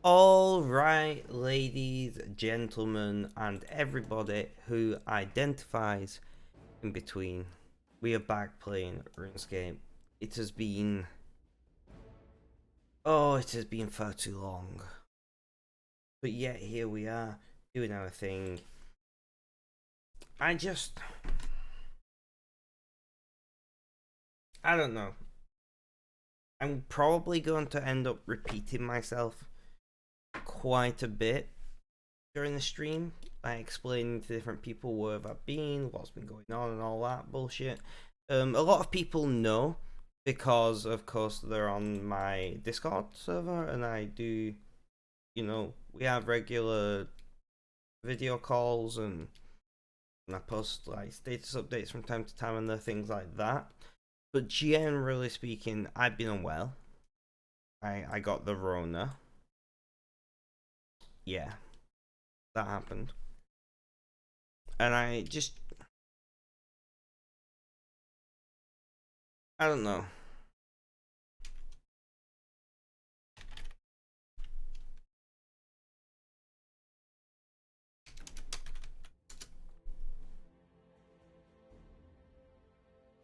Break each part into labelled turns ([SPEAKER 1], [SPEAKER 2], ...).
[SPEAKER 1] All right, ladies, gentlemen, and everybody who identifies in between. We are back playing RuneScape. It has been... Oh, it has been far too long. But yet, here we are, doing our thing. I don't know. I'm probably going to end up repeating myself quite a bit during the stream, like explaining to different people where I've been, what's been going on, and all that bullshit. A lot of people know because, of course, they're on my Discord server, and I do, we have regular video calls, and I post like status updates from time to time, and the things like that. But generally speaking, I've been unwell. I got the Rona. Yeah, that happened. And I don't know.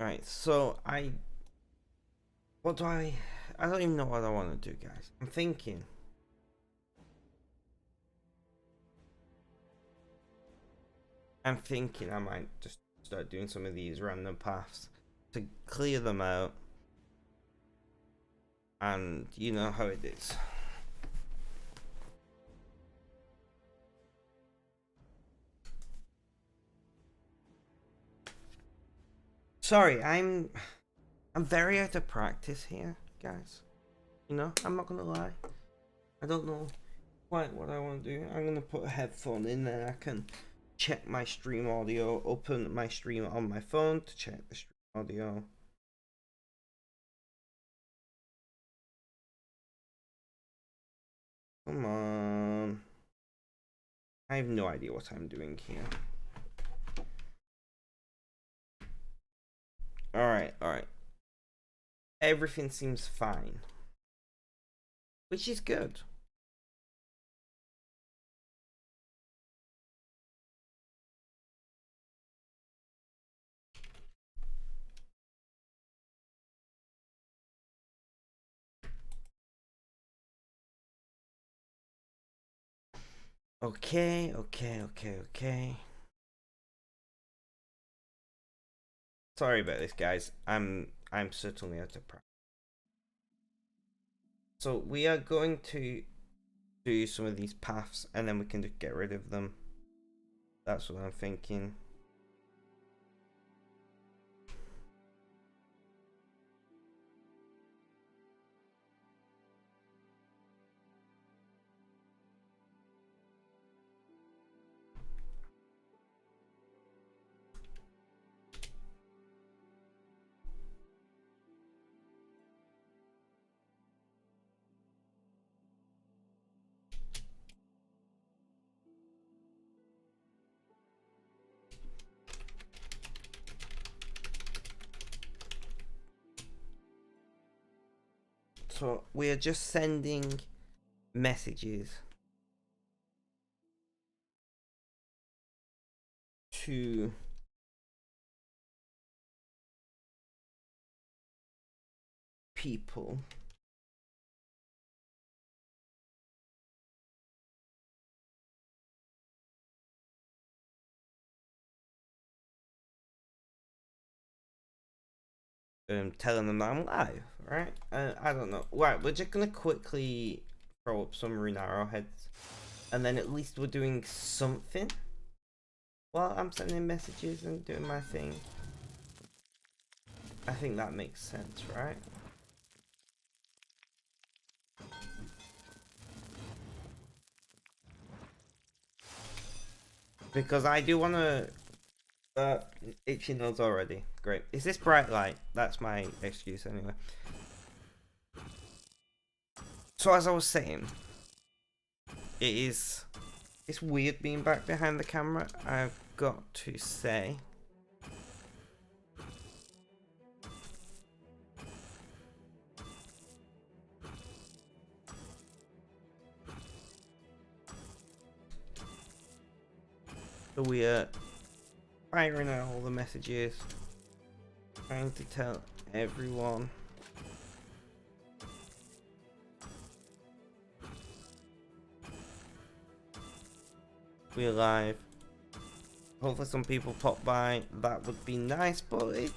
[SPEAKER 1] Alright, so I don't even know what I want to do, guys. I'm thinking. I might just start doing some of these random paths to clear them out. And you know how it is. Sorry, I'm very out of practice here, guys. I'm not gonna lie. I don't know quite what I want to do. I'm gonna put a headphone in and I can check my stream audio, open my stream on my phone to check the stream audio. Come on. I have no idea what I'm doing here. Alright. Everything seems fine. Which is good. Okay. Sorry about this, guys. I'm certainly out of practice. So we are going to do some of these paths and then we can just get rid of them. That's what I'm thinking. So we are just sending messages to people. Telling them that I'm live, right? I don't know. Right, we're just gonna quickly throw up some rune arrowheads, and then at least we're doing something while I'm sending messages and doing my thing. I think that makes sense, right? Because I do want to... itchy nose already. Great. Is this bright light? That's my excuse anyway. So as I was saying, it's weird being back behind the camera, I've got to say. So we are firing out all the messages, trying to tell everyone. We're live. Hopefully some people pop by. That would be nice, but it...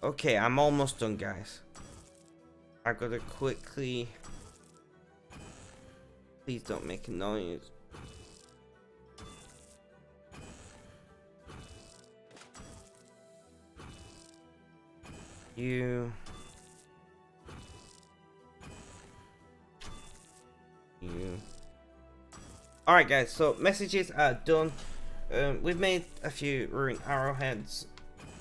[SPEAKER 1] Okay, I'm almost done, guys. I gotta quickly... Please don't make a noise. You... Alright guys, so messages are done. We've made a few rune arrowheads,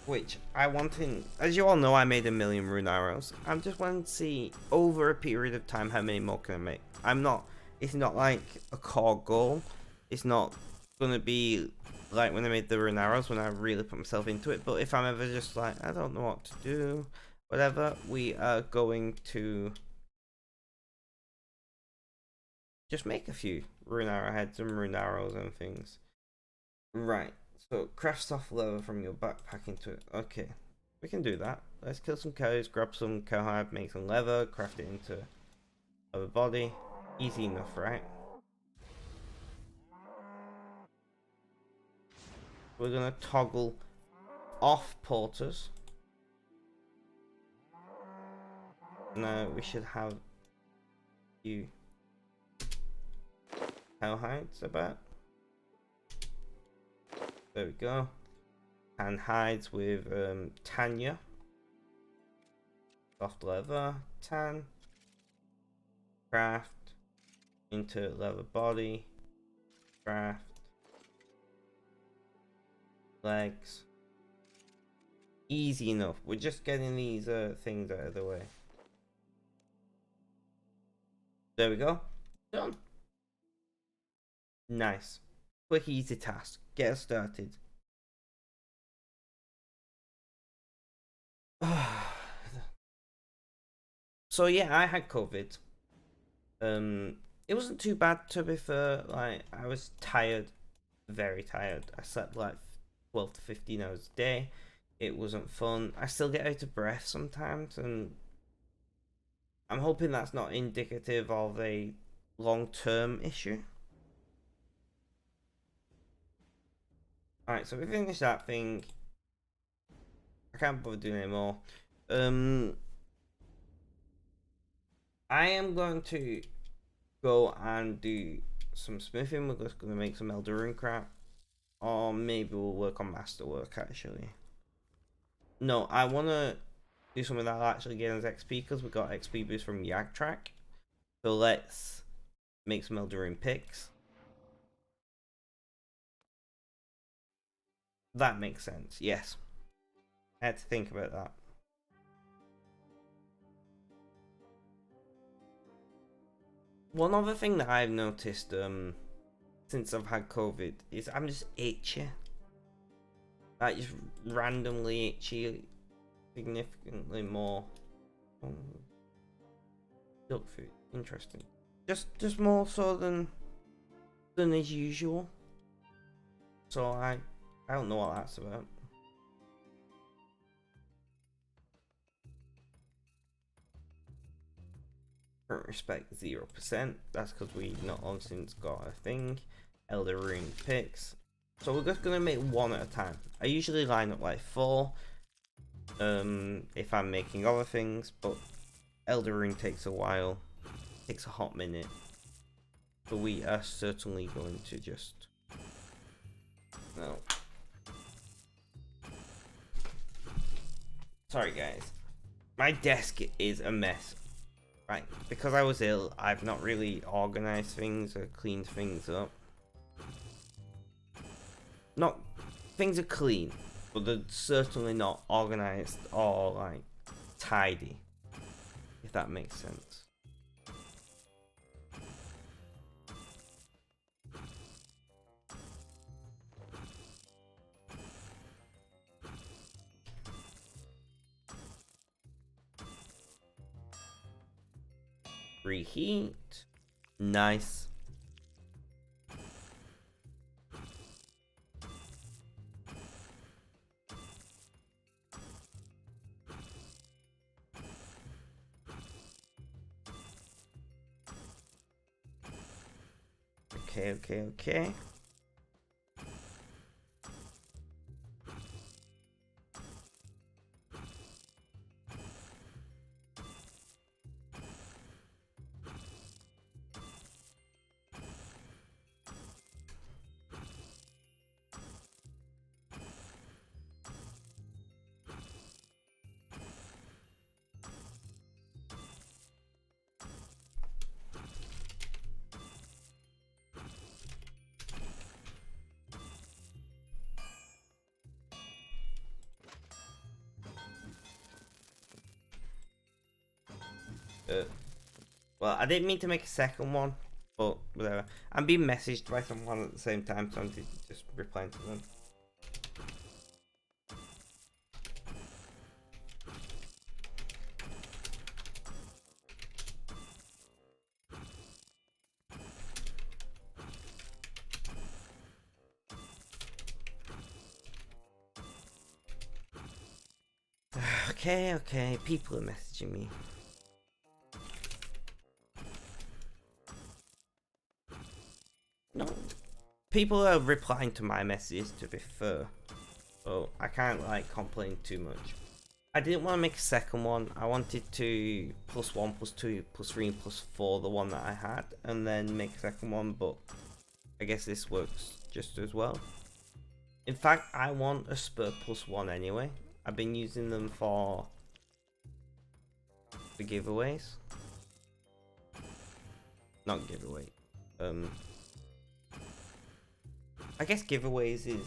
[SPEAKER 1] which I want in... As you all know, I made 1,000,000 rune arrows. I'm just wanting to see, over a period of time, how many more can I make. It's not like a core goal. It's not gonna be like when I made the rune arrows, when I really put myself into it. But if I'm ever just like, I don't know what to do, whatever, we are going to just make a few rune arrowheads and rune arrows and things. Right, so craft soft leather from your backpack into it. Okay, we can do that. Let's kill some cows, grab some cowhide, make some leather, craft it into a body. Easy enough, right? We're gonna toggle off porters. Now we should have you cowhides about. There we go. And hides with Tanya. Soft leather, tan. Craft into leather body. Craft. Legs. Easy enough. We're just getting these things out of the way. There we go. Done. Nice. Quick, easy task. Get us started. So yeah, I had COVID. It wasn't too bad, to be fair. Like, I was tired, very tired. I slept like 12 to 15 hours a day. It wasn't fun. I still get out of breath sometimes, and I'm hoping that's not indicative of a long-term issue. Alright, so we finished that thing. I can't bother doing anymore. I am going to go and do some smithing. We're just going to make some Elder Rune crap. Or maybe we'll work on masterwork, actually. No, I want to do something that'll actually get us XP, because we got XP boost from Yag Track. So let's make some Elder Rune picks. That makes sense, yes. I had to think about that. One other thing that I've noticed since I've had COVID is I'm just itchy. Like, just randomly itchy, significantly more. Duck food, interesting. Just more so than is usual. So I don't know what that's about. Current respect 0%. That's because we not long since got a thing. Elder Rune picks. So we're just gonna make one at a time. I usually line up like 4. If I'm making other things, but Elder Rune takes a while. Takes a hot minute. But we are certainly going to just... No. Sorry guys, my desk is a mess. Right, because I was ill, I've not really organized things or cleaned things up. Not, things are clean, but they're certainly not organized or like tidy, if that makes sense. Reheat. Nice. Okay. Well, I didn't mean to make a second one, but whatever. I'm being messaged by someone at the same time, so I'm just replying to them. Okay, people are messaging me. No, people are replying to my messages, to be fair, so I can't like complain too much. I didn't want to make a second one. I wanted to +1, +2, +3, and +4 the one that I had, and then make a second one, but I guess this works just as well. In fact, I want a spur +1 anyway. I've been using them for the giveaways. Not giveaway. I guess giveaways is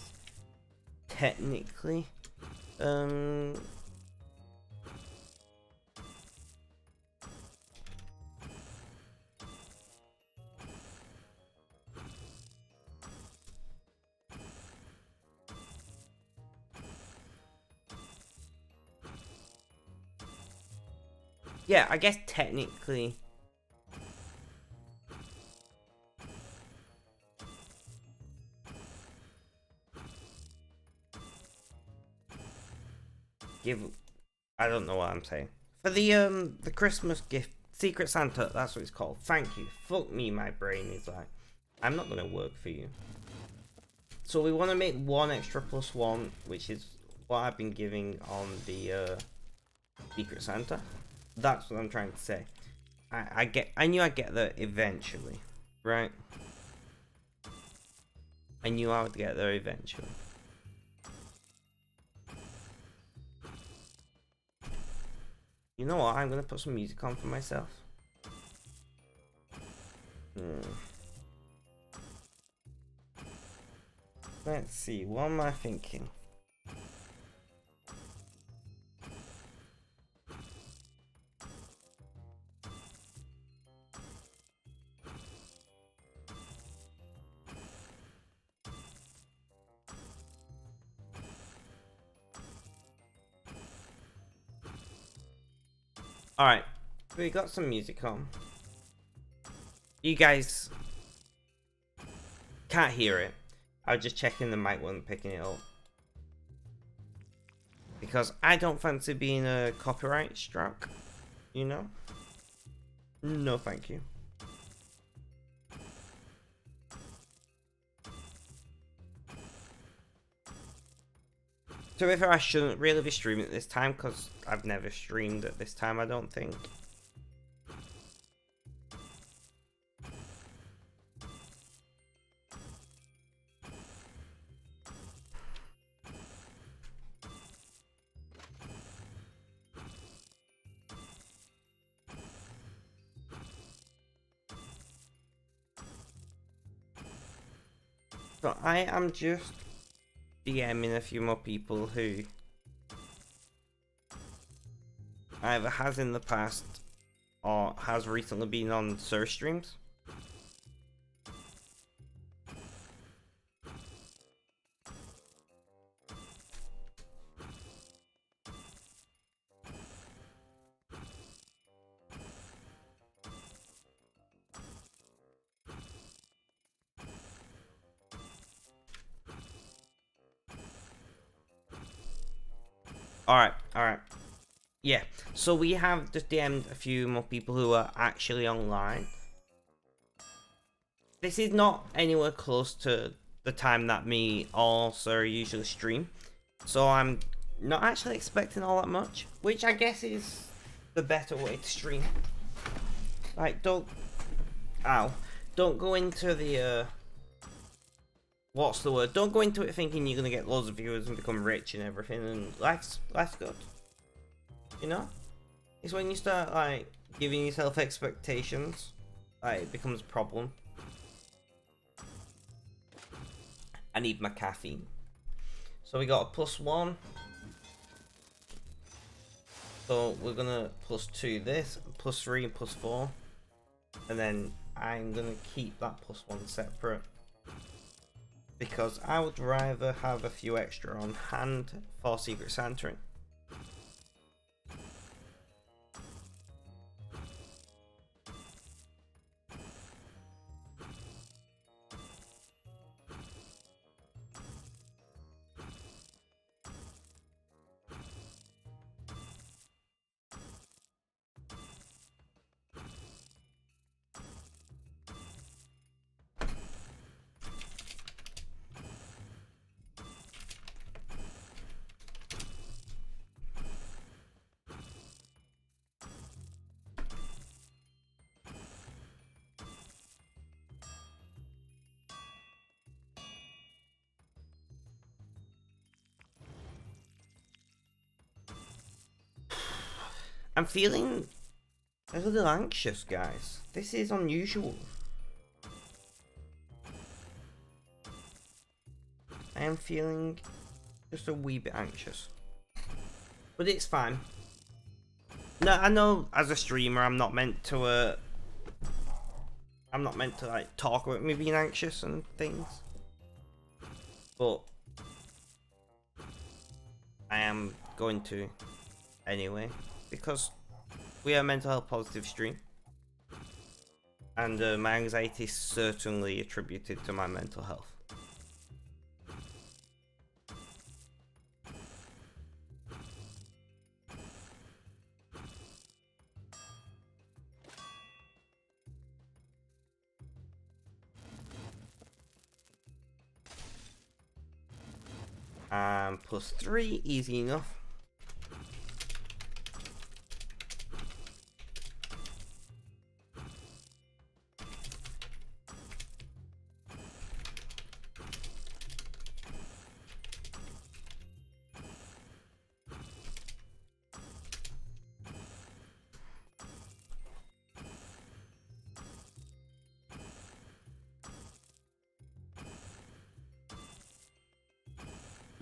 [SPEAKER 1] technically yeah, I guess technically I don't know what I'm saying. For the Christmas gift, Secret Santa, that's what it's called. Thank you. Fuck me, my brain is like, I'm not gonna work for you. So we want to make one extra +1, which is what I've been giving on the Secret Santa. That's what I'm trying to say. I knew I'd get there eventually, right? I knew I would get there eventually. You know what? I'm gonna put some music on for myself. Let's see. What am I thinking? Alright, we got some music on. You guys can't hear it. I was just checking the mic wasn't picking it up. Because I don't fancy being a copyright struck, you know? No, thank you. To be fair, I shouldn't really be streaming at this time because I've never streamed at this time, I don't think. So I am just DMing a few more people who either has in the past or has recently been on Sir streams. Alright. Yeah, so we have just DM'd a few more people who are actually online. This is not anywhere close to the time that me or Sir usually stream. So I'm not actually expecting all that much, which I guess is the better way to stream. Like, don't go into the, what's the word? Don't go into it thinking you're gonna get loads of viewers and become rich and everything, and life's good. You know? It's when you start, like, giving yourself expectations, like, it becomes a problem. I need my caffeine. So we got a +1. So we're gonna +2 this, +3 and +4. And then I'm gonna keep that +1 separate, because I would rather have a few extra on hand for Secret Santering. I'm feeling a little anxious, guys. This is unusual. I am feeling just a wee bit anxious. But it's fine. No, I know as a streamer I'm not meant to like talk about me being anxious and things. But I am going to anyway, because we are a mental health positive stream, and my anxiety is certainly attributed to my mental health. +3, easy enough.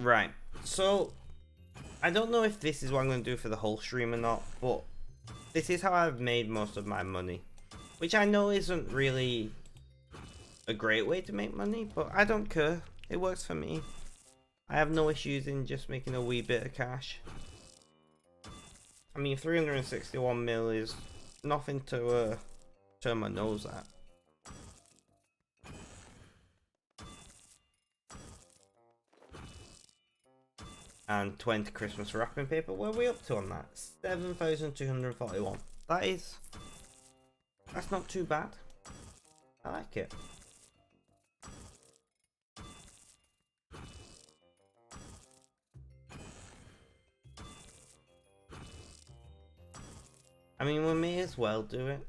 [SPEAKER 1] Right, so I don't know if this is what I'm going to do for the whole stream or not, but this is how I've made most of my money, which I know isn't really a great way to make money, but I don't care. It works for me. I have no issues in just making a wee bit of cash. I mean, 361 mil is nothing to turn my nose at. And 20 Christmas wrapping paper. What are we up to on that? 7,241. That's not too bad. I like it. I mean, we may as well do it.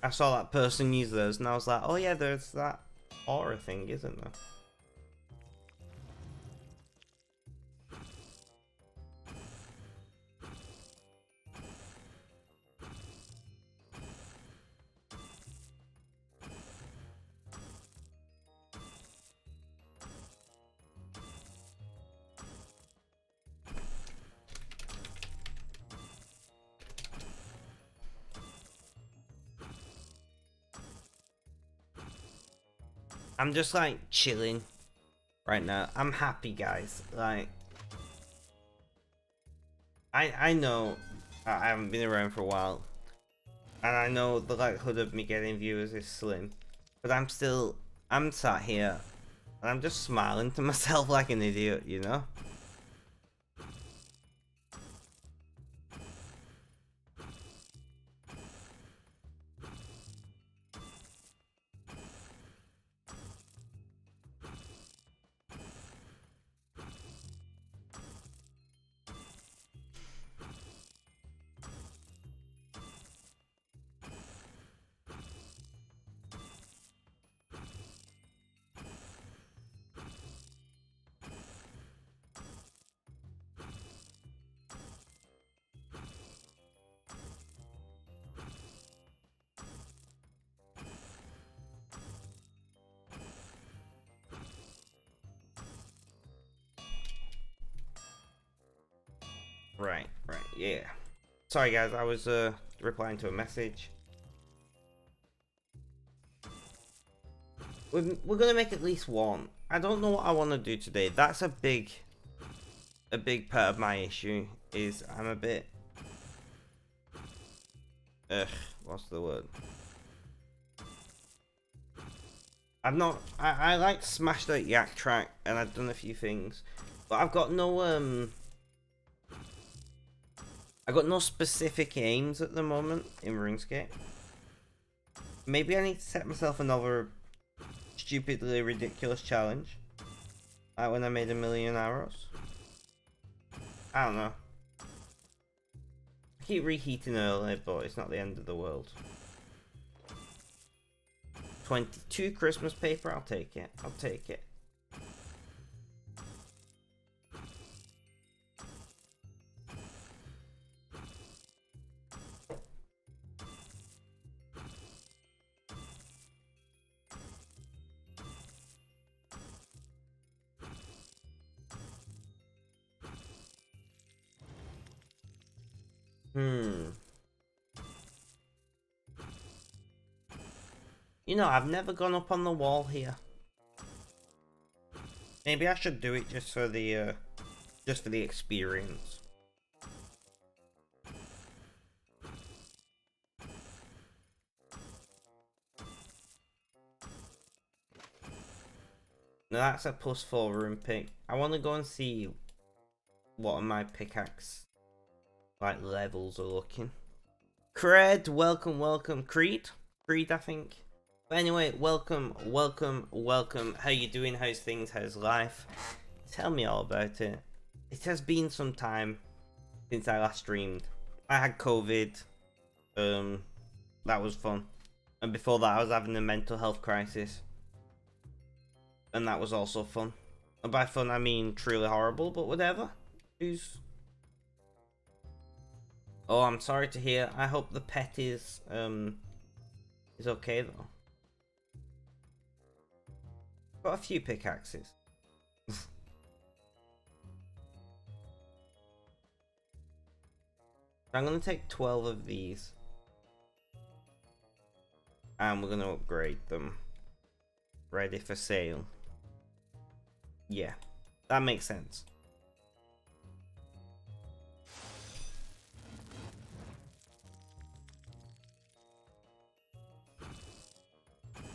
[SPEAKER 1] I saw that person use those and I was like, oh yeah, there's that aura thing, isn't there? I'm just like chilling right now. I'm happy, guys. Like, I know I haven't been around for a while, and I know the likelihood of me getting viewers is slim, but I'm sat here and I'm just smiling to myself like an idiot, you know? Right, yeah. Sorry guys, I was replying to a message. We're gonna make at least one. I don't know what I want to do today. That's a big part of my issue. Is I'm a bit what's the word? I'm not. I like smashed out Yak Track, and I've done a few things, but I've got no I got no specific aims at the moment in RuneScape. Maybe I need to set myself another stupidly ridiculous challenge, like when I made 1,000,000 arrows. I don't know. I keep reheating early, but it's not the end of the world. 22 Christmas paper, I'll take it. I'll take it. You know, I've never gone up on the wall here. Maybe I should do it just for the experience. Now that's a +4 rune pick. I want to go and see what my pickaxe like levels are looking. Cred, welcome. Creed, I think. But anyway, welcome. How you doing? How's things? How's life? Tell me all about it. It has been some time since I last streamed. I had COVID. That was fun. And before that, I was having a mental health crisis. And that was also fun. And by fun, I mean truly horrible, but whatever. Oh, I'm sorry to hear. I hope the pet is okay though. Got a few pickaxes. I'm gonna take 12 of these. And we're gonna upgrade them. Ready for sale. Yeah, that makes sense.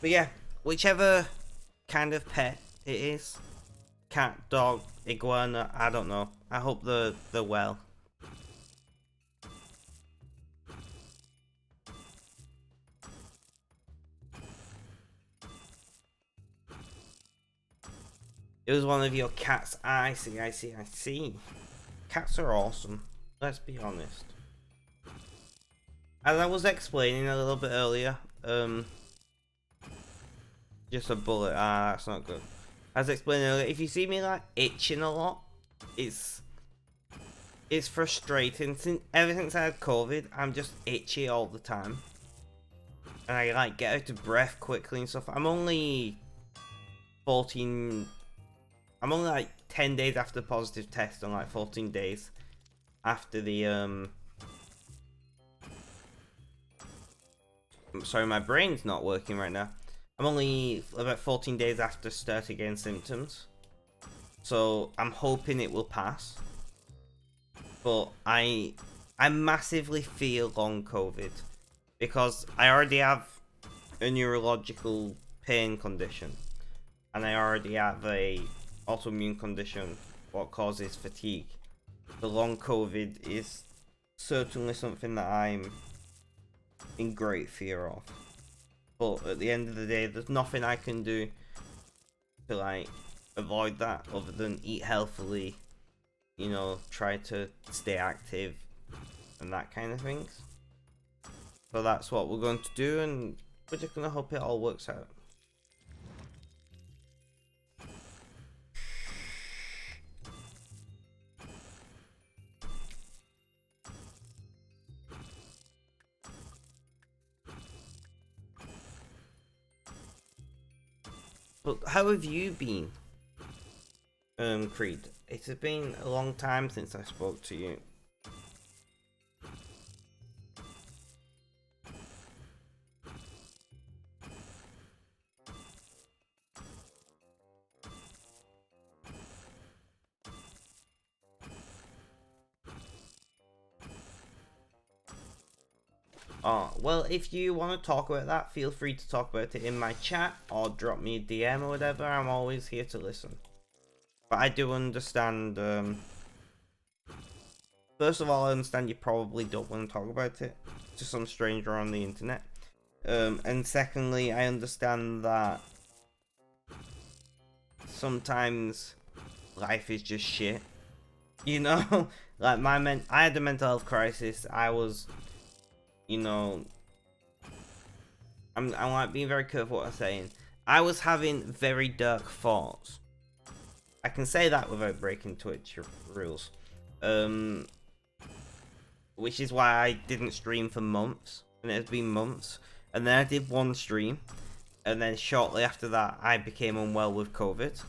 [SPEAKER 1] But yeah, whichever kind of pet it is, cat, dog, iguana, I don't know. I hope they're well. It was one of your cats. I see. Cats are awesome. Let's be honest. As I was explaining a little bit earlier, just a bullet. Ah, that's not good. As I was explaining earlier, if you see me like itching a lot, it's frustrating. Ever since I had COVID, I'm just itchy all the time, and I like get out of breath quickly and stuff. I'm only like 10 days after the positive test, and like 14 days after the sorry, my brain's not working right now. I'm only about 14 days after starting getting symptoms, so I'm hoping it will pass. But I massively feel long COVID because I already have a neurological pain condition, and I already have a autoimmune condition what causes fatigue. The long COVID is certainly something that I'm in great fear of. But at the end of the day, there's nothing I can do to like avoid that other than eat healthily, you know, try to stay active and that kind of things. So that's what we're going to do, and we're just gonna hope it all works out. But how have you been, Creed? It's been a long time since I spoke to you. Oh, well, if you want to talk about that, feel free to talk about it in my chat or drop me a DM or whatever. I'm always here to listen. But I do understand, first of all, I understand you probably don't want to talk about it to some stranger on the internet. And secondly, I understand that sometimes life is just shit. You know? Like, I had a mental health crisis. I was, you know, I'm like being very careful what I'm saying. I was having very dark thoughts. I can say that without breaking Twitch rules. Which is why I didn't stream for months. And it has been months. And then I did one stream. And then shortly after that, I became unwell with COVID.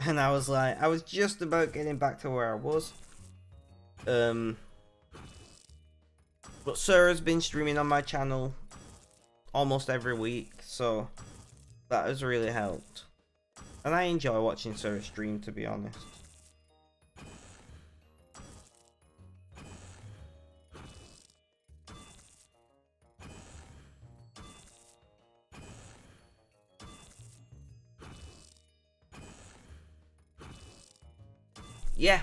[SPEAKER 1] And I was like, I was just about getting back to where I was. But Sarah's been streaming on my channel almost every week, so that has really helped. And I enjoy watching Sarah stream, to be honest. Yeah,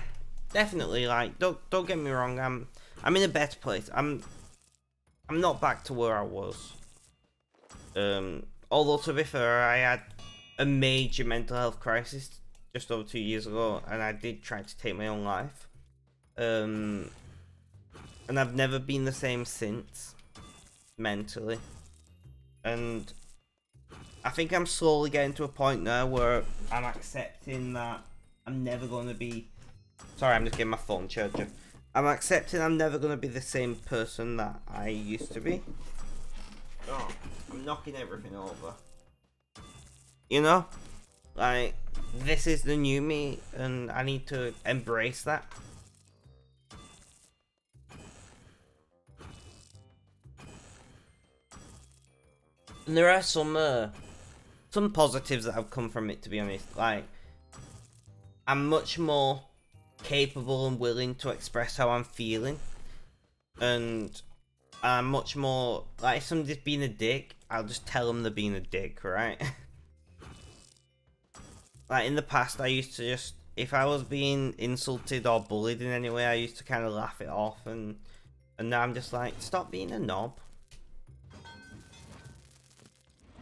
[SPEAKER 1] definitely. Like, don't get me wrong. I'm in a better place. I'm not back to where I was. Although to be fair, I had a major mental health crisis just over 2 years ago, and I did try to take my own life. And I've never been the same since, mentally. And I think I'm slowly getting to a point now where I'm accepting that I'm never going to be... Sorry, I'm just getting my phone charger. I'm accepting I'm never going to be the same person that I used to be. Oh, I'm knocking everything over. You know? Like, this is the new me, and I need to embrace that. And there are some positives that have come from it, to be honest. Like, I'm much more capable and willing to express how I'm feeling. And I'm much more, like, if somebody's being a dick, I'll just tell them they're being a dick, right? Like, in the past, I used to just, if I was being insulted or bullied in any way, I used to kind of laugh it off, and now I'm just like, stop being a knob.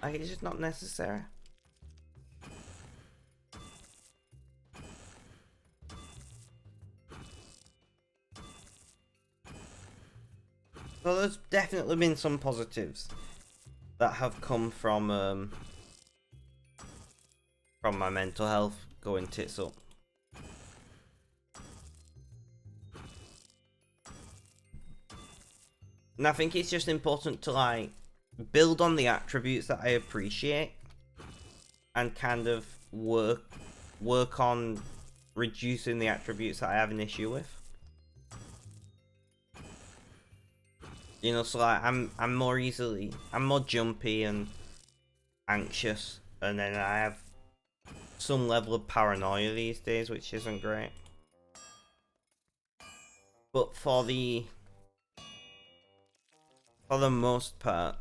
[SPEAKER 1] Like, it's just not necessary. So there's definitely been some positives that have come from my mental health going tits up. And I think it's just important to, like, build on the attributes that I appreciate and kind of work on reducing the attributes that I have an issue with. You know, so like I'm more jumpy, and anxious, and then I have some level of paranoia these days, which isn't great. But for the most part,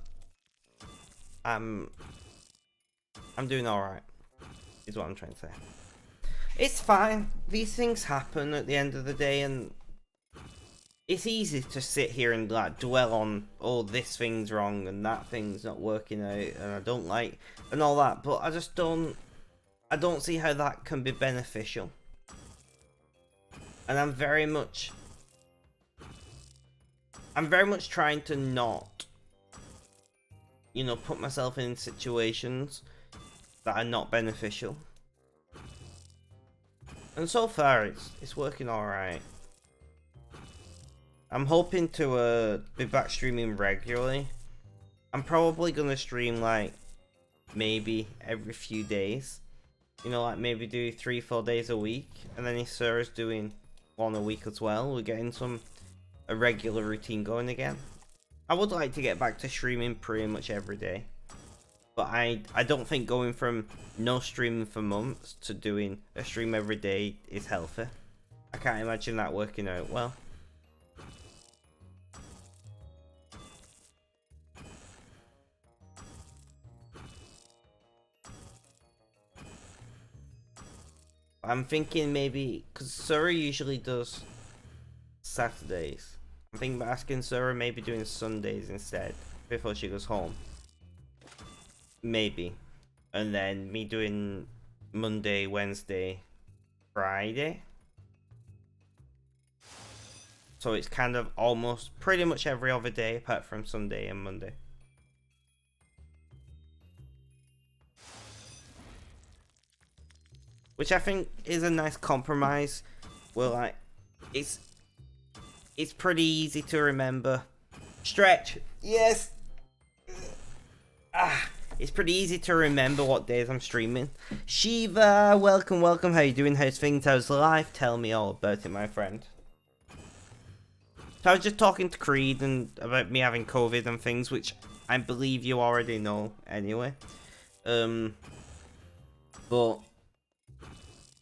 [SPEAKER 1] I'm doing alright, is what I'm trying to say. It's fine. These things happen at the end of the day, and it's easy to sit here and like dwell on, oh, this thing's wrong and that thing's not working out and I don't like and all that, but I don't see how that can be beneficial. And I'm very much trying to not, you know, put myself in situations that are not beneficial. And so far it's working alright. I'm hoping to be back streaming regularly. I'm probably gonna stream like maybe every few days. You know, like maybe do 3-4 days a week. And then if Sarah's doing one a week as well, we're getting a regular routine going again. I would like to get back to streaming pretty much every day. But I don't think going from no streaming for months to doing a stream every day is healthy. I can't imagine that working out well. I'm thinking maybe, because Sarah usually does Saturdays. I'm thinking about asking Sarah maybe doing Sundays instead, before she goes home. Maybe. And then me doing Monday, Wednesday, Friday. So it's kind of almost pretty much every other day apart from Sunday and Monday. Which I think is a nice compromise. Well, like, it's pretty easy to remember. Stretch, yes. It's pretty easy to remember what days I'm streaming. Shiva, welcome. How you doing? How's things? How's life? Tell me all about it, my friend. So I was just talking to Creed and about me having COVID and things, which I believe you already know anyway. But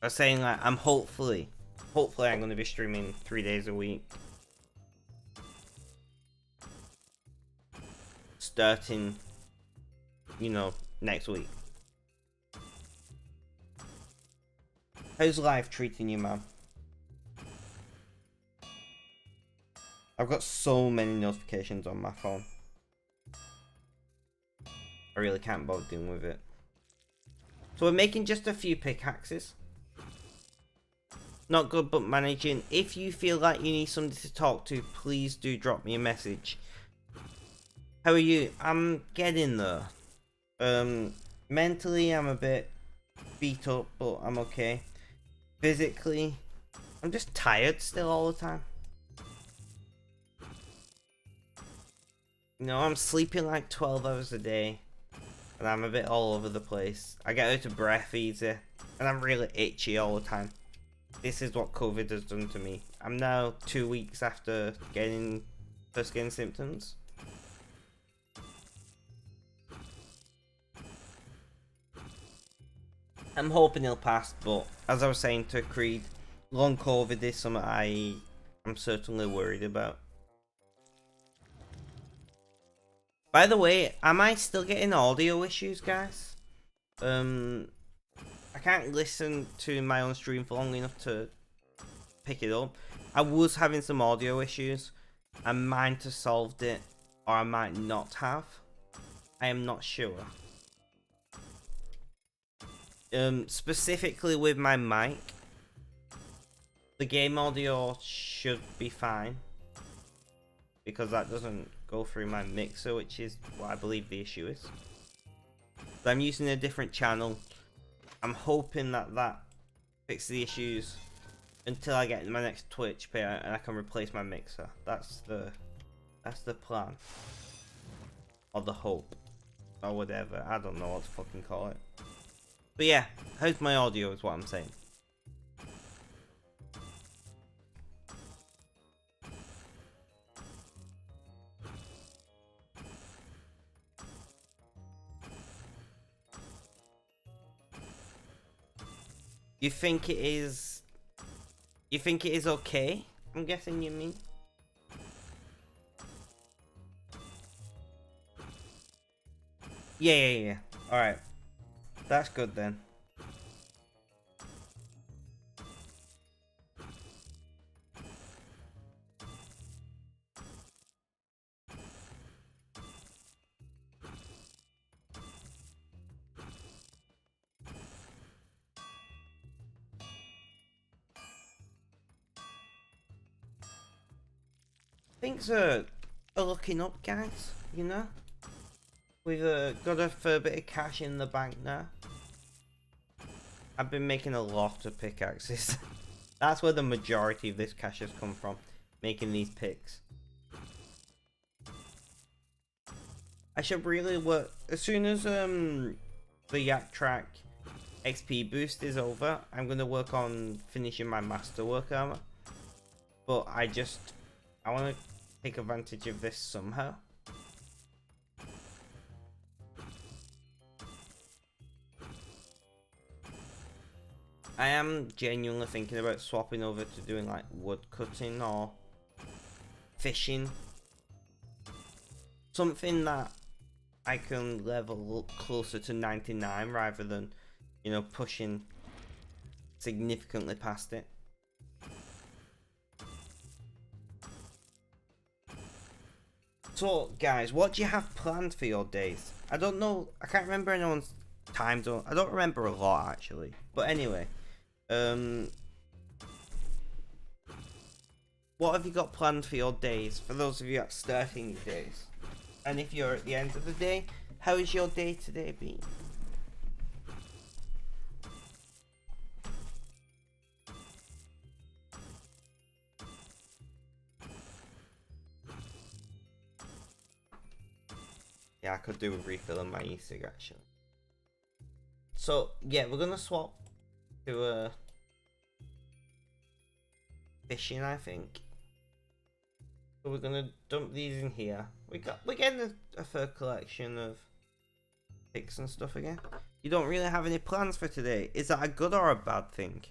[SPEAKER 1] I was saying, like, I'm hopefully I'm going to be streaming 3 days a week. Starting, you know, next week. How's life treating you, man? I've got so many notifications on my phone. I really can't bother dealing with it. So we're making just a few pickaxes. Not good, but managing. If you feel like you need somebody to talk to, please do drop me a message. How are you? I'm getting there. Mentally, I'm a bit beat up, but I'm okay. Physically, I'm just tired still all the time. You know, I'm sleeping like 12 hours a day, and I'm a bit all over the place. I get out of breath easy, and I'm really itchy all the time. This is what COVID has done to me. I'm now 2 weeks after first getting symptoms. I'm hoping it'll pass, but as I was saying to Creed, long COVID is something I'm certainly worried about. By the way, am I still getting audio issues, guys? I can't listen to my own stream for long enough to pick it up. I was having some audio issues. I might have solved it, or I might not have. I am not sure. Specifically with my mic, the game audio should be fine, because that doesn't go through my mixer, which is what I believe the issue is. But I'm using a different channel. I'm hoping that fixes the issues until I get my next Twitch pay and I can replace my mixer. That's the plan. Or the hope. Or whatever. I don't know what to fucking call it. But yeah, how's my audio is what I'm saying. You think it is... You think it is okay? I'm guessing you mean? Yeah. Alright. That's good then. Things are looking up, guys, you know? We've got a fair bit of cash in the bank now. I've been making a lot of pickaxes. That's where the majority of this cash has come from, making these picks. I should really work as soon as the Yak Track XP boost is over. I'm gonna work on finishing my masterwork armor, but I want to take advantage of this somehow. I am genuinely thinking about swapping over to doing like wood cutting or fishing. Something that I can level up closer to 99 rather than, you know, pushing significantly past it. So guys, what do you have planned for your days? I don't know, I can't remember anyone's time zone. I don't remember a lot actually. But anyway, what have you got planned for your days? For those of you that are starting your days. And if you're at the end of the day, how is your day today been? Yeah, I could do with refilling my e-cig actually. So yeah, we're gonna swap to fishing, I think. So we're gonna dump these in here. We're getting a fair collection of picks and stuff again. You don't really have any plans for today. Is that a good or a bad thing?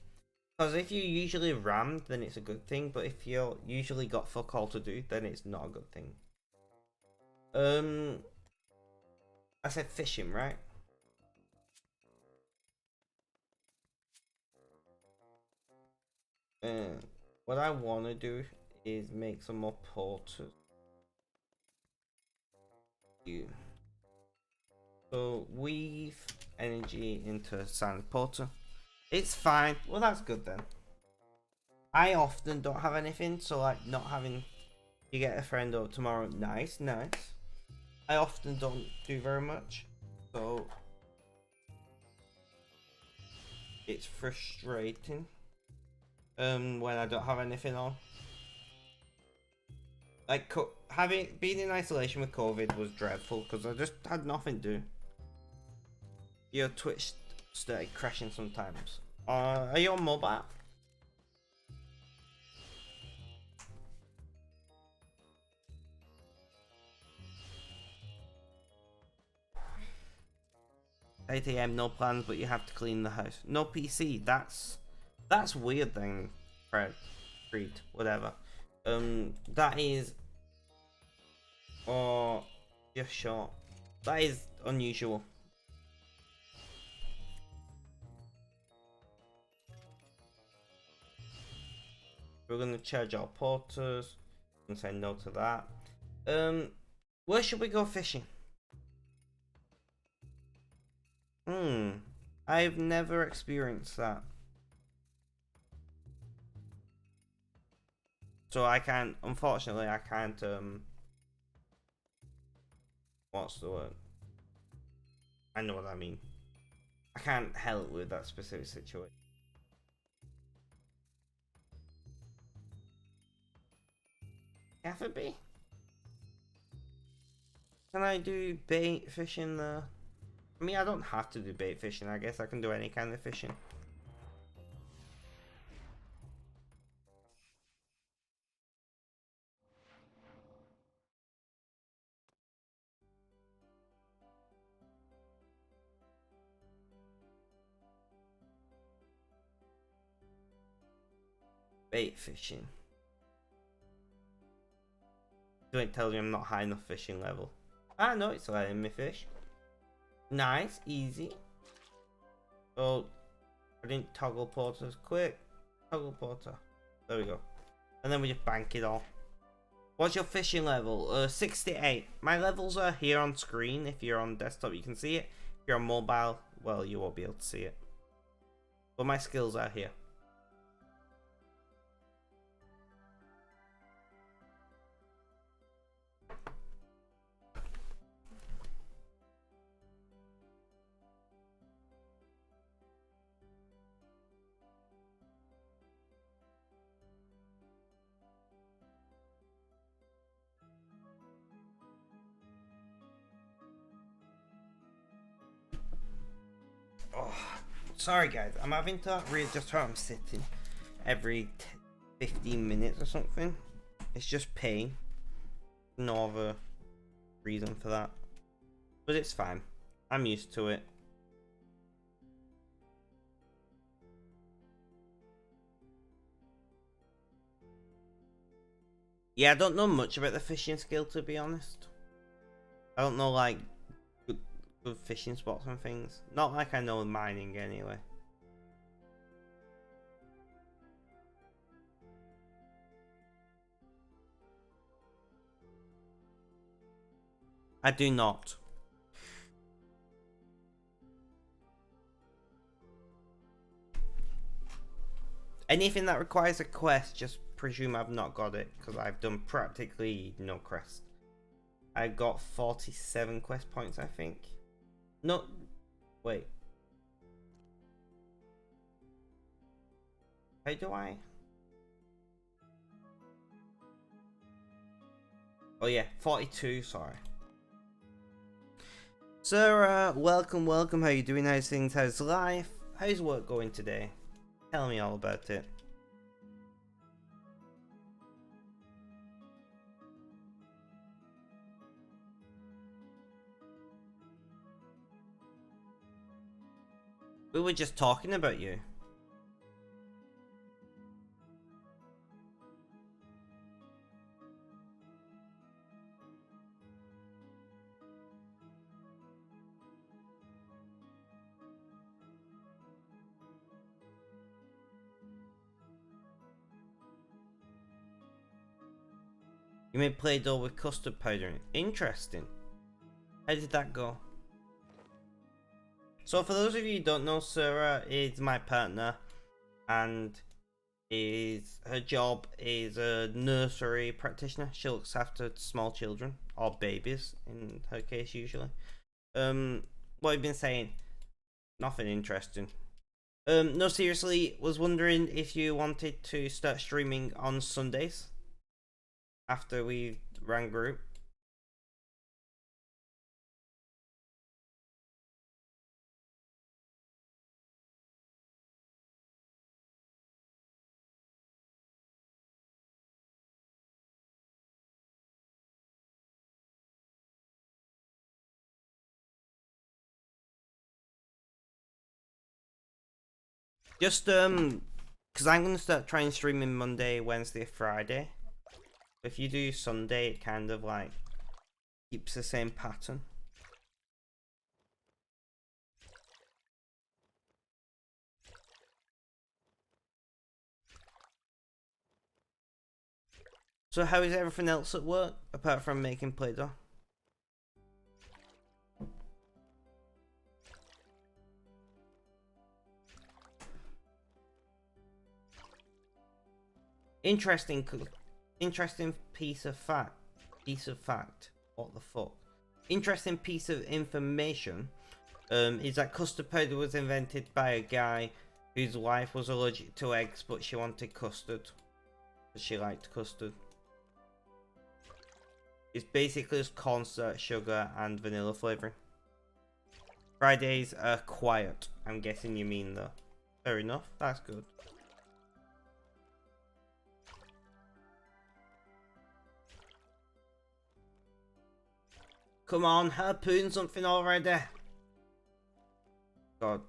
[SPEAKER 1] Because if you usually rammed, then it's a good thing. But if you usually got fuck all to do, then it's not a good thing. I said fishing, right? What I want to do is make some more porters. So weave energy into sand porter. It's fine. Well, that's good then. I often don't have anything, so like not having you get a friend over tomorrow. Nice. I often don't do very much, so it's frustrating. When I don't have anything on. Like being in isolation with COVID was dreadful because I just had nothing to do. Your Twitch started crashing sometimes. Are you on mobile? $8 AM, no plans, but you have to clean the house. No PC. That's weird then, Fred, Creed, whatever. That is, or just short. That is unusual. We're gonna charge our porters and say no to that. Where should we go fishing? I've never experienced that. So I can't, unfortunately, I can't, what's the word? I know what I mean. I can't help with that specific situation. Have it be? Can I do bait fishing there? I mean, I don't have to do bait fishing. I guess I can do any kind of fishing. Bait fishing. So it tells me I'm not high enough fishing level. Ah, no, it's letting me fish. Nice, easy. Oh, I didn't toggle porters. Quick, toggle porter. There we go. And then we just bank it all. What's your fishing level? 68. My levels are here on screen. If you're on desktop, you can see it. If you're on mobile, well, you won't be able to see it. But my skills are here. Oh, sorry guys, I'm having to readjust how I'm sitting every 15 minutes or something. It's just pain. No other reason for that. But it's fine. I'm used to it. Yeah, I don't know much about the fishing skill, to be honest. I don't know, like, good fishing spots and things. Not like I know mining, anyway. I do not. Anything that requires a quest, just presume I've not got it, because I've done practically no quest. I got 47 quest points, I think. No, wait. How do I? Oh yeah, 42, sorry. Sarah, welcome. How you doing? How's things? How's life? How's work going today? Tell me all about it. We were just talking about you. You made Play-Doh with custard powder in it. Interesting. How did that go? So for those of you who don't know, Sarah is my partner, and her job is a nursery practitioner. She looks after small children, or babies in her case usually. What have you been saying? Nothing interesting. No, seriously, was wondering if you wanted to start streaming on Sundays after we ran group. Just because I'm gonna start trying streaming Monday, Wednesday, Friday. If you do Sunday, it kind of like keeps the same pattern. So how is everything else at work apart from making Play-Doh? Interesting piece of fact. What the fuck? Interesting piece of information. Is that custard powder was invented by a guy whose wife was allergic to eggs, but she wanted custard. Because she liked custard. It's basically just cornstarch, sugar, and vanilla flavoring. Fridays are quiet. I'm guessing you mean though. Fair enough. That's good. Come on, harpoon something already. God,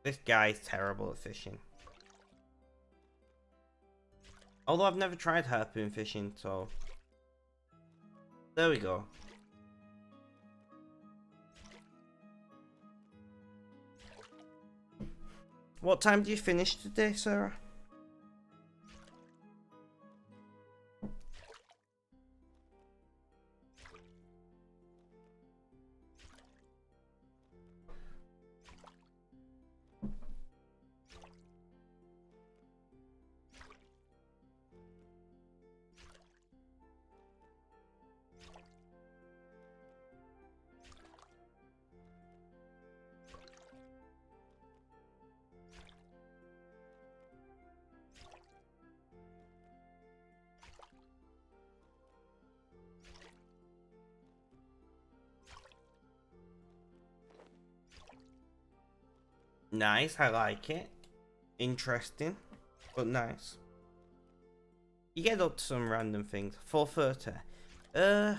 [SPEAKER 1] this guy is terrible at fishing. Although I've never tried harpoon fishing, so there we go. What time do you finish today, Sarah? Nice, I like it. Interesting, but nice. You get up to some random things. 4:30. Sorry,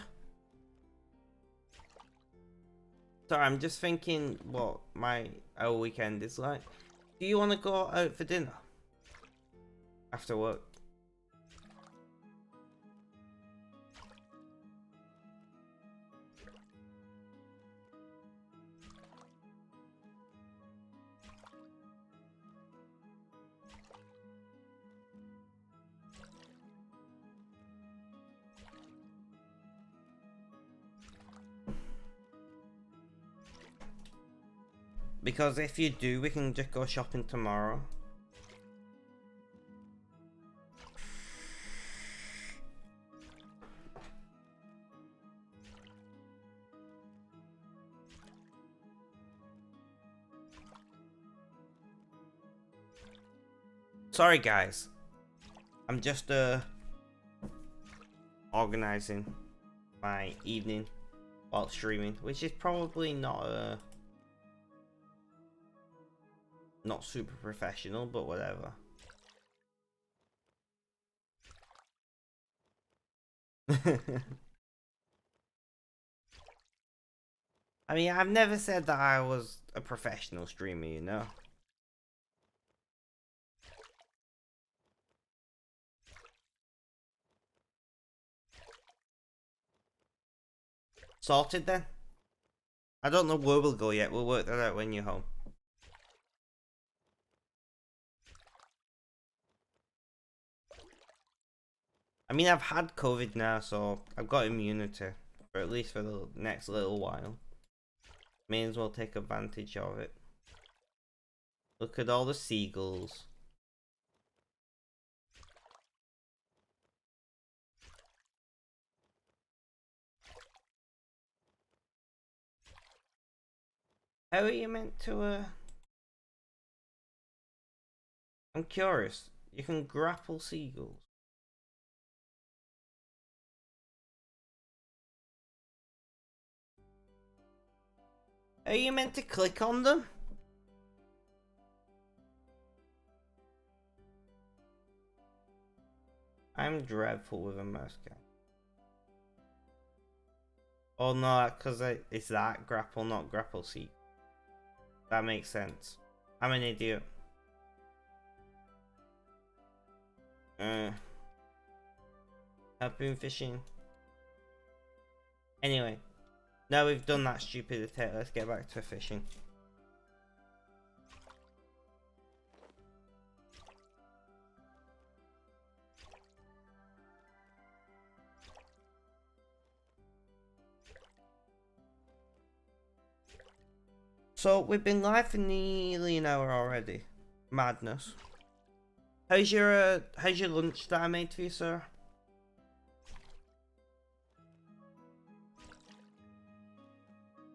[SPEAKER 1] I'm just thinking what our weekend is like. Do you want to go out for dinner after work? Because if you do, we can just go shopping tomorrow. Sorry guys, I'm just organizing my evening while streaming, which is probably not super professional, but whatever. I mean, I've never said that I was a professional streamer, you know? Sorted then? I don't know where we'll go yet, we'll work that out when you're home. I mean, I've had COVID now, so I've got immunity, or at least for the next little while. May as well take advantage of it. Look at all the seagulls. How are you meant to, I'm curious. You can grapple seagulls. Are you meant to click on them? I'm dreadful with a mouse guy. Oh no, because it's that grapple, not grapple seek. That makes sense. I'm an idiot. Harpoon fishing. Anyway, now we've done that stupidity, let's get back to fishing. So we've been live for nearly an hour already. Madness. How's your lunch that I made for you, sir?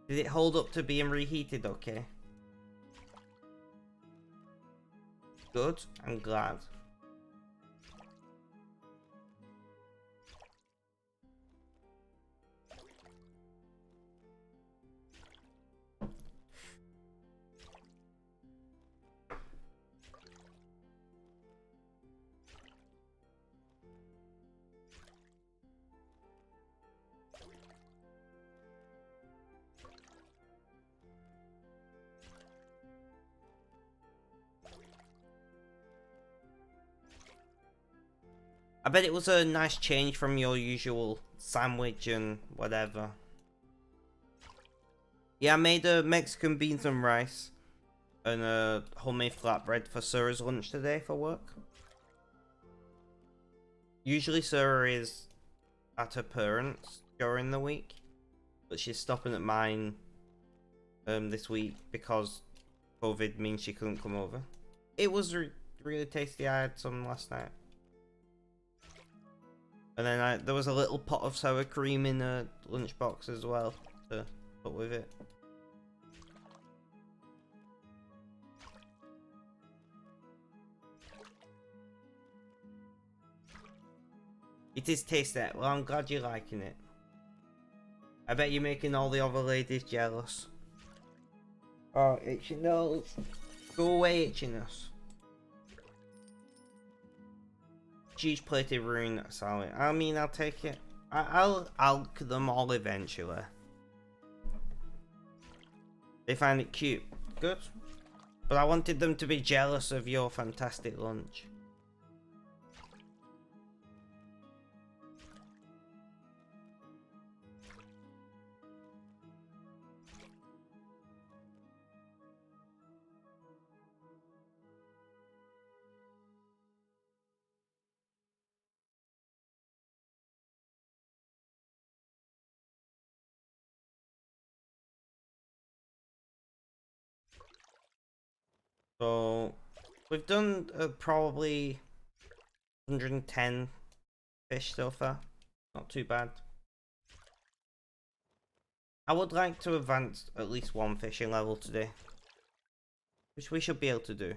[SPEAKER 1] Did it hold up to being reheated okay? Good, I'm glad. bet it was a nice change from your usual sandwich and whatever. Yeah, I made a Mexican beans and rice and a homemade flatbread for Sarah's lunch today for work. Usually Sarah is at her parents' during the week, but she's stopping at mine this week because COVID means she couldn't come over. It was really tasty. I had some last night. And then there was a little pot of sour cream in a lunchbox as well to put with it. It is tasty. Well, I'm glad you're liking it. I bet you're making all the other ladies jealous. Oh, itchy nose. Go away, itchy nose. Cheese plated rune salad. I mean, I'll take it. I'll cook them all eventually. They find it cute. Good. But I wanted them to be jealous of your fantastic lunch. So, we've done probably 110 fish so far. Not too bad. I would like to advance at least one fishing level today, which we should be able to do.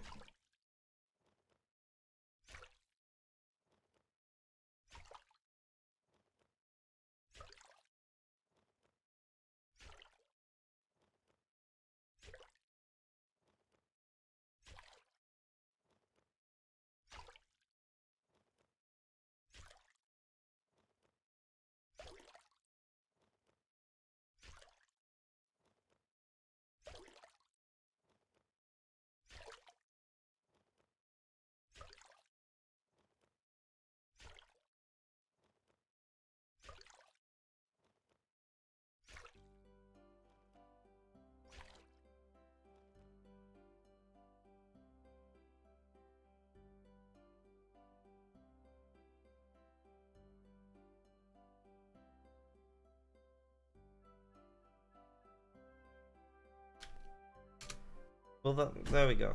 [SPEAKER 1] Well, there we go.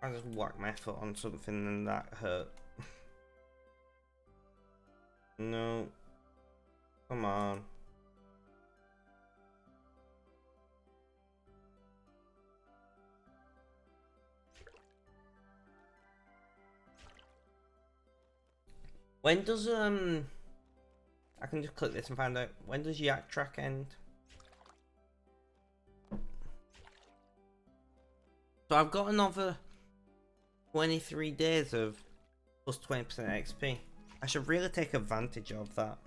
[SPEAKER 1] I just whacked my foot on something and that hurt. No. Come on. When does I can just click this and find out when does Yak Track end? So I've got another 23 days of plus 20% XP. I should really take advantage of that.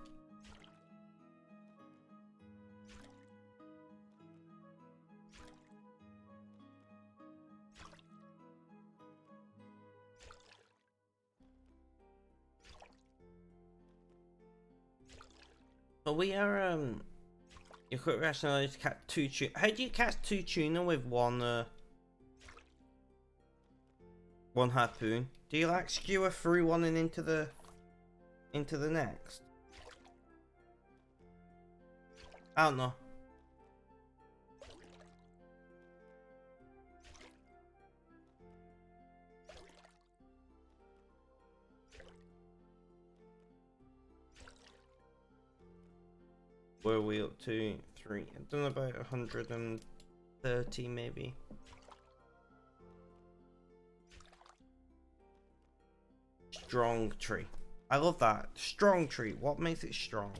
[SPEAKER 1] So we are you could rationally catch two tuna. How do you catch two tuna with one harpoon? Do you like skewer through one and into the next? I don't know. Where are we up to? 3. I've done about 130 maybe. Strong tree. I love that. Strong tree. What makes it strong?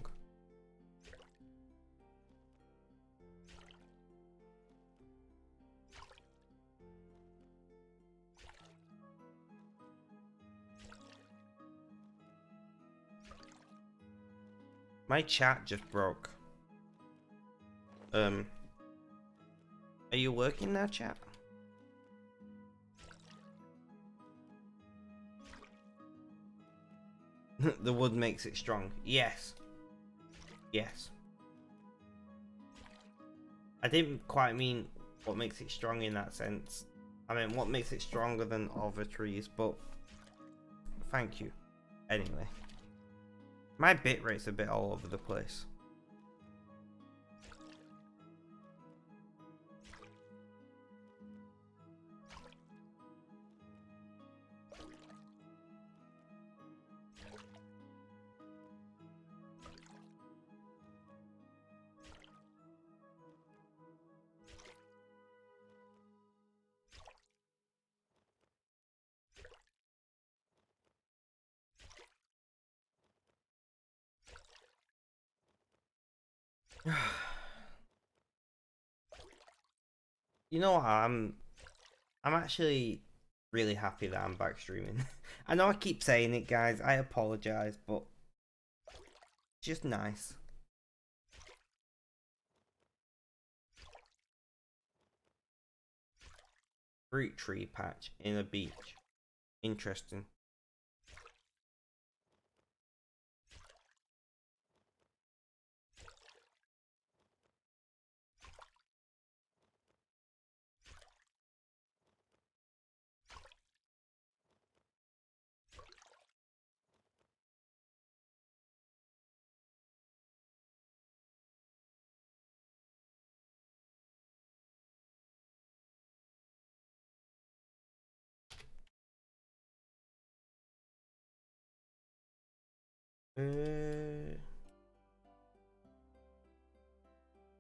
[SPEAKER 1] My chat just broke. Are you working now, chat? The wood makes it strong. Yes. Yes. I didn't quite mean what makes it strong in that sense. I mean, what makes it stronger than other trees, but thank you. Anyway. My bitrate's a bit all over the place. You know what? I'm actually really happy that I'm back streaming. I know I keep saying it, guys. I apologize, but it's just nice. Fruit tree patch in a beach. Interesting.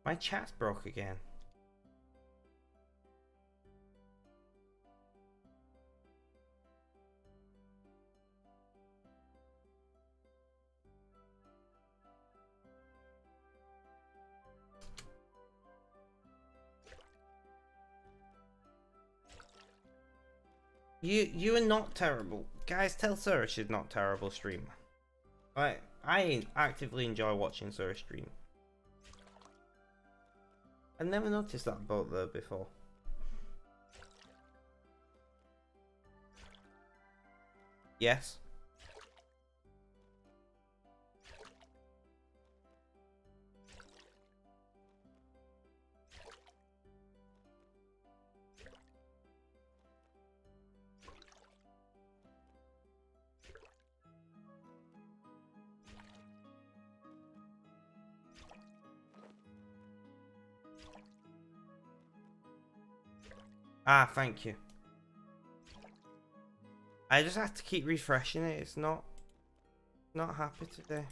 [SPEAKER 1] My chat's broke again. You are not terrible. Guys, tell Sarah she's not terrible streamer. I actively enjoy watching Sarah stream. I never noticed that boat there before. Yes. Ah, thank you. I just have to keep refreshing it. It's not happy today.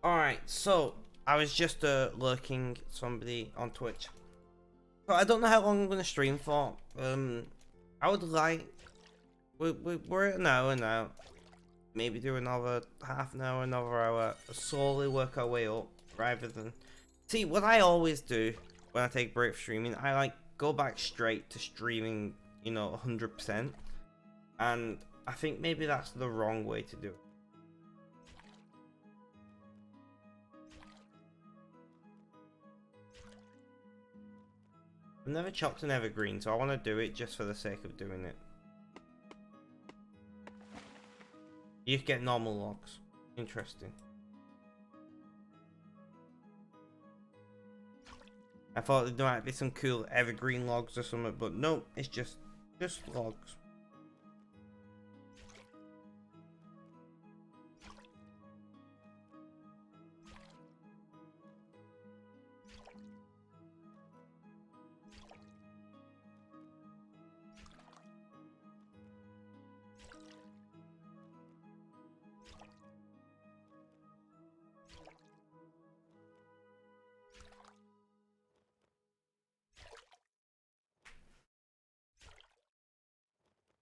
[SPEAKER 1] Alright, so I was just lurking somebody on Twitch. So I don't know how long I'm gonna stream for. I would like we're at an hour now. Maybe do another half an hour, another hour, slowly work our way up rather than see what I always do when I take a break from streaming. I like go back straight to streaming, you know, 100%, and I think maybe that's the wrong way to do it. I've never chopped an evergreen, so I want to do it just for the sake of doing it. You can get normal logs. Interesting. I thought there might be some cool evergreen logs or something, but no, it's just logs.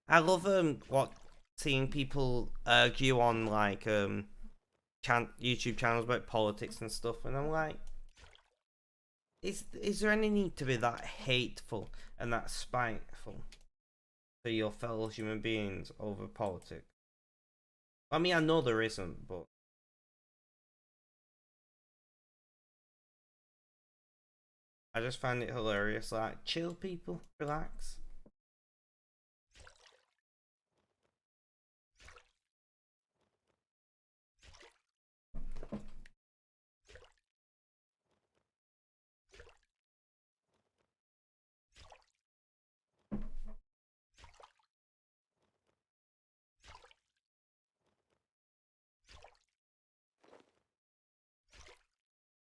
[SPEAKER 1] I love what seeing people argue on like YouTube channels about politics and stuff, and I'm like, is there any need to be that hateful and that spiteful to your fellow human beings over politics? I mean, I know there isn't, but I just find it hilarious. Like, chill, people, relax.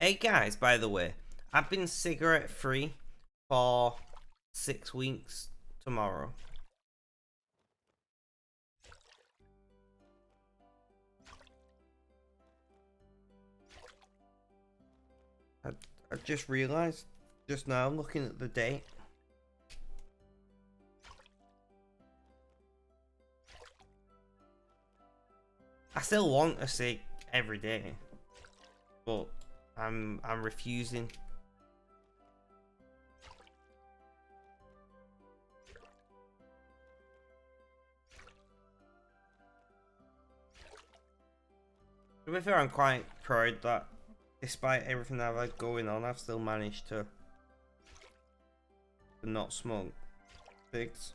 [SPEAKER 1] Hey guys, by the way, I've been cigarette free for 6 weeks tomorrow. I just realised just now, looking at the date. I still want a cig every day, but I'm refusing. To be fair, I'm quite proud that despite everything I've had going on, I've still managed to not smoke cigs.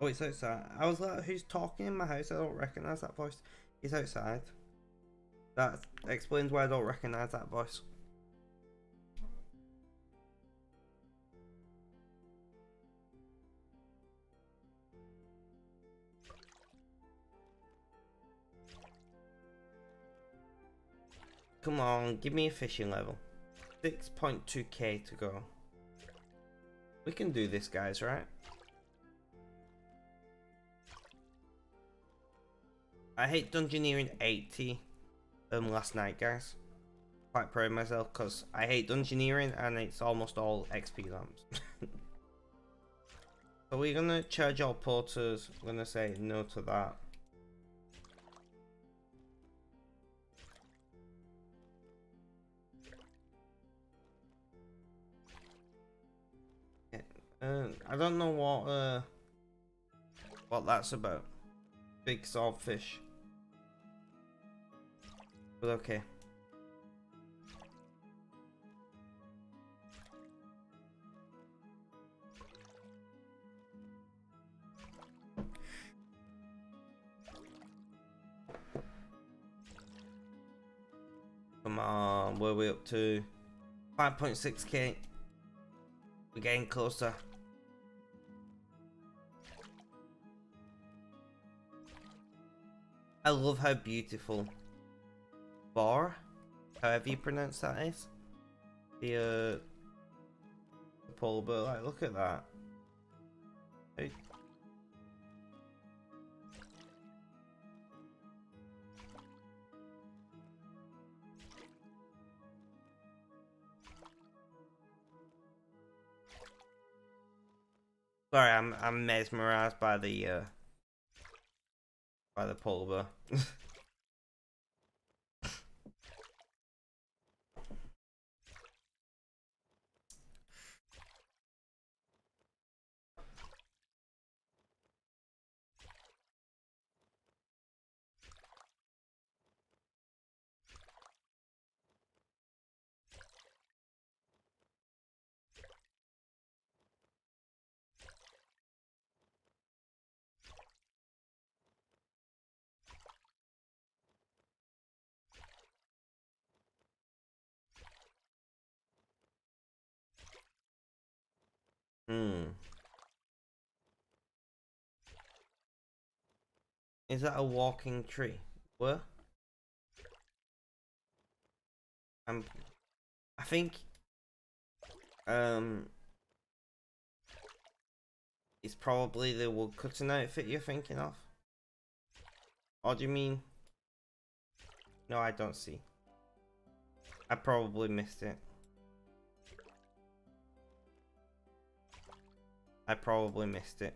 [SPEAKER 1] Oh, it's outside. I was like, who's talking in my house? I don't recognise that voice. He's outside. That explains why I don't recognise that voice. Come on, give me a fishing level. 6.2k to go. We can do this, guys, right? I hit Dungeoneering 80 last night, guys. Quite proud of myself because I hate Dungeoneering and it's almost all XP lamps. So we're gonna charge our porters. We're gonna say no to that. I don't know what that's about. Big swordfish. But okay. Come on, where are we up to? 5.6k. We're getting closer. I love how beautiful Bar, however you pronounce that is. The polar bear, like, look at that. Hey. Sorry, I'm mesmerized by the polar bear. Hmm. Is that a walking tree? What? I think it's probably the woodcutting outfit you're thinking of. Or do you mean? No, I don't see. I probably missed it. I probably missed it.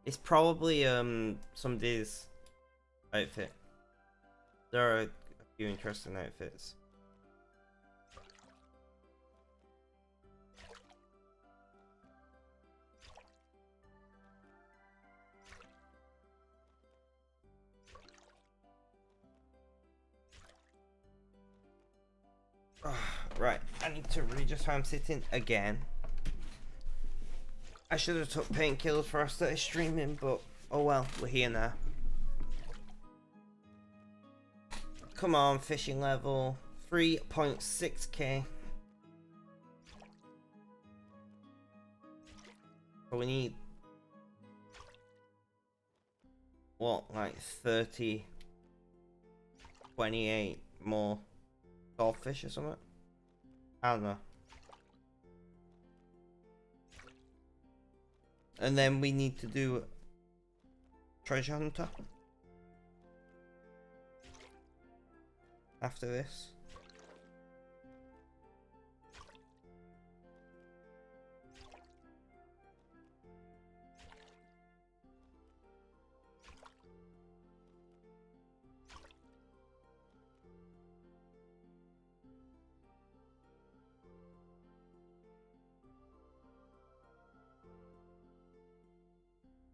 [SPEAKER 1] It's probably somebody's outfit. There are a few interesting outfits. Right, I need to readjust how I'm sitting again. I should have took painkillers before I started streaming, but oh well, we're here now. Come on, fishing level 3.6k. So we need what, like 30, 28 more goldfish or something? I don't know. And then we need to do treasure hunter after this.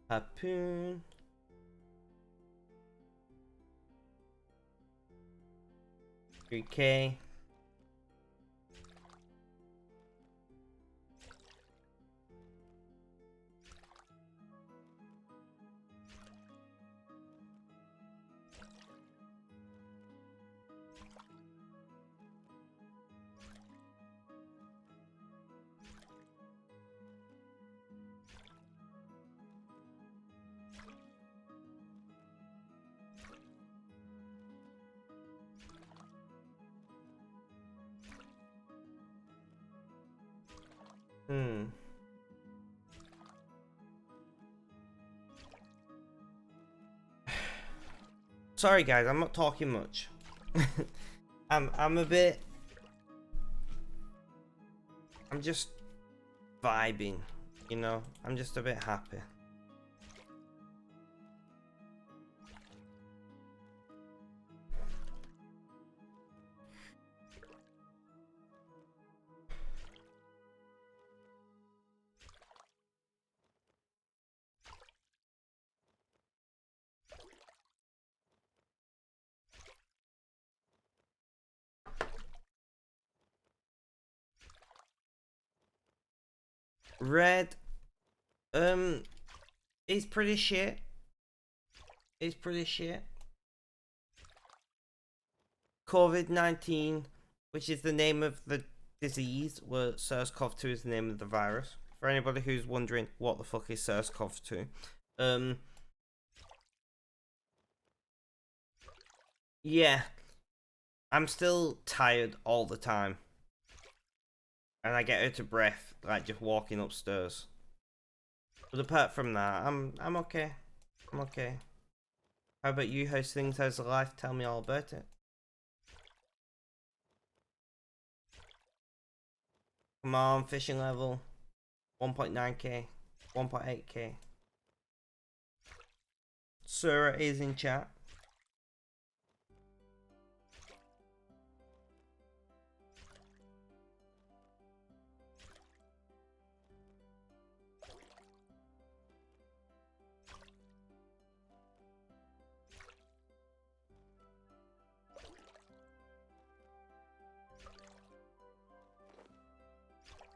[SPEAKER 1] Harpoon. $3K. Sorry guys, I'm not talking much. I'm just vibing, you know? I'm just a bit happy. Red, it's pretty shit. It's pretty shit. COVID-19, which is the name of the disease, where SARS-CoV-2 is the name of the virus. For anybody who's wondering what the fuck is SARS-CoV-2, yeah, I'm still tired all the time, and I get out of breath like just walking upstairs. But apart from that, I'm okay. I'm okay. How about you? How's things? How's life? Tell me all about it. Come on, fishing level 1.9k, 1.8k. Sura is in chat.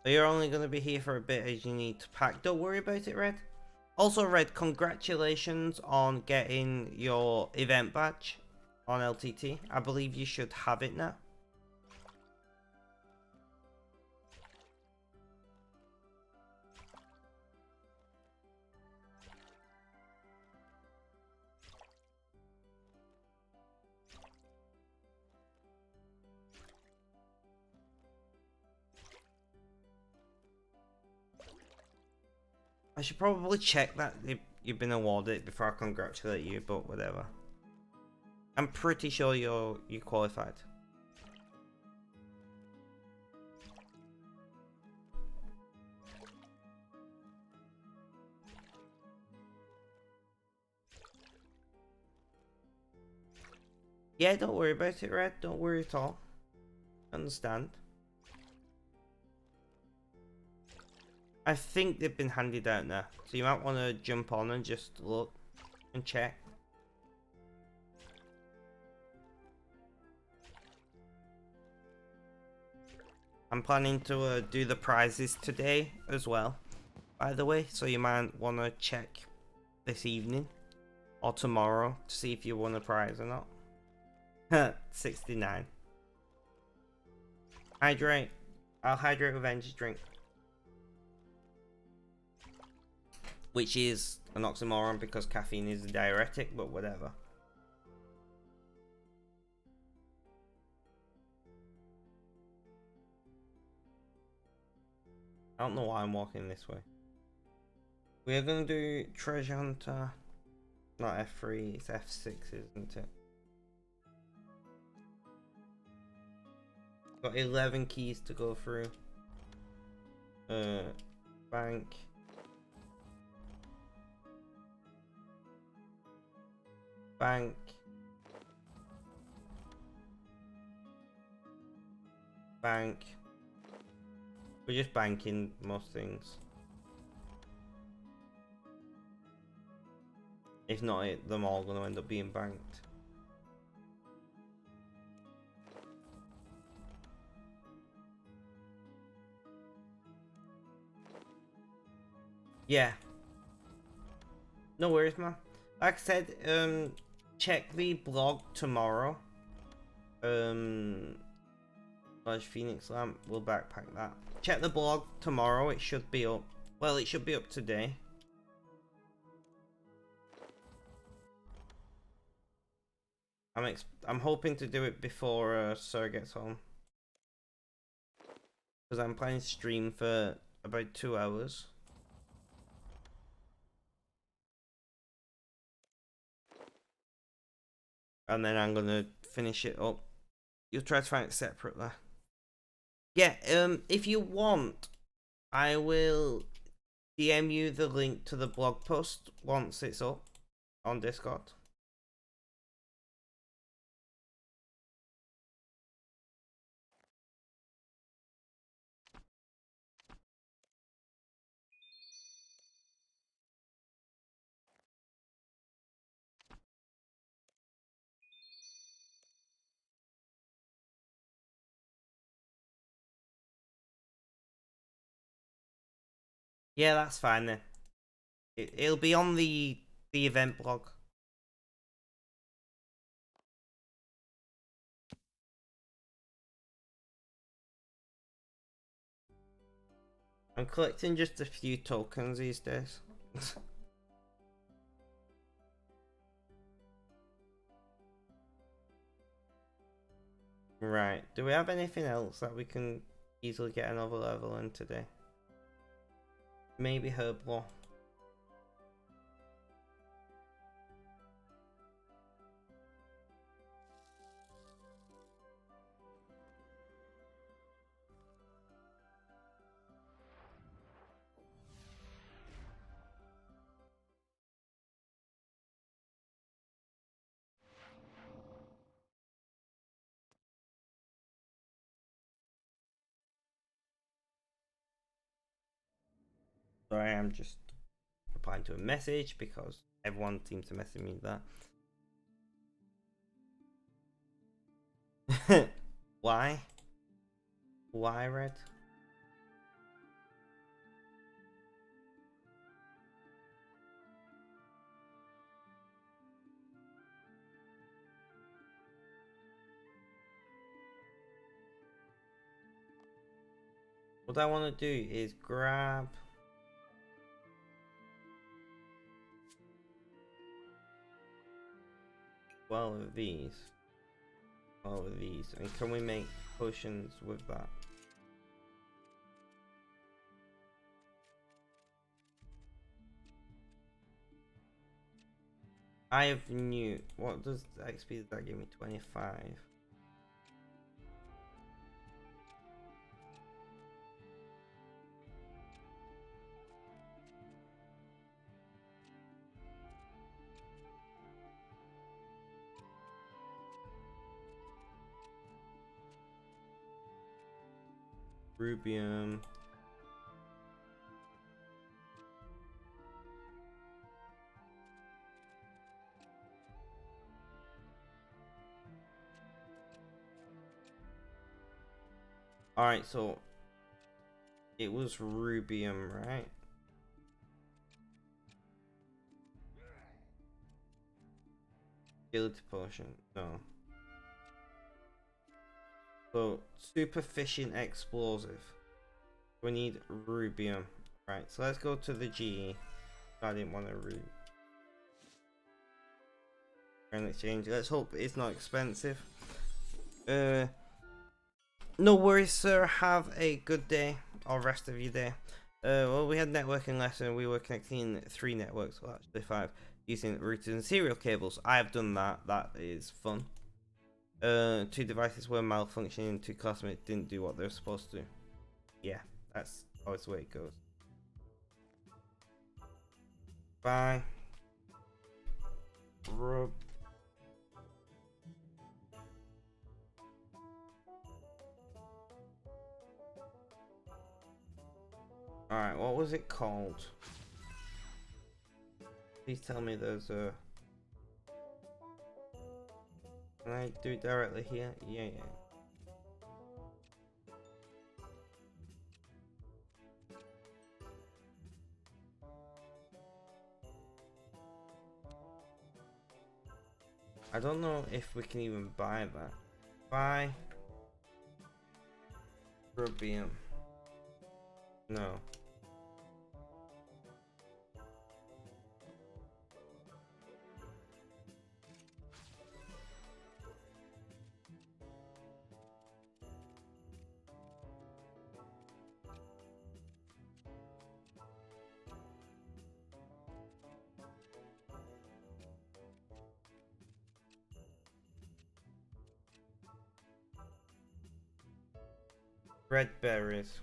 [SPEAKER 1] But you're only going to be here for a bit as you need to pack. Don't worry about it, Red. Also, Red, congratulations on getting your event badge on LTT. I believe you should have it now. I should probably check that you've been awarded it before I congratulate you, but whatever. I'm pretty sure you qualified. Yeah, don't worry about it, Red. Don't worry at all. Understand. I think they've been handed out now, so you might want to jump on and just look and check. I'm planning to do the prizes today as well, by the way, so you might want to check this evening or tomorrow to see if you won a prize or not. 69. Hydrate. I'll hydrate with energy drink. Which is an oxymoron because caffeine is a diuretic, but whatever. I don't know why I'm walking this way. We're gonna do treasure hunter. Not F3, it's F6, isn't it? Got 11 keys to go through. Bank. Bank. Bank. We're just banking most things. If not, them all gonna end up being banked. Yeah. No worries, man. Like I said, check the blog tomorrow. Large Phoenix lamp, we'll backpack that. Check the blog tomorrow, it should be up. Well, it should be up today. I'm hoping to do it before Sir gets home. Because I'm planning to stream for about 2 hours. And then I'm gonna finish it up. You'll try to find it separately. Yeah, if you want, I will DM you the link to the blog post once it's up on Discord. Yeah, that's fine then. It'll be on the event blog. I'm collecting just a few tokens these days. Right, do we have anything else that we can easily get another level in today? Maybe herb law. Sorry, I'm just replying to a message because everyone seems to message me that. Why? Why, Red? What I want to do is grab well of these. Well of these. And can we make potions with that? I have new. What does the XP does that give me? 25. Rubium. Alright, so it was rubium, right? Ability potion, no. So super efficient explosive. We need rubium. Right, so let's go to the GE. I didn't want to and exchange. Let's hope it's not expensive. No worries, sir. Have a good day or rest of your day. Well, we had networking lesson. We were connecting 3 networks, well actually 5, using routers and serial cables. I have done that. That is fun. 2 devices were malfunctioning. 2 classmates didn't do what they were supposed to. Yeah, that's always the way it goes. Bye. Rub. Alright, what was it called? Please tell me there's a... Can I do it directly here? Yeah. I don't know if we can even buy that. Buy rubium. No. Red berries.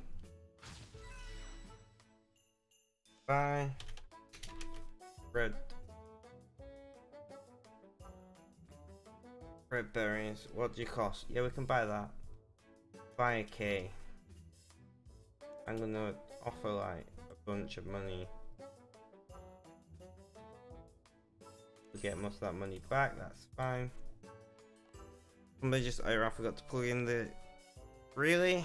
[SPEAKER 1] Buy red berries. What do you cost? Yeah, we can buy that. Buy a K. I'm gonna offer like a bunch of money to get most of that money back. That's fine. Somebody just I forgot to plug in the. Really?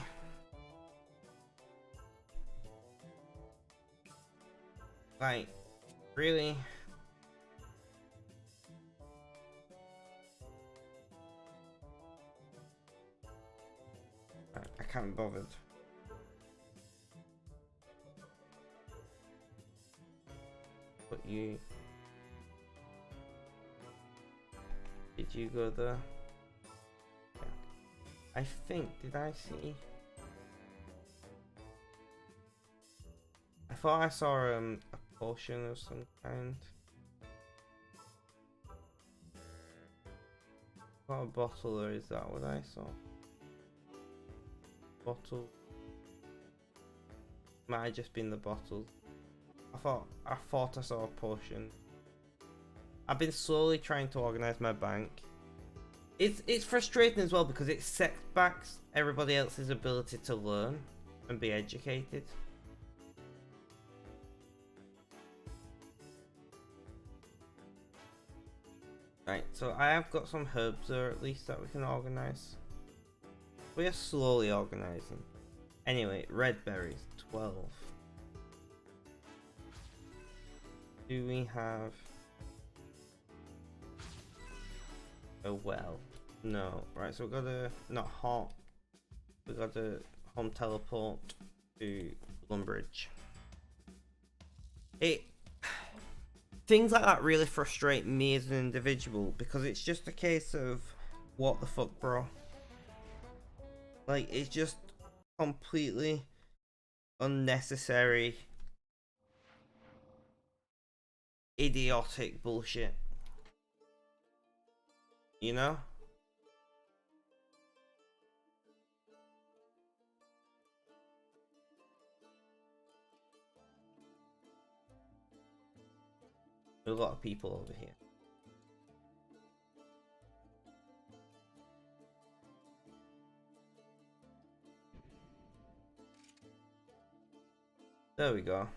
[SPEAKER 1] Like, really? I can't be bothered. But you... Did you go there? Yeah. I think, did I see? I thought I saw a potion of some kind. What a bottle, or is that what I saw? Bottle. Might have just been the bottle. I thought I saw a potion. I've been slowly trying to organize my bank. It's frustrating as well because it sets back everybody else's ability to learn and be educated. Right, so I have got some herbs there at least that we can organize. We are slowly organizing. Anyway, red berries, 12. Do we have a well? No. Right, so we've got a, not hot. We've got a home teleport. to Lumbridge. Things like that really frustrate me as an individual because it's just a case of what the fuck, bro. Like, it's just completely unnecessary, idiotic bullshit. You know? There's a lot of people over here. There we go.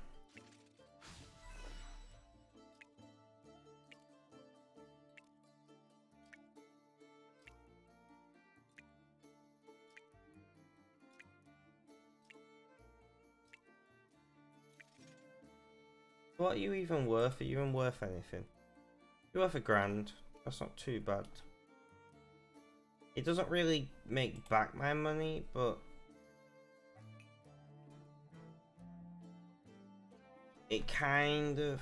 [SPEAKER 1] What are you even worth? Are you even worth anything? You're worth £1,000. That's not too bad. It doesn't really make back my money, but it kind of...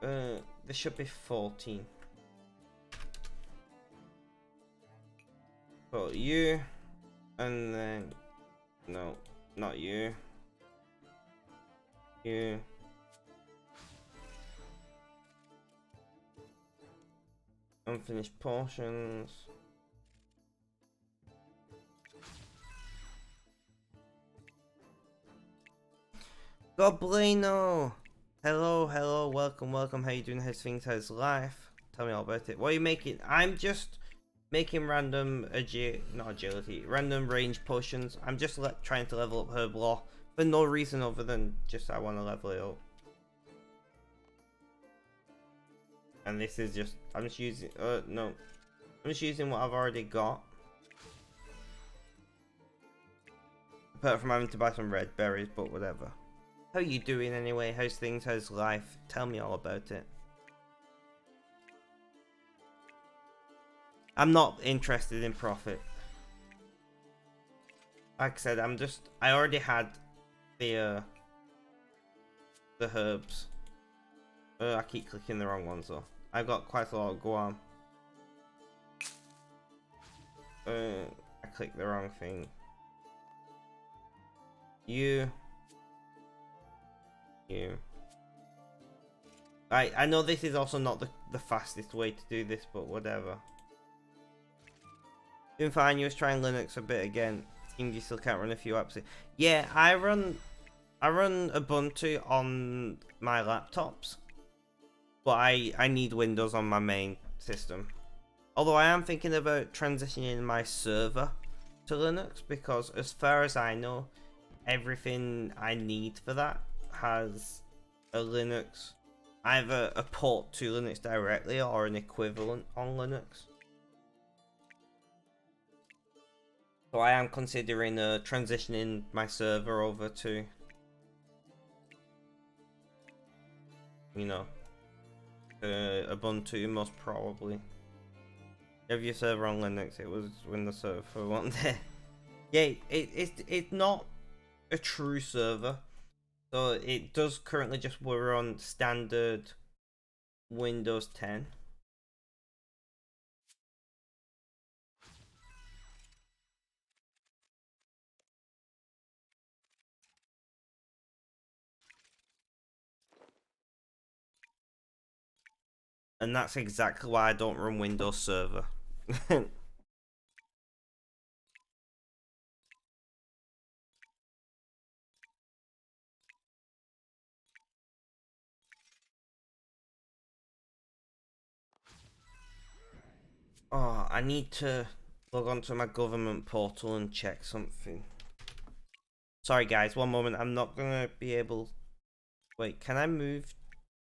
[SPEAKER 1] there should be 14. So you, and then... No, not you. You. Unfinished portions. Goblino! Hello, hello, welcome, welcome. How you doing? How's things? How's life? Tell me all about it. What are you making? I'm just making random random range potions. I'm just trying to level up herb law for no reason other than just I want to level it up. And this is just, I'm just using, no. I'm just using what I've already got. Apart from having to buy some red berries, but whatever. How you doing anyway? How's things? How's life? Tell me all about it. I'm not interested in profit. Like I said, I already had the herbs. I keep clicking the wrong ones though. I got quite a lot of Guam. I clicked the wrong thing. You. I know this is also not the fastest way to do this, but whatever. Doing fine. You was trying Linux a bit again. Seems you still can't run a few apps. Yeah, I run Ubuntu on my laptops, but I need Windows on my main system. Although I am thinking about transitioning my server to Linux because, as far as I know, everything I need for that has a Linux, either a port to Linux directly or an equivalent on Linux. So I am considering transitioning my server over to, you know, Ubuntu most probably. Have your server on Linux? It was Windows Server for one day. Yeah, it's not a true server, so it does currently just we're on standard Windows 10. And that's exactly why I don't run Windows Server. Oh, I need to log on to my government portal and check something. Sorry guys, one moment. I'm not gonna be able... Wait, can I move?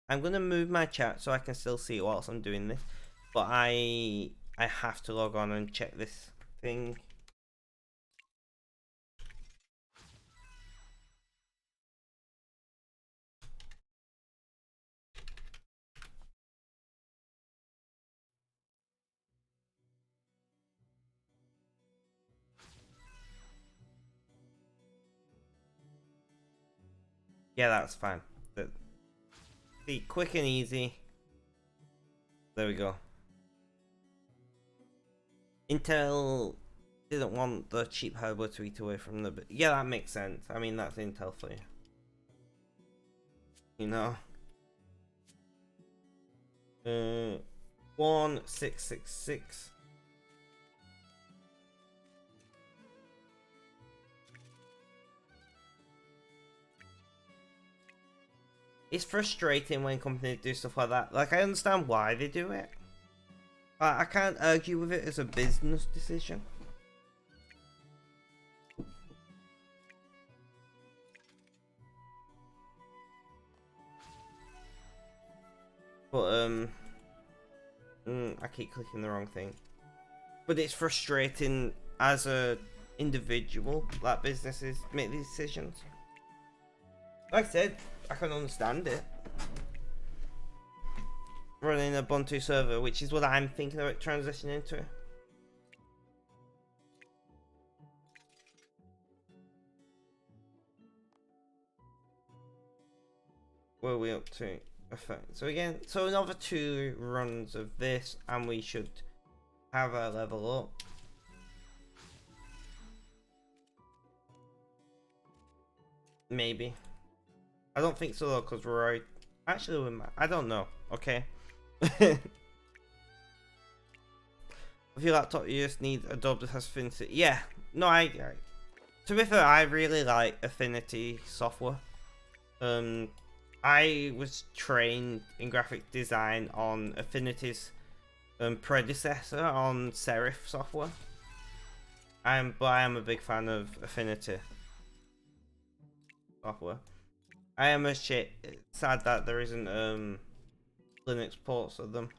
[SPEAKER 1] I'm gonna move my chat so I can still see it whilst I'm doing this. But I have to log on and check this thing. Yeah, that's fine. See, quick and easy. There we go. Intel didn't want the cheap hardware to eat away from the... Yeah, that makes sense. I mean, that's Intel for you. You know? 1666. It's frustrating when companies do stuff like that. Like, I understand why they do it, but I can't argue with it as a business decision. But I keep clicking the wrong thing. But it's frustrating as a individual that businesses make these decisions. Like I said, I can understand it. Running a Ubuntu server, which is what I'm thinking about transitioning into. Where are we up to? So again, so another 2 runs of this, and we should have a level up. Maybe. I don't think so though, because we're right. Actually, I don't know. Okay. With your laptop, you just need Adobe that has Affinity. Yeah. No, to be fair, I really like Affinity software. I was trained in graphic design on Affinity's predecessor on Serif software. But I am a big fan of Affinity software. I am sad that there isn't Linux ports of them.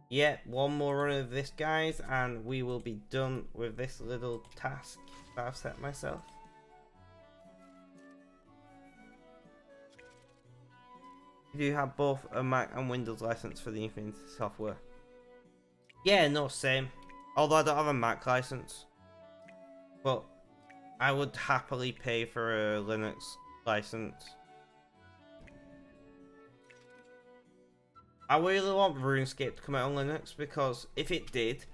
[SPEAKER 1] Yeah, one more run of this, guys, and we will be done with this little task that I've set myself. You do have both a Mac and Windows license for the Infinity software. Yeah, no, same. Although I don't have a Mac license. But I would happily pay for a Linux license. I really want RuneScape to come out on Linux, because if it did,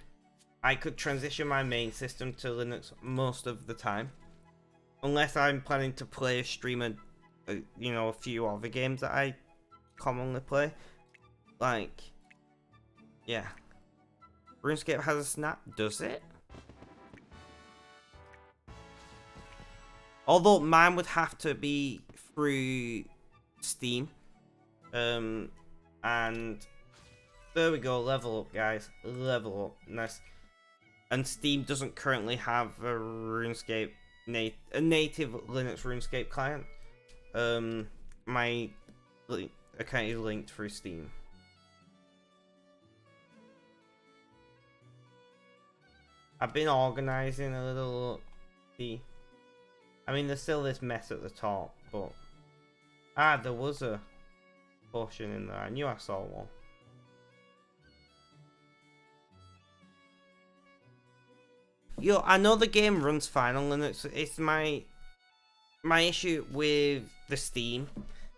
[SPEAKER 1] I could transition my main system to Linux most of the time. Unless I'm planning to play or stream a few other games that I commonly play. Like, yeah. RuneScape has a snap, does it? Although mine would have to be through Steam. And there we go, level up, guys. Level up. Nice. And Steam doesn't currently have a RuneScape a native Linux RuneScape client. My account is linked through Steam. I've been organizing a little. I mean, there's still this mess at the top, but there was a portion in there. I knew I saw one. Yo, I know the game runs fine on Linux. It's my issue with the Steam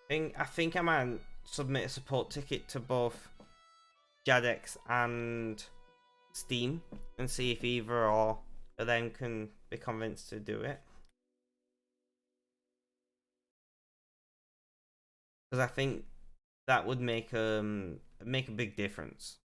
[SPEAKER 1] thing. I think I might submit a support ticket to both Jadex and Steam and see if either or of them can be convinced to do it. Because I think that would make a big difference.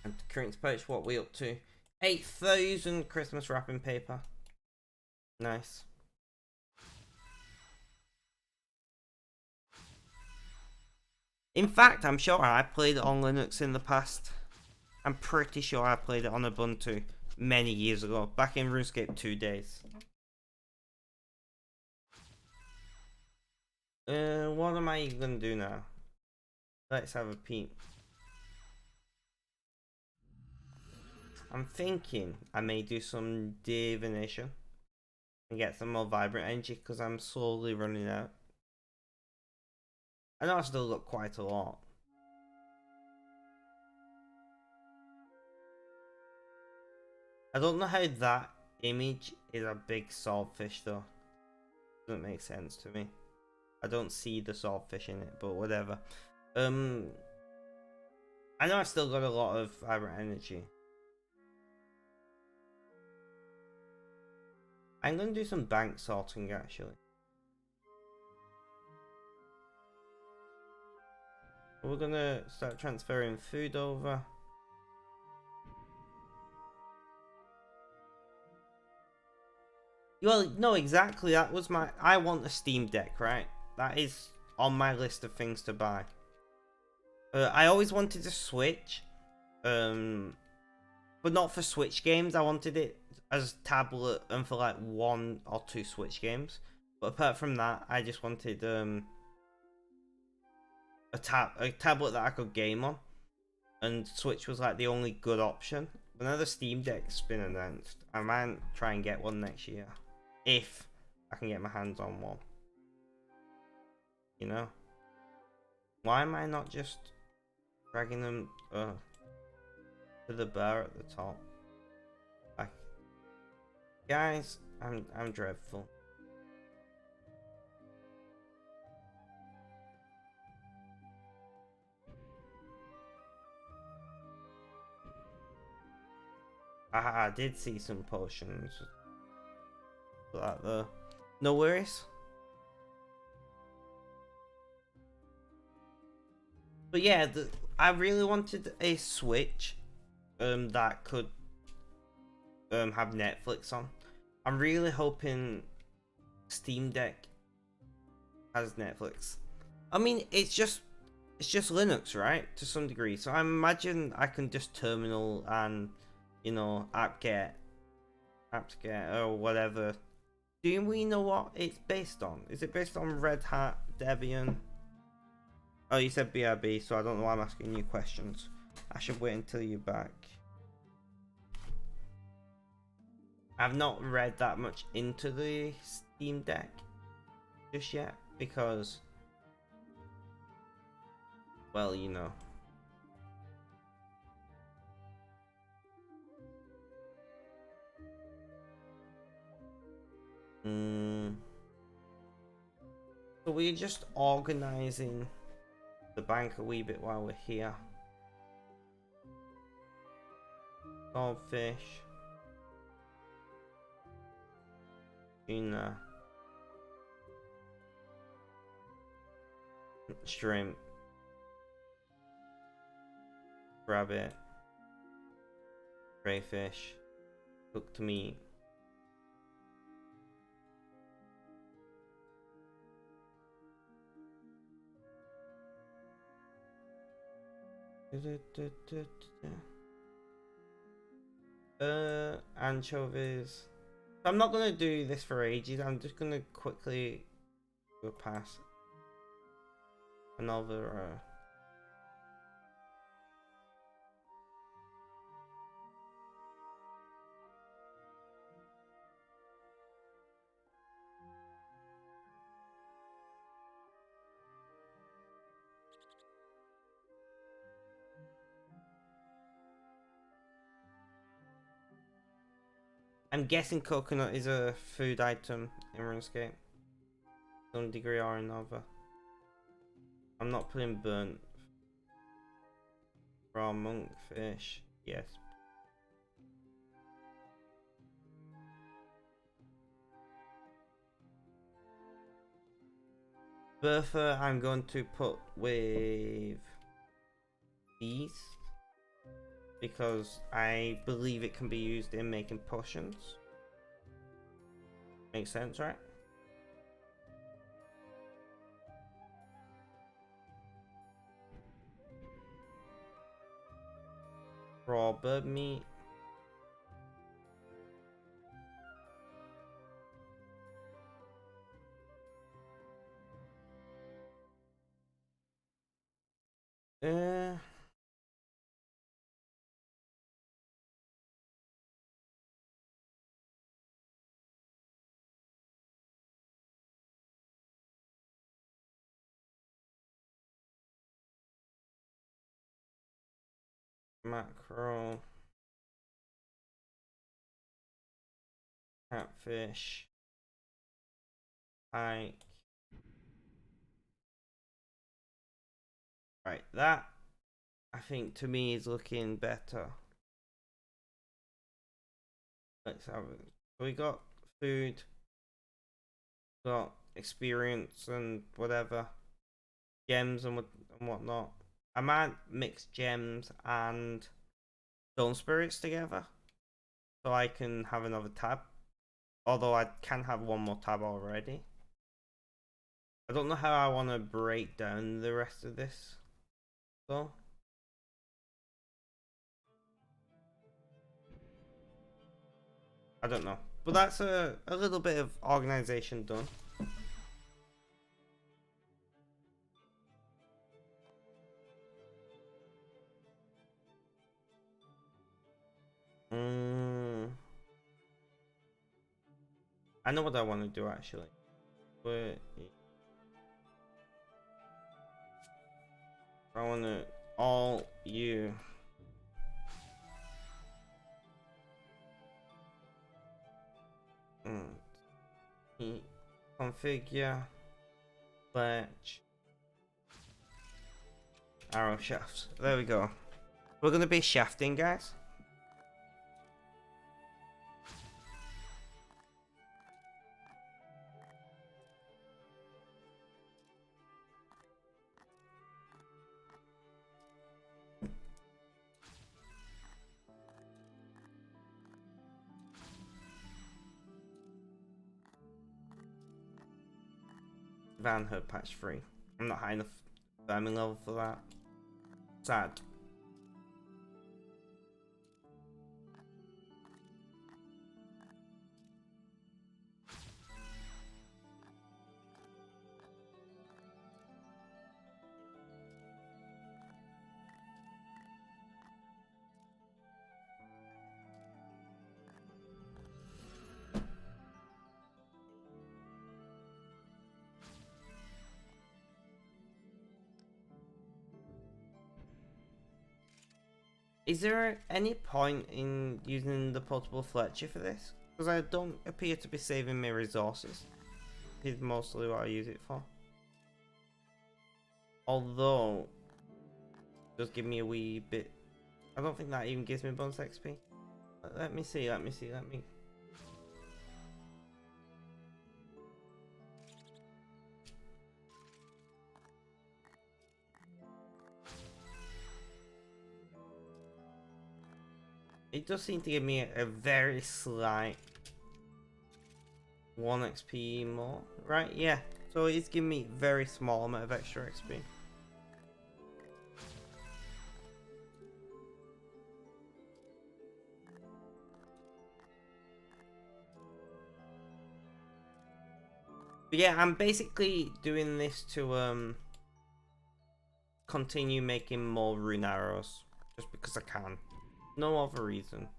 [SPEAKER 1] And current purchase, what we up to? 8,000 Christmas wrapping paper. Nice. In fact, I'm sure I played it on Linux in the past. I'm pretty sure I played it on Ubuntu many years ago, back in RuneScape 2 days. What am I gonna do now? Let's have a peep. I'm thinking I may do some divination and get some more vibrant energy because I'm slowly running out. I know I still got quite a lot. I don't know how that image is a big swordfish though. Doesn't make sense to me. I don't see the swordfish in it, but whatever. I know I still got a lot of vibrant energy. I'm gonna do some bank sorting actually. We're gonna start transferring food over. Well, no, exactly. That was my. I want a Steam Deck, right? That is on my list of things to buy. I always wanted a Switch, but not for Switch games. I wanted it as tablet and for like 1 or 2 Switch games. But apart from that, I just wanted a tablet that I could game on, and Switch was like the only good option. But now the Steam Deck's been announced, I might try and get one next year, if I can get my hands on one. You know, why am I not just dragging them to the bar at the top? Like, guys, I'm dreadful. I did see some potions. That though. No worries. But yeah, I really wanted a Switch that could have Netflix on. I'm really hoping Steam Deck has Netflix. I mean, it's just Linux, right? To some degree. So I imagine I can just terminal and, you know, apt-get or whatever. Do we know what it's based on? Is it based on Red Hat, Debian? Oh, you said BRB, so I don't know why I'm asking you questions. I should wait until you're back. I've not read that much into the Steam Deck just yet because, well, you know. So we're just organizing the bank a wee bit while we're here. Goldfish. Tuna. Shrimp. Rabbit. Crayfish. Cooked meat. Anchovies. I'm not gonna do this for ages. I'm just gonna quickly go past another. I'm guessing coconut is a food item in RuneScape, some degree or another. I'm not putting burnt. Raw monkfish, yes. Bertha, I'm going to put with these because I believe it can be used in making potions. Makes sense, right? Raw bird meat. Uh, mackerel, catfish, pike. Right, that I think to me is looking better. Let's have it. We got food, got experience and whatever, gems and whatnot. I might mix gems and stone spirits together so I can have another tab. Although I can have one more tab already. I don't know how I want to break down the rest of this though. I don't know. But that's a little bit of organization done. I know what I want to do actually. But I want to all you. Configure latch arrow shafts. There we go. We're gonna be shafting, guys. Van Herb patch 3. I'm not high enough farming level for that. Sad. Is there any point in using the portable Fletcher for this? Because I don't appear to be saving my resources. It's mostly what I use it for. Although, it does give me a wee bit. I don't think that even gives me bonus XP. Let me see. It does seem to give me a very slight 1 XP more, right? Yeah, so it's giving me very small amount of extra XP. But yeah, I'm basically doing this to continue making more rune arrows, just because I can. No other reason.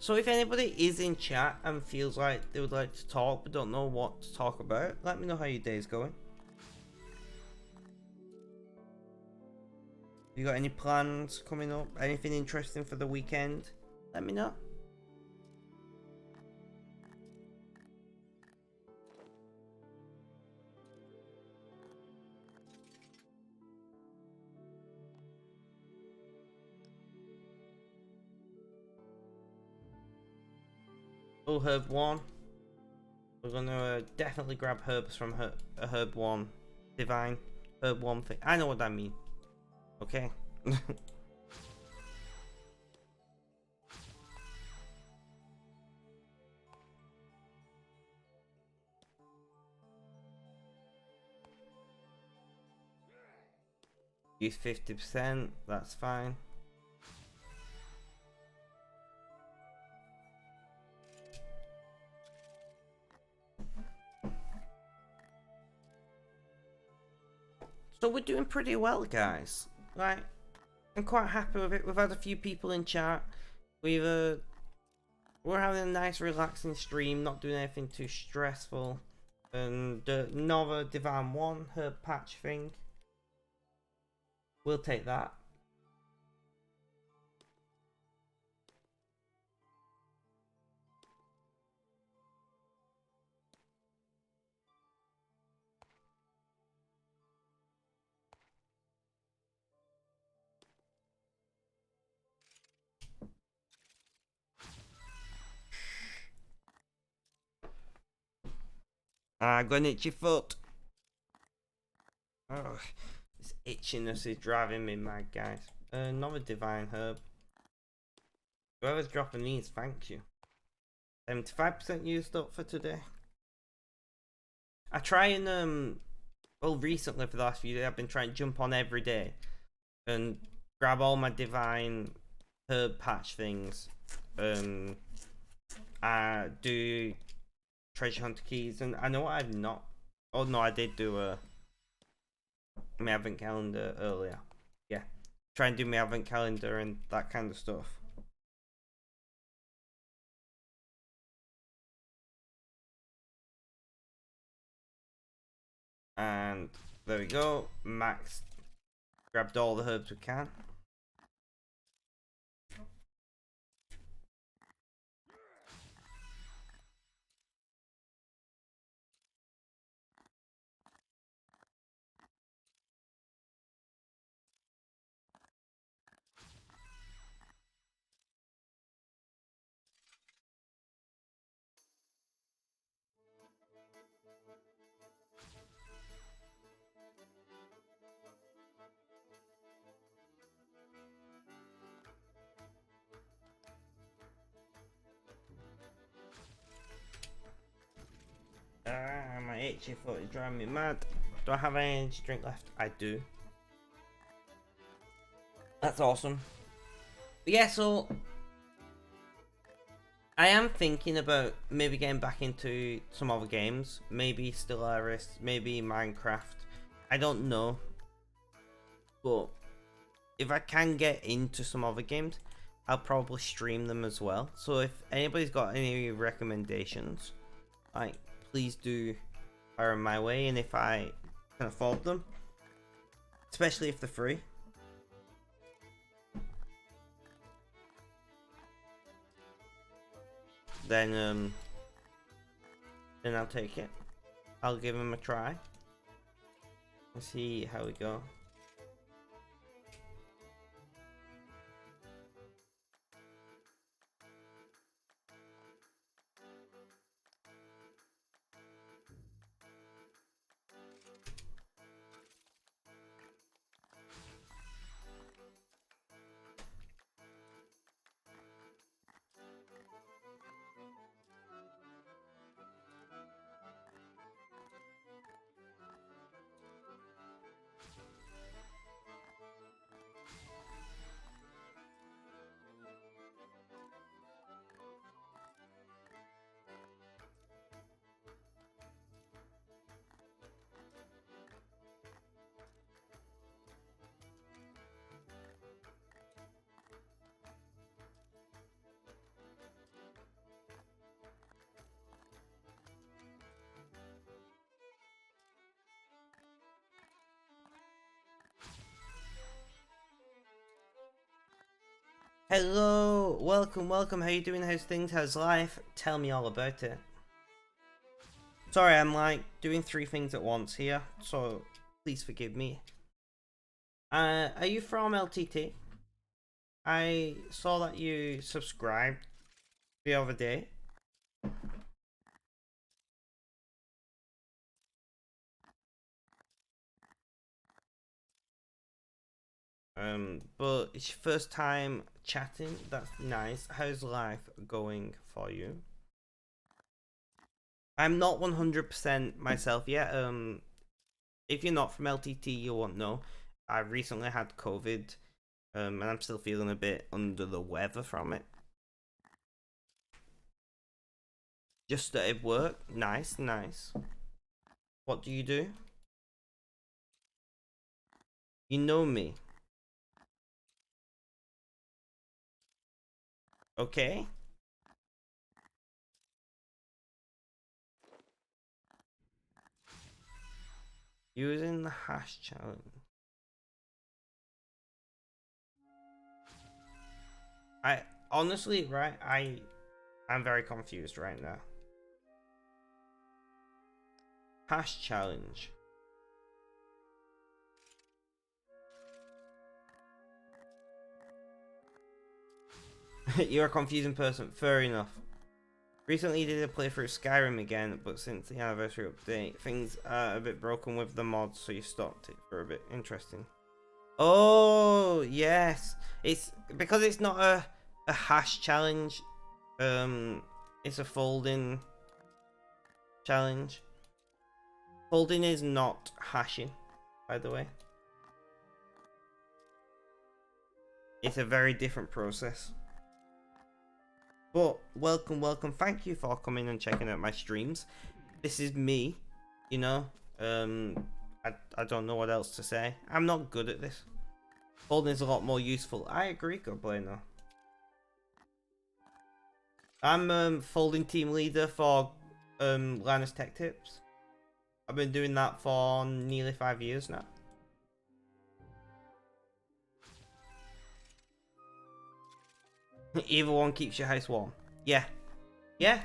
[SPEAKER 1] So if anybody is in chat and feels like they would like to talk but don't know what to talk about, let me know how your day's going. You got any plans coming up? Anything interesting for the weekend? Let me know. Oh, herb 1. We're gonna definitely grab herbs from herb 1. Divine. Herb 1 thing. I know what I mean. Okay. Use 50%, that's fine. So we're doing pretty well, guys. Like, I'm quite happy with it. We've had a few people in chat. We're having a nice relaxing stream, not doing anything too stressful. And Nova Divine 1, her patch thing. We'll take that. I got an itchy foot. Oh, this itchiness is driving me mad, guys. Another divine herb. Whoever's dropping these, thank you. 75% used up for today. I try and well, recently for the last few days, I've been trying to jump on every day and grab all my divine herb patch things. I do treasure hunter keys, and I know I've not. Oh no, I did do my advent calendar earlier. Yeah, try and do my advent calendar and that kind of stuff. And there we go. Max grabbed all the herbs we can. My itchy foot is driving me mad. Do I have any energy drink left? I do. That's awesome. But yeah, so I am thinking about maybe getting back into some other games. Maybe Stellaris, maybe Minecraft. I don't know. But if I can get into some other games, I'll probably stream them as well. So if anybody's got any recommendations, like, please do fire them my way, and if I can afford them, especially if they're free, then I'll take it. I'll give them a try and see how we go. Hello, welcome, welcome. How you doing? How's things? How's life? Tell me all about it. Sorry, I'm like doing 3 things at once here, so please forgive me. Are you from LTT? I saw that you subscribed the other day. But it's your first time chatting. That's nice. How's life going for you? I'm not 100% myself yet. If you're not from LTT, you won't know. I recently had COVID, and I'm still feeling a bit under the weather from it. Just started work. Nice, nice. What do you do? You know me. Okay. Using the hash challenge. I honestly, right? I'm very confused right now. Hash challenge. You're a confusing person. Fair enough. Recently did a playthrough of Skyrim again, but since the anniversary update, things are a bit broken with the mods, so you stopped it for a bit. Interesting. Oh, yes. It's because it's not a hash challenge. It's a folding challenge. Folding is not hashing, by the way. It's a very different process. But welcome, welcome. Thank you for coming and checking out my streams. This is me, you know. I don't know what else to say. I'm not good at this. Folding is a lot more useful. I agree, Goblino. I'm folding team leader for Linus Tech Tips. I've been doing that for nearly 5 years now. Either one keeps your house warm. Yeah. Yeah.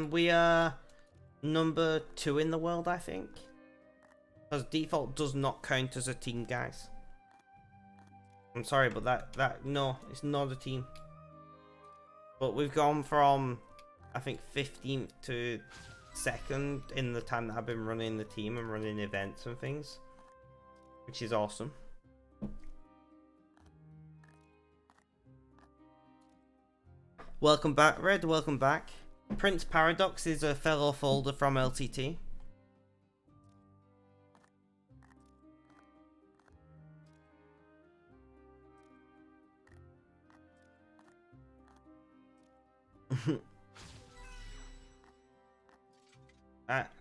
[SPEAKER 1] We are number 2 in the world, I think. Because default does not count as a team, guys. I'm sorry, but no, it's not a team. But we've gone from, I think, 15th to 2nd in the time that I've been running the team and running events and things, which is awesome. Welcome back, Red. Welcome back. Prince Paradox is a fellow folder from LTT.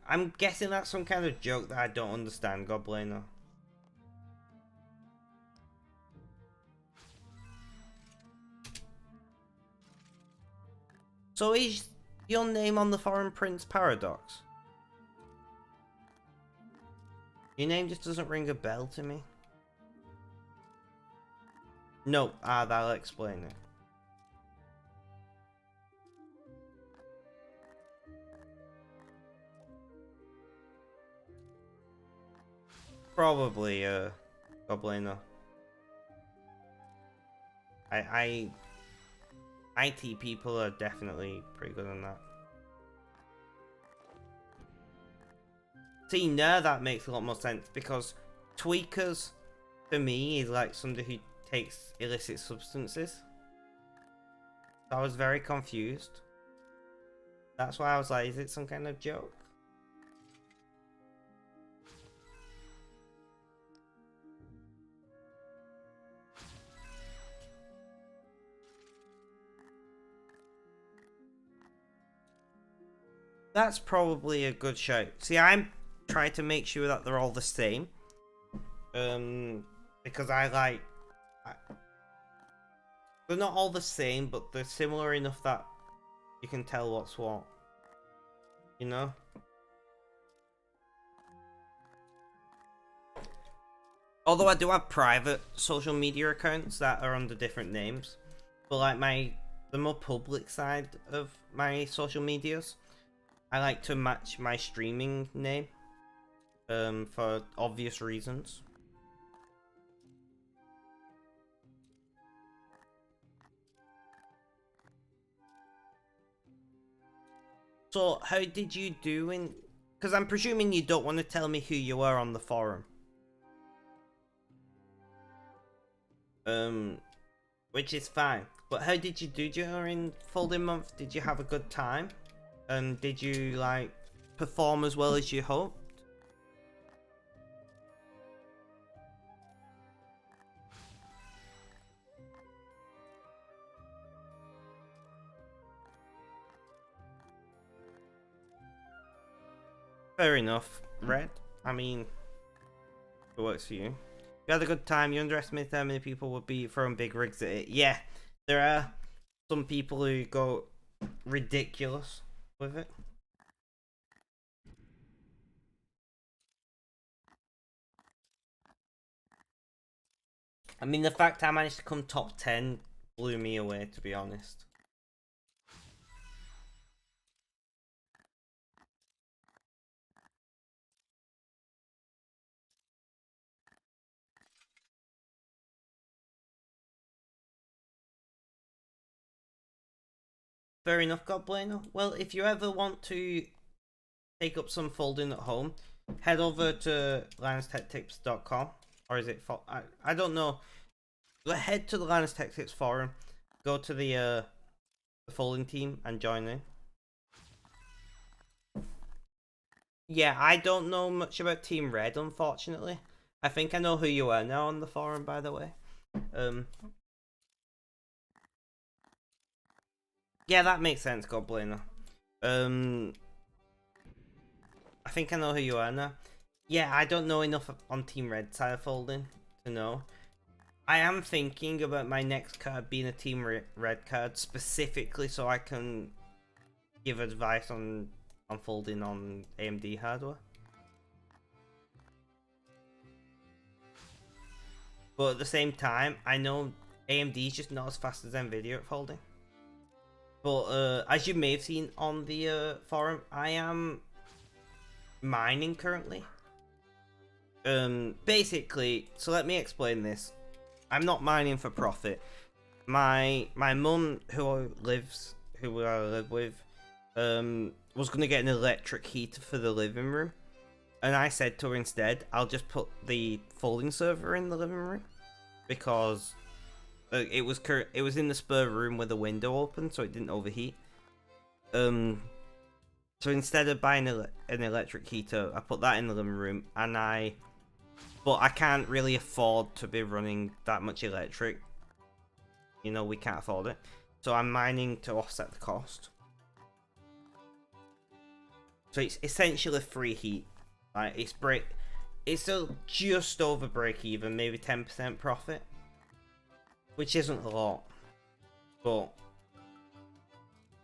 [SPEAKER 1] I'm guessing that's some kind of joke that I don't understand, Goblino. So is your name on the forum Prince Paradox? Your name just doesn't ring a bell to me. No, that'll explain it. Probably, Goblino. IT people are definitely pretty good on that. See, now that makes a lot more sense, because tweakers, for me, is like somebody who takes illicit substances. So I was very confused. That's why I was like, is it some kind of joke? That's probably a good shout. See, I'm trying to make sure that they're all the same. Because they're not all the same, but they're similar enough that you can tell what's what. You know? Although I do have private social media accounts that are under different names. But like the more public side of my social medias, I like to match my streaming name, for obvious reasons. So, how did you do in... Because I'm presuming you don't want to tell me who you were on the forum. Which is fine. But how did you do during Folding Month? Did you have a good time? And did you, like, perform as well as you hoped? Fair enough, Red. I mean, it works for you. You had a good time. You underestimated how many people would be throwing big rigs at it. Yeah, there are some people who go ridiculous with it. I mean, the fact I managed to come top 10 blew me away, to be honest. Fair enough, God Bueno. Well, if you ever want to take up some folding at home, head over to linustechtips.com. Or is it... I don't know. Head to the Linus Tech Tips forum. Go to the folding team and join in. Yeah, I don't know much about Team Red, unfortunately. I think I know who you are now on the forum, by the way. Yeah, that makes sense, God Blainer. I think I know who you are now. Yeah, I don't know enough on Team Red side of folding to know. I am thinking about my next card being a Team Red card specifically so I can give advice on folding on AMD hardware. But at the same time, I know AMD is just not as fast as Nvidia at folding. But as you may have seen on the forum, I am mining currently. Basically, so let me explain this. I'm not mining for profit. My mum, who I live with, was gonna get an electric heater for the living room, and I said to her instead, I'll just put the folding server in the living room because it was in the spare room with the window open, so it didn't overheat. So instead of buying an electric heater, I put that in the living room, but I can't really afford to be running that much electric. You know, we can't afford it. So I'm mining to offset the cost. So it's essentially free heat. Like it's still just over break even, maybe 10% profit, which isn't a lot, but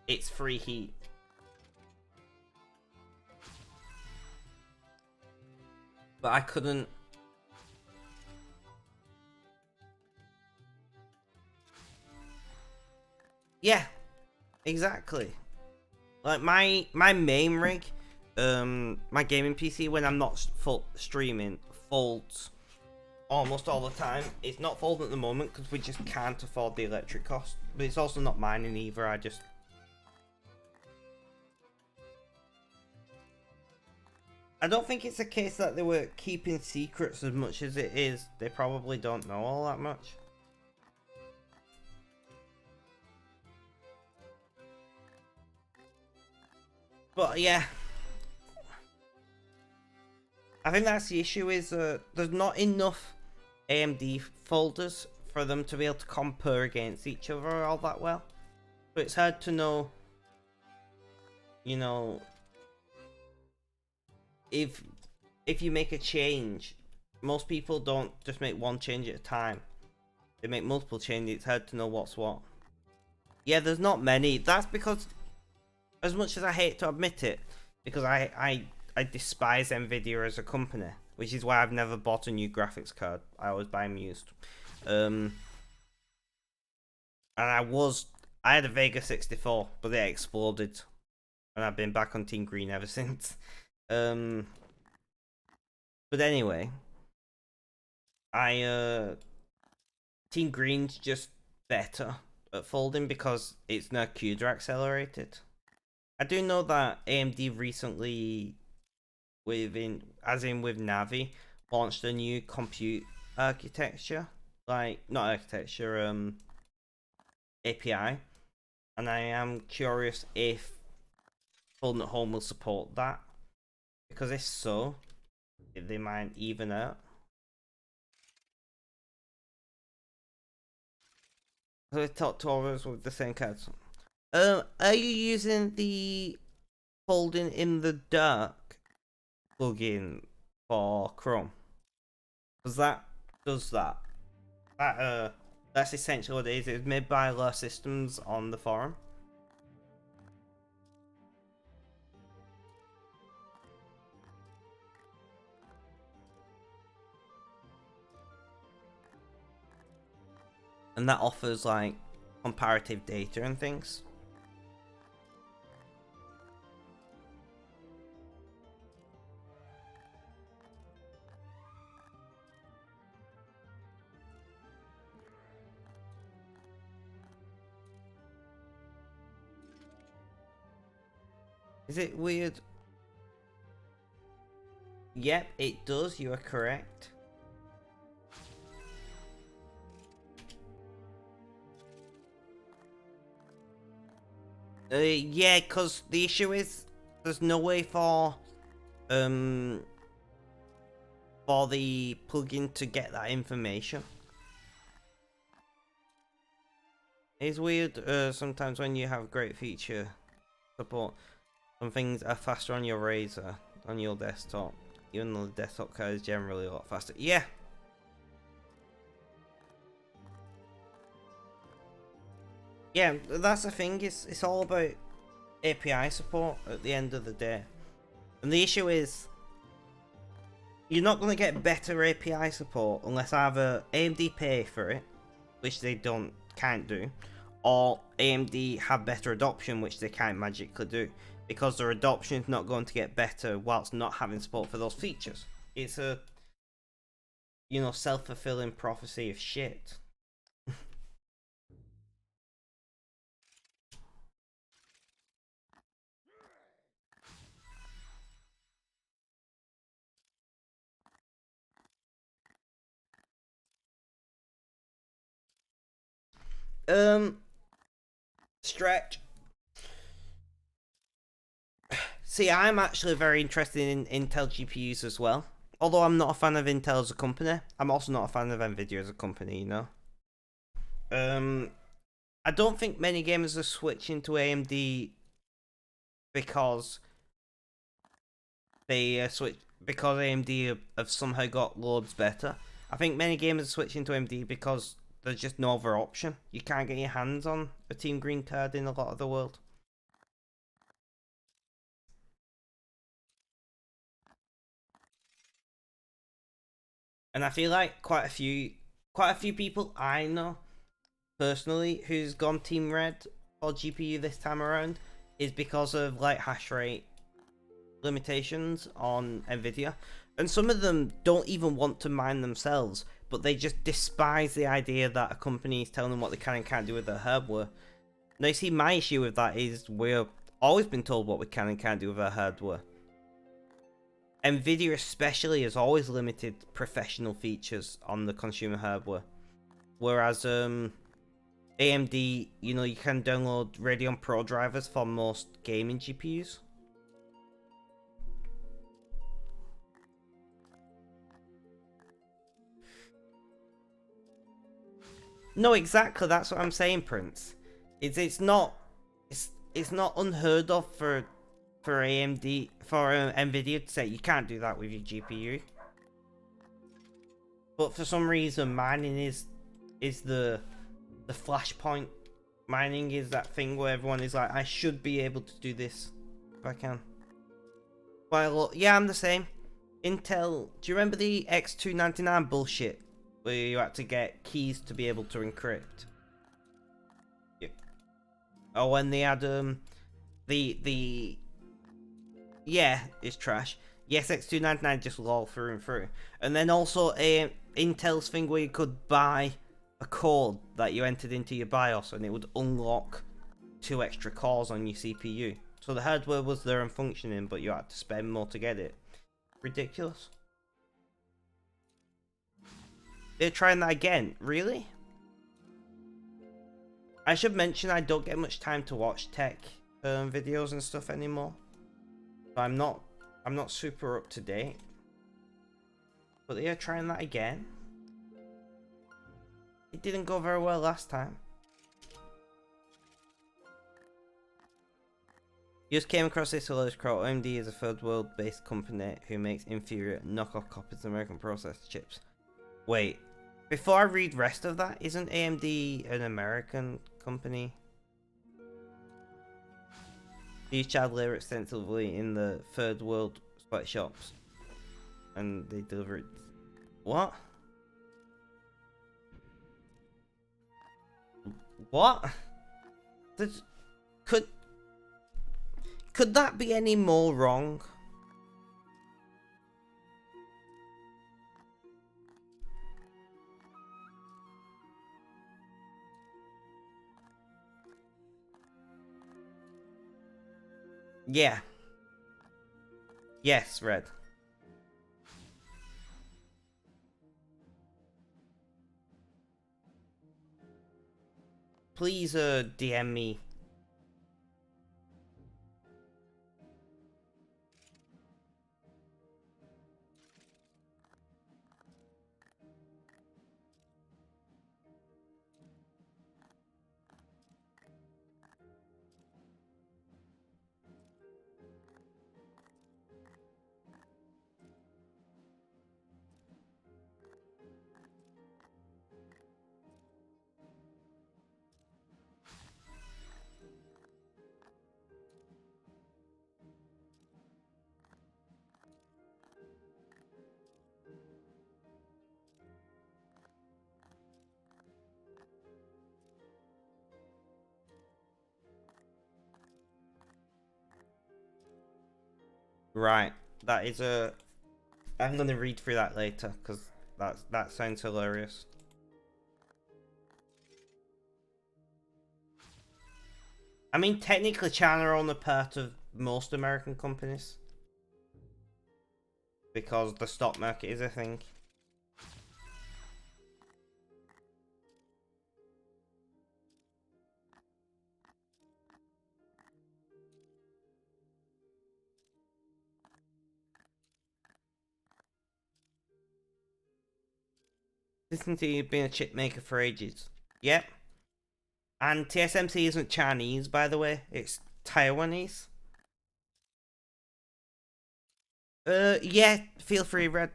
[SPEAKER 1] it's free heat. But I couldn't. Yeah, exactly. Like my main rig, my gaming PC when I'm not full streaming folds almost all the time. It's not folding at the moment because we just can't afford the electric cost. But it's also not mining either. I don't think it's a case that they were keeping secrets as much as it is. They probably don't know all that much. But yeah, I think that's the issue is there's not enough AMD folders for them to be able to compare against each other all that well. But it's hard to know, you know, if you make a change, most people don't just make one change at a time. They make multiple changes. It's hard to know what's what. Yeah, there's not many. That's because, as much as I hate to admit it, because I despise Nvidia as a company, which is why I've never bought a new graphics card. I always buy them used. And I had a Vega 64, but it exploded, and I've been back on Team Green ever since. But anyway, Team Green's just better at folding because it's now CUDA accelerated. I do know that AMD recently, with Navi, launched a new compute architecture, like not architecture, API, and I am curious if folding at home will support that, because if so, if they might even out. So top two others with the same cards. Are you using the folding in the dark plugin for Chrome. Because that does that. That's essentially what it is. It was made by Lure Systems on the forum. And that offers like comparative data and things. Is it weird? Yep, it does. You are correct. Yeah, because the issue is there's no way for the plugin to get that information. It's weird sometimes when you have great feature support, some things are faster on your Razer on your desktop, even though the desktop card is generally a lot faster. Yeah. Yeah, that's the thing, it's all about API support at the end of the day. And the issue is, you're not going to get better API support unless either AMD pay for it, which they can't do, or AMD have better adoption, which they can't magically do, because their adoption is not going to get better whilst not having support for those features. It's a, you know, self-fulfilling prophecy of shit. Stretch. See, I'm actually very interested in Intel GPUs as well. Although I'm not a fan of Intel as a company, I'm also not a fan of Nvidia as a company, you know. I don't think many gamers are switching to AMD because they because AMD have somehow got loads better. I think many gamers are switching to AMD because there's just no other option. You can't get your hands on a Team Green card in a lot of the world. And I feel like quite a few people I know personally who's gone Team Red or GPU this time around is because of like hash rate limitations on Nvidia. And some of them don't even want to mine themselves, but they just despise the idea that a company is telling them what they can and can't do with their hardware. Now, you see, my issue with that is we're always been told what we can and can't do with our hardware. Nvidia especially has always limited professional features on the consumer hardware. Whereas AMD, you know, you can download Radeon Pro drivers for most gaming GPUs. No, exactly. That's what I'm saying, Prince. It's not unheard of for AMD Nvidia to say you can't do that with your GPU. But for some reason, mining is the flashpoint. Mining is that thing where everyone is like, I should be able to do this if I can. Well, yeah, I'm the same. Intel, do you remember the X299 bullshit? Where you had to get keys to be able to encrypt? Yeah. Or when they had, the... Yeah, it's trash. Yes, X299 just lol through and through. And then also, Intel's thing where you could buy a code that you entered into your BIOS and it would unlock 2 extra cores on your CPU. So the hardware was there and functioning, but you had to spend more to get it. Ridiculous. They're trying that again. Really? I should mention I don't get much time to watch tech videos and stuff anymore. So I'm not super up to date. But they're trying that again. It didn't go very well last time. Just came across this hilarious quote. AMD is a third world based company who makes inferior knockoff copies of American processor chips. Wait, before I read rest of that, isn't AMD an American company? These child labor extensively in the third world sweatshops. And they deliver it. What? What? Could that be any more wrong? Yeah. Yes, Red. Please DM me. Right. That is a... I'm gonna read through that later, because that sounds hilarious. I mean, technically China are on the part of most American companies. Because the stock market is a thing. Listen to you being a chip maker for ages. Yep. And TSMC isn't Chinese, by the way. It's Taiwanese. Yeah, feel free, Red.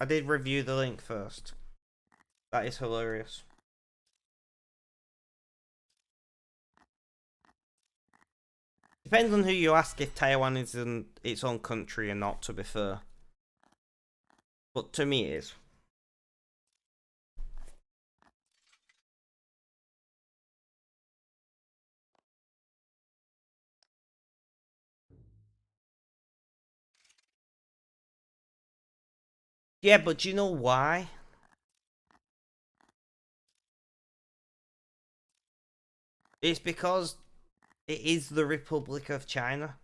[SPEAKER 1] I did review the link first. That is hilarious. Depends on who you ask if Taiwan is in its own country or not, to be fair. But to me it is. Yeah, but do you know why? It's because it is the Republic of China.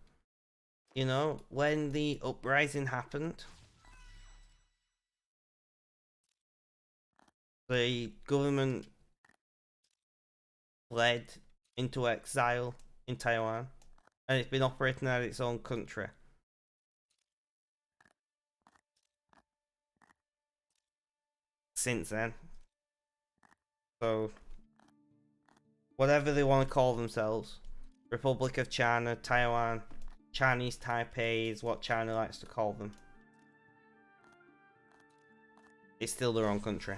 [SPEAKER 1] You know, when the uprising happened, the government fled into exile in Taiwan, and it's been operating as its own country since then. So, whatever they want to call themselves, Republic of China, Taiwan, Chinese Taipei is what China likes to call them. It's still their own country.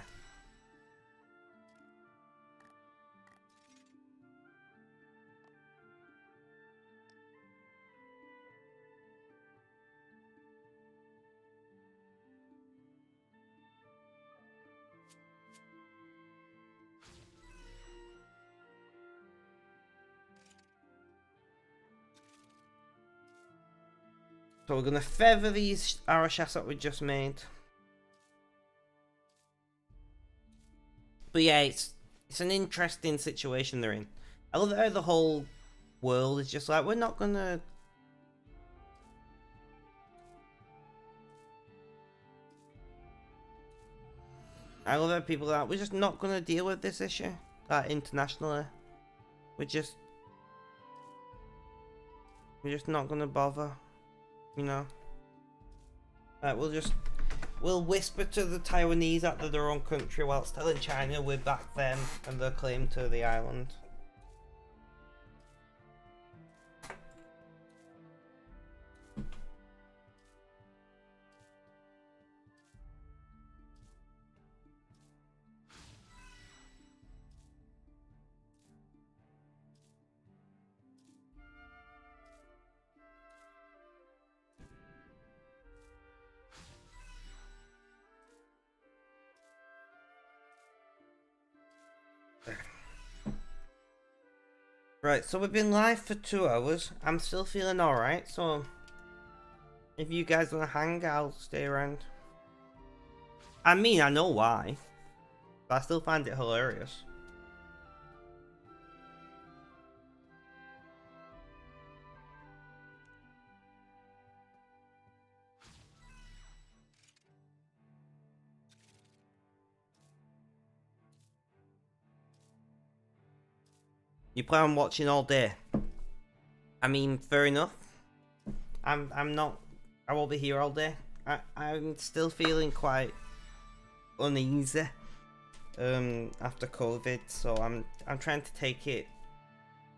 [SPEAKER 1] So we're gonna feather these arrow shafts that we just made. But yeah, it's an interesting situation they're in. I love how the whole world is just like, we're not gonna... I love how people are like, we're just not gonna deal with this issue internationally. We're just not gonna bother, you know. We'll whisper to the Taiwanese that they're their own country whilst telling China we back them and their claim to the island. Right, so we've been live for 2 hours. I'm still feeling alright, so if you guys wanna hang, I'll stay around. I mean, I know why, but I still find it hilarious. You plan on watching all day? I mean, fair enough. I'm not. I won't be here all day. I'm still feeling quite uneasy after COVID, so I'm trying to take it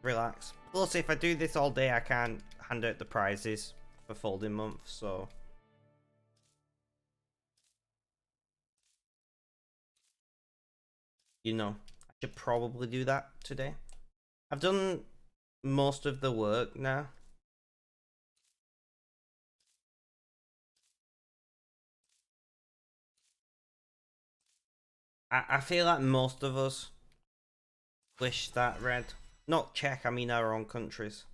[SPEAKER 1] relax. Plus, if I do this all day, I can't hand out the prizes for folding month, so you know, I should probably do that today. I've done most of the work now. I feel like most of us wish that red. Not Czech, I mean our own countries.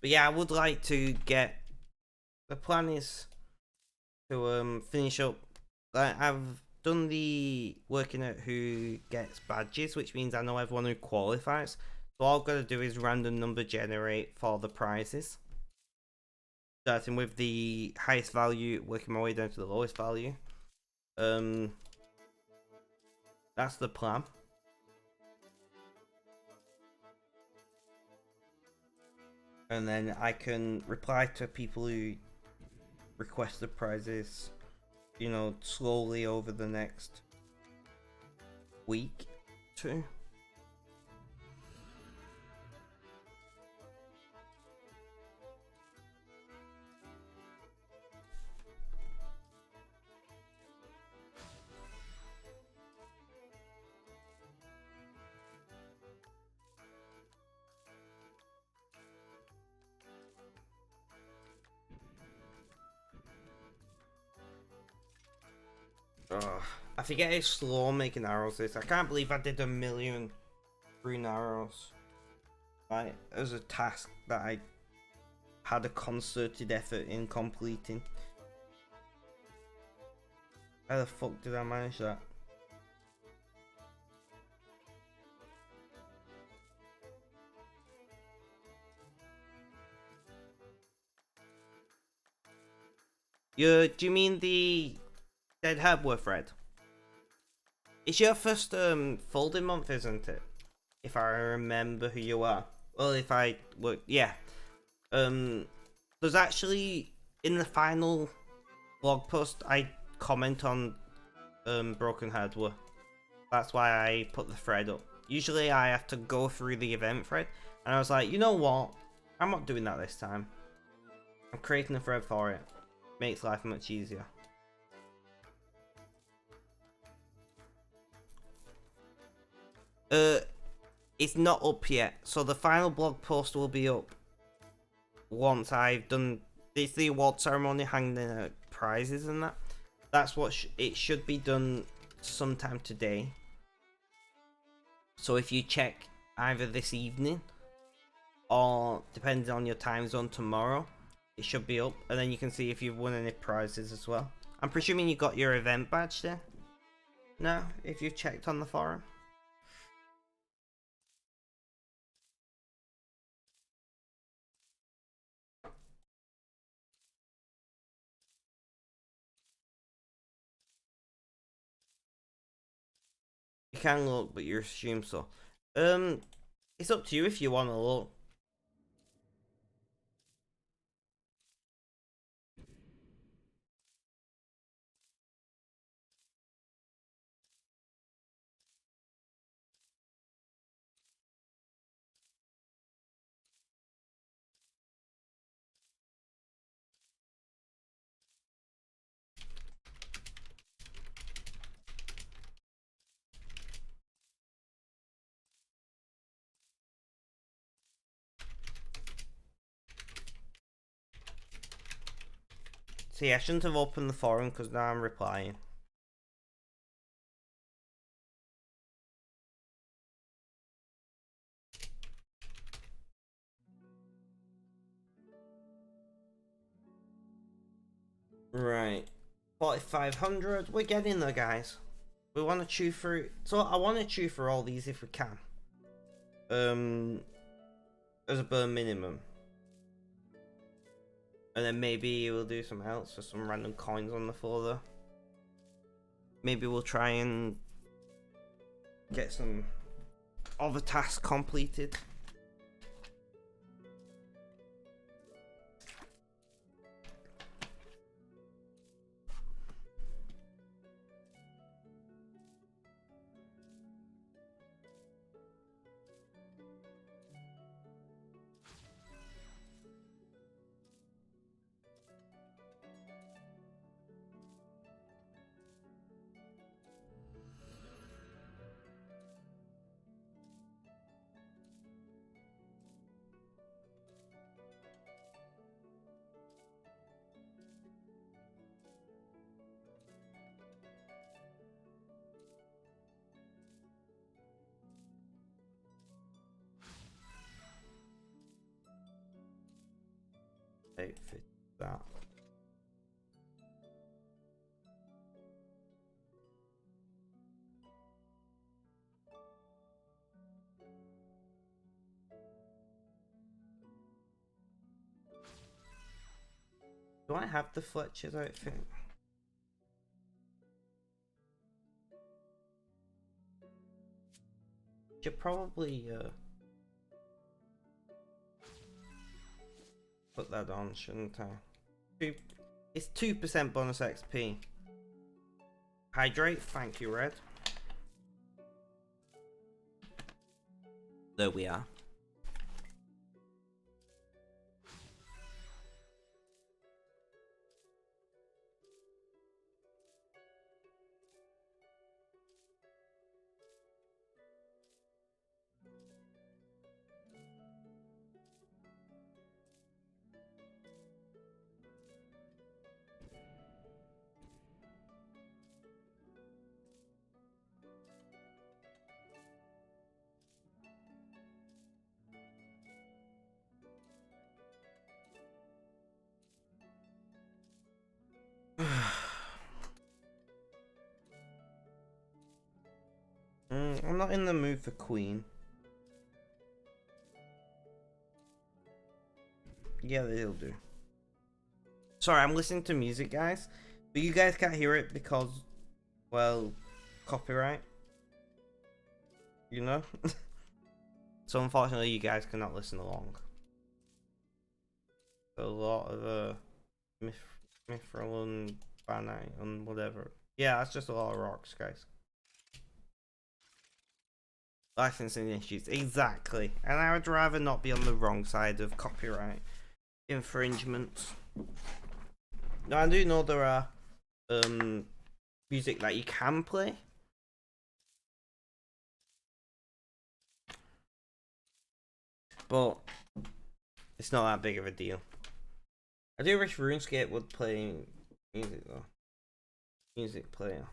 [SPEAKER 1] But yeah, I would like to get. The plan is to finish up. I've done the working out who gets badges, which means I know everyone who qualifies. So all I've got to do is random number generate for the prizes, starting with the highest value, working my way down to the lowest value. Um, that's the plan. And then I can reply to people who request the prizes, you know, slowly over the next week, too. Ugh. I forget how slow making arrows is. I can't believe I did 1,000,000 green arrows. Right, as a task that I had a concerted effort in completing. How the fuck did I manage that? Do you mean the Dead Herbworth Red? It's your first folding month, isn't it? If I remember who you are. Well, if I look, yeah. There's actually in the final blog post I comment on Broken Hardware. That's why I put the thread up. Usually I have to go through the event thread, and I was like, you know what? I'm not doing that this time. I'm creating a thread for it. Makes life much easier. Uh, it's not up yet, so the final blog post will be up once I've done. It's the award ceremony, hanging out prizes and that. That's what it should be done sometime today. So if you check either this evening or depending on your time zone tomorrow, it should be up, and then you can see if you've won any prizes as well. I'm presuming you got your event badge there. No, if you've checked on the forum. You can look, but you assume so. It's up to you if you want to look. See, I shouldn't have opened the forum because now I'm replying. Right. 4,500. We're getting there, guys. We want to chew through. So I want to chew through all these if we can. As a bare minimum. And then maybe we'll do something else for some random coins on the floor though. Maybe we'll try and get some other tasks completed. Fit that. Do I have the Fletcher's outfit? Should probably put that on, shouldn't I? It's 2% bonus XP. Hydrate, thank you, Red. There we are. I'm not in the mood for Queen. Yeah, they'll do. Sorry, I'm listening to music, guys. But you guys can't hear it because, well, copyright. You know? So unfortunately, you guys cannot listen along. A lot of Mithril and Banite and whatever. Yeah, that's just a lot of rocks, guys. Licensing issues, exactly. And I would rather not be on the wrong side of copyright infringements. Now I do know there are music that you can play. But it's not that big of a deal. I do wish RuneScape would play music though. Music player.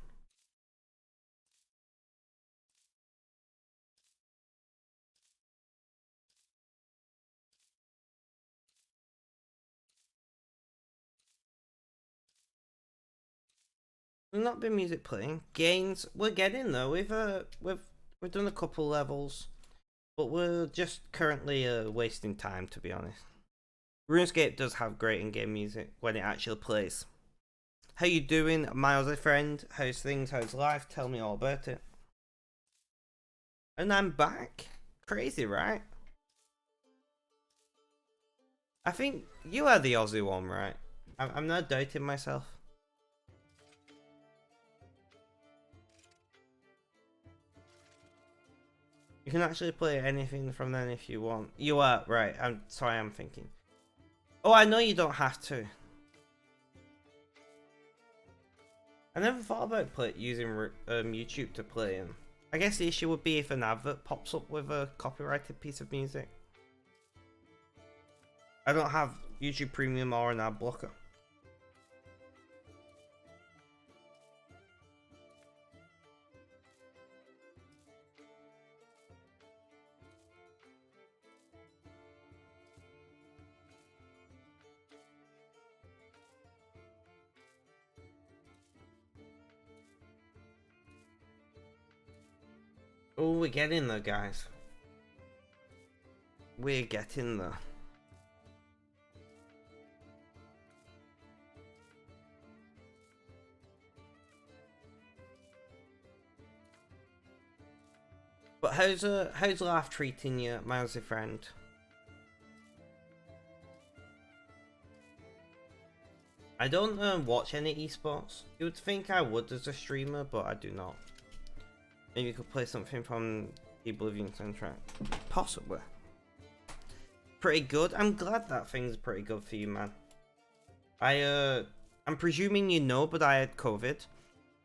[SPEAKER 1] We've not been music playing. Gains, we're getting though. We've done a couple levels, but we're just currently wasting time, to be honest. RuneScape does have great in-game music when it actually plays. How you doing, my Aussie friend? How's things? How's life? Tell me all about it. And I'm back. Crazy, right? I think you are the Aussie one, right? I'm not doubting myself. You can actually play anything from then if you want. You are, right. I'm sorry, I'm thinking. Oh, I know you don't have to. I never thought about using YouTube to play them. I guess the issue would be if an advert pops up with a copyrighted piece of music. I don't have YouTube Premium or an ad blocker. Oh, we're getting there, guys. We're getting there. But how's life treating you, my Aussie friend? I don't watch any esports. You would think I would as a streamer, but I do not. Maybe you could play something from the Oblivion soundtrack. Possibly. Pretty good. I'm glad that thing's pretty good for you, man. I'm presuming you know, but I had COVID.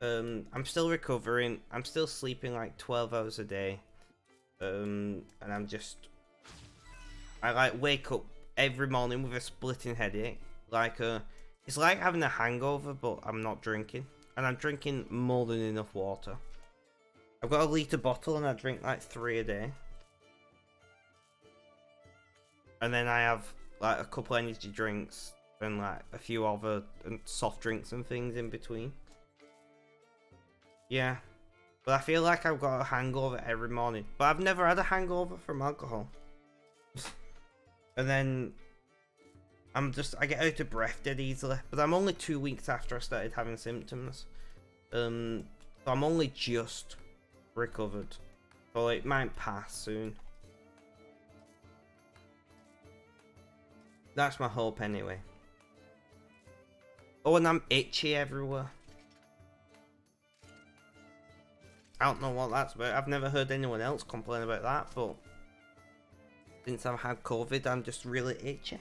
[SPEAKER 1] I'm still recovering. I'm still sleeping like 12 hours a day. And I like wake up every morning with a splitting headache. It's like having a hangover, but I'm not drinking. And I'm drinking more than enough water. I've got a litre bottle and I drink like 3 a day. And then I have like a couple energy drinks and like a few other soft drinks and things in between. Yeah. But I feel like I've got a hangover every morning. But I've never had a hangover from alcohol. And then I get out of breath dead easily. But I'm only 2 weeks after I started having symptoms. So I'm only just recovered. So it might pass soon. That's my hope anyway. Oh, and I'm itchy everywhere. I don't know what that's about. I've never heard anyone else complain about that, but since I've had COVID, I'm just really itchy.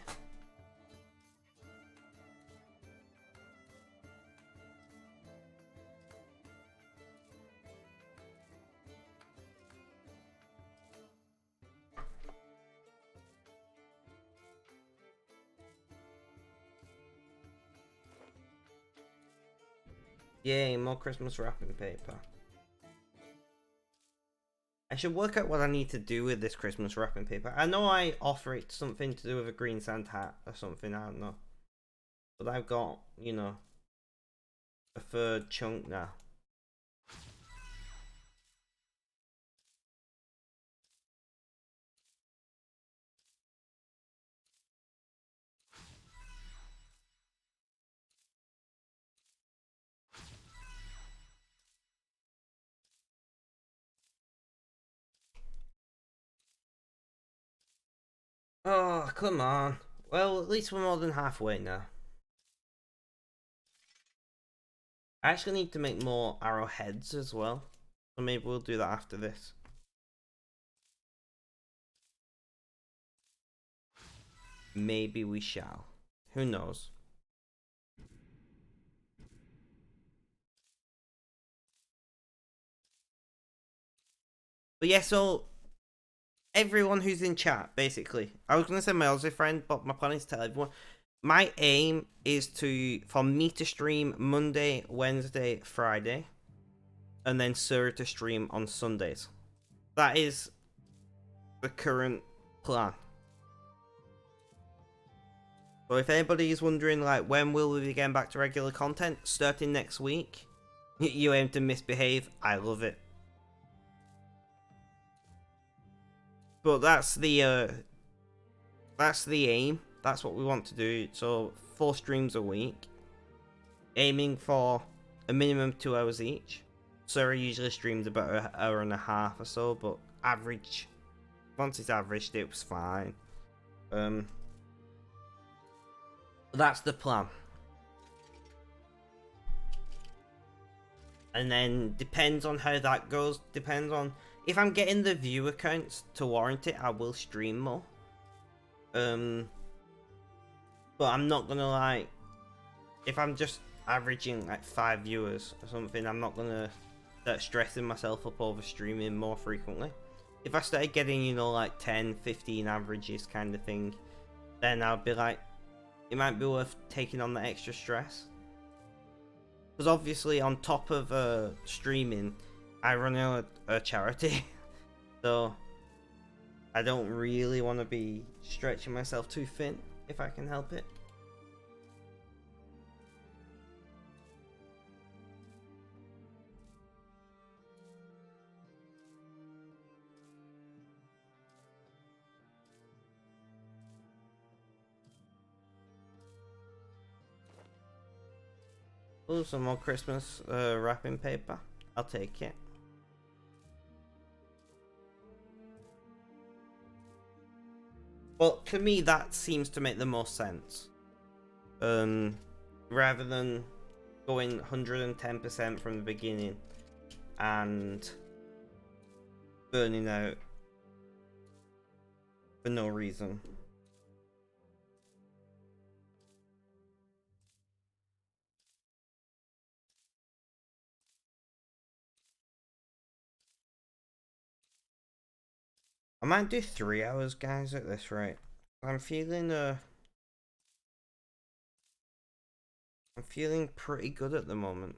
[SPEAKER 1] Yay, more Christmas wrapping paper. I should work out what I need to do with this Christmas wrapping paper. I know I offer it something to do with a green Santa hat or something, I don't know. But I've got, you know, a third chunk now. Oh, come on. Well, at least we're more than halfway now. I actually need to make more arrowheads as well. So maybe we'll do that after this. Maybe we shall. Who knows? But yeah, so everyone who's in chat, basically. I was going to say my Aussie friend, but my plan is to tell everyone. My aim is for me to stream Monday, Wednesday, Friday. And then Sir to stream on Sundays. That is the current plan. So if anybody is wondering, like, when will we be getting back to regular content? Starting next week. You aim to misbehave. I love it. But that's the aim. That's what we want to do. So 4 streams a week, aiming for a minimum of 2 hours each. Sarah usually streams about an hour and a half or so, but average. Once it's averaged, it was fine. That's the plan. And then depends on how that goes. Depends on if I'm getting the viewer counts to warrant it, I will stream more. But I'm not gonna like if I'm just averaging like 5 viewers or something, I'm not gonna start stressing myself up over streaming more frequently. If I started getting, you know, like 10, 15 averages kind of thing, then I'll be like, it might be worth taking on the extra stress. Because obviously on top of streaming, I run a charity. So I don't really want to be stretching myself too thin if I can help it. Oh, some more Christmas wrapping paper. I'll take it. Well, to me, that seems to make the most sense. Rather than going 110% from the beginning and burning out for no reason. I might do 3 hours, guys, at this rate. I'm feeling I'm feeling pretty good at the moment.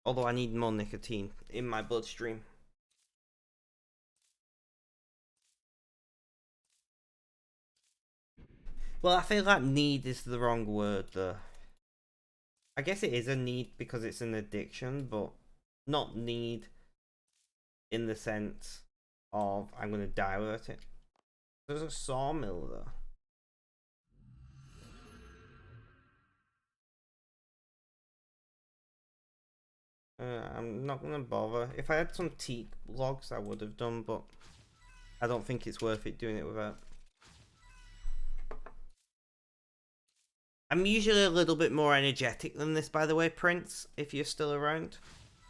[SPEAKER 1] Although I need more nicotine in my bloodstream. Well, I feel like need is the wrong word though. I guess it is a need because it's an addiction, but not need in the sense of I'm gonna die without it. There's a sawmill though. I'm not gonna bother. If I had some teak logs, I would have done, but I don't think it's worth it doing it without. I'm usually a little bit more energetic than this, by the way, Prince, if you're still around.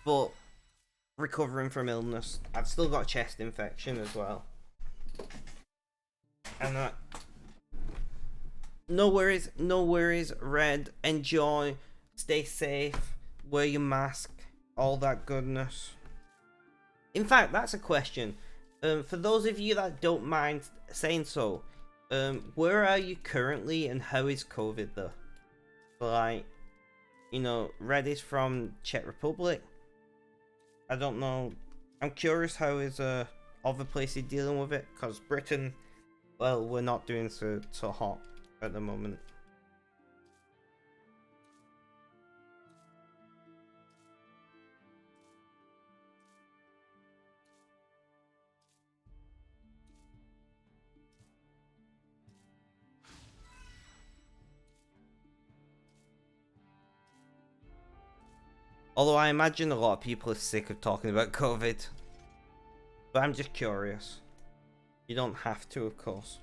[SPEAKER 1] But recovering from illness. I've still got a chest infection as well. And no worries, Red. Enjoy, stay safe, wear your mask, all that goodness. In fact, that's a question. For those of you that don't mind saying so, where are you currently and how is COVID though? Like, you know, Red is from Czech Republic. I don't know. I'm curious how is other places dealing with it, because Britain, well, we're not doing so hot at the moment. Although I imagine a lot of people are sick of talking about COVID. But I'm just curious. You don't have to, of course.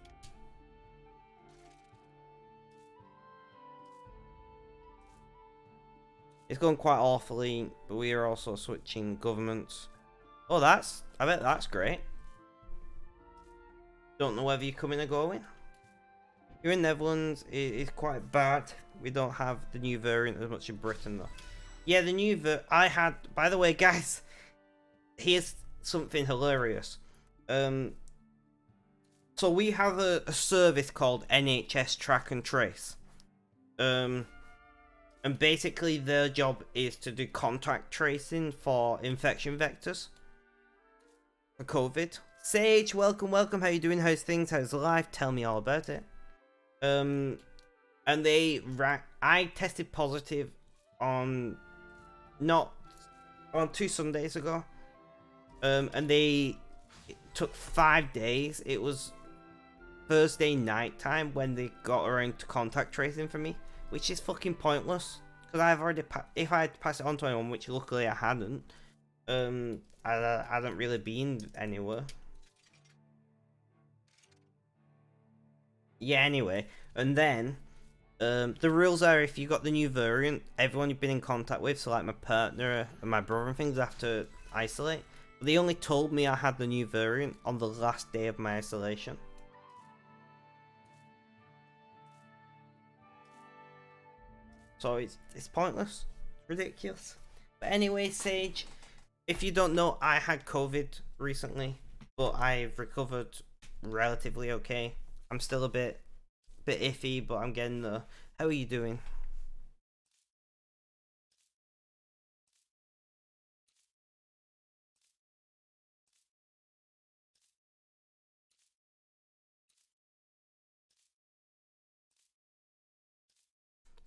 [SPEAKER 1] It's going quite awfully, but we are also switching governments. Oh, I bet that's great. Don't know whether you're coming or going. Here in Netherlands, it's quite bad. We don't have the new variant as much in Britain, though. Yeah, the new I had, by the way, guys, here's something hilarious. So we have a service called NHS Track and Trace. And basically their job is to do contact tracing for infection vectors for COVID. Sage, welcome. How you doing? How's things? How's life? Tell me all about it. And I tested positive on 2 Sundays ago. And it took 5 days. It was Thursday night time when they got around to contact tracing for me, which is fucking pointless. Because I've already, if I had passed it on to anyone, which luckily I hadn't, I hadn't really been anywhere. Yeah, anyway, and then the rules are if you got the new variant, everyone you've been in contact with, so like my partner and my brother and things, have to isolate. But they only told me I had the new variant on the last day of my isolation. So it's pointless. It's ridiculous. But anyway, Sage, if you don't know, I had COVID recently, but I've recovered relatively okay. I'm still a bit iffy, but I'm getting there. How are you doing?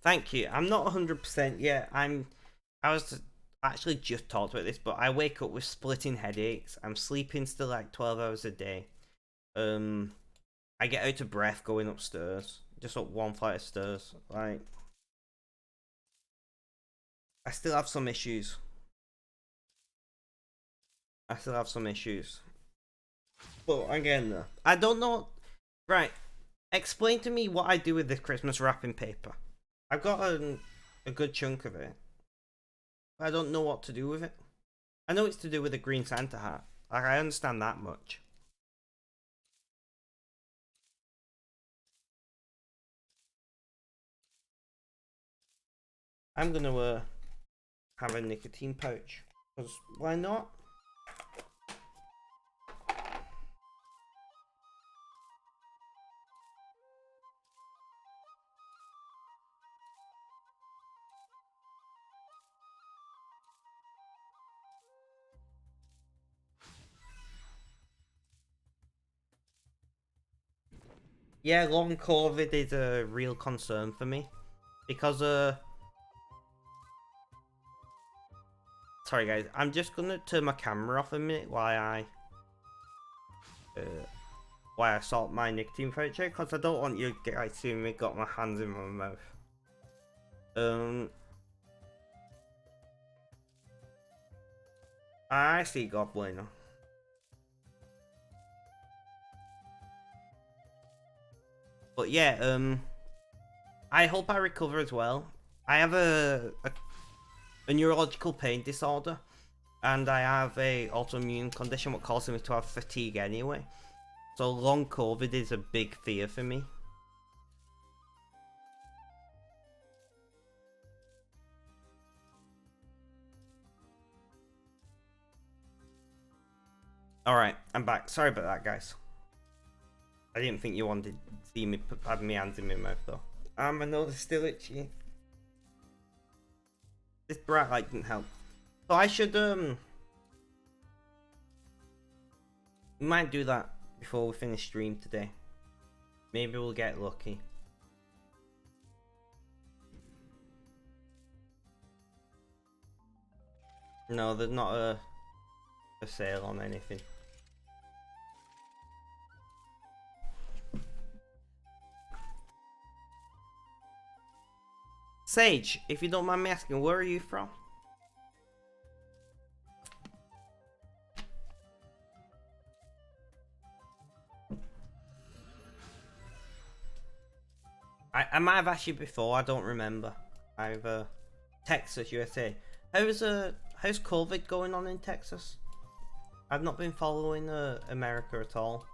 [SPEAKER 1] Thank you. I'm not 100% yet. I was actually just talked about this, but I wake up with splitting headaches. I'm sleeping still like 12 hours a day. I get out of breath going upstairs. Just up one flight of stairs. Like, I still have some issues. But again, I don't know. Right. Explain to me what I do with this Christmas wrapping paper. I've got a good chunk of it. I don't know what to do with it. I know it's to do with the green Santa hat. Like, I understand that much. I'm gonna have a nicotine pouch. Because why not? Yeah, long COVID is a real concern for me. Because, sorry guys, I'm just gonna turn my camera off a minute while I sort my nicotine pouch out, because I don't want you guys seeing me got my hands in my mouth. I see, God bueno. But yeah, I hope I recover as well. I have a neurological pain disorder, and I have a autoimmune condition what causes me to have fatigue anyway. So long COVID is a big fear for me. Alright, I'm back. Sorry about that, guys. I didn't think you wanted to see me have my hands in my mouth, though. My nose is still itchy. This bright light didn't help. So I should, we might do that before we finish stream today. Maybe we'll get lucky. No, there's not a sale on anything. Sage, if you don't mind me asking, where are you from? I might have asked you before, I don't remember. I've Texas, USA. How's COVID going on in Texas? I've not been following America at all.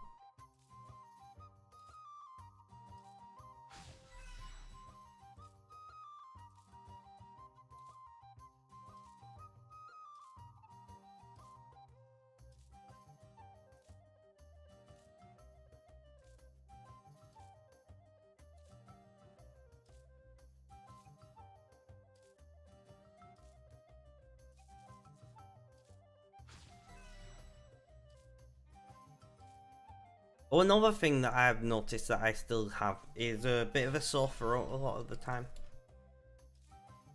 [SPEAKER 1] Oh, another thing that I've noticed that I still have is a bit of a sore throat a lot of the time.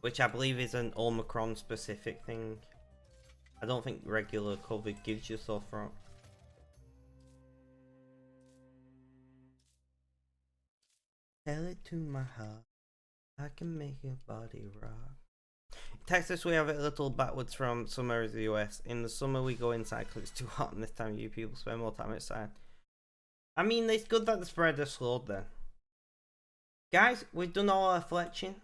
[SPEAKER 1] Which I believe is an Omicron specific thing. I don't think regular COVID gives you sore throat. Tell it to my heart, I can make your body rock. In Texas, we have it a little backwards from some areas of the US. In the summer, we go inside because it's too hot, and this time of year, people spend more time outside. I mean, it's good that the spread has slowed then. Guys, we've done all our fletching.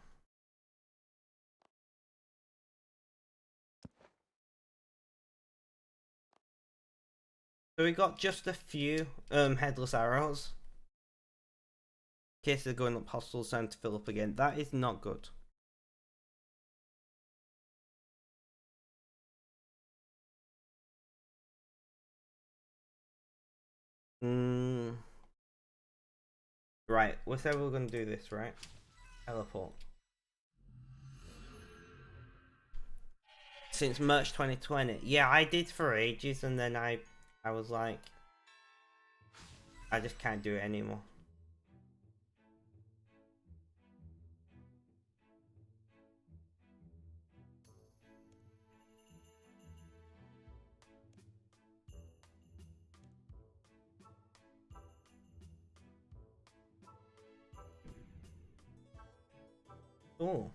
[SPEAKER 1] So we got just a few headless arrows. In case they're going up hostile sound to fill up again. That is not good. Right, we said we were gonna do this, right? Teleport. Since March 2020. Yeah, I did for ages, and then I was like, I just can't do it anymore. Cool.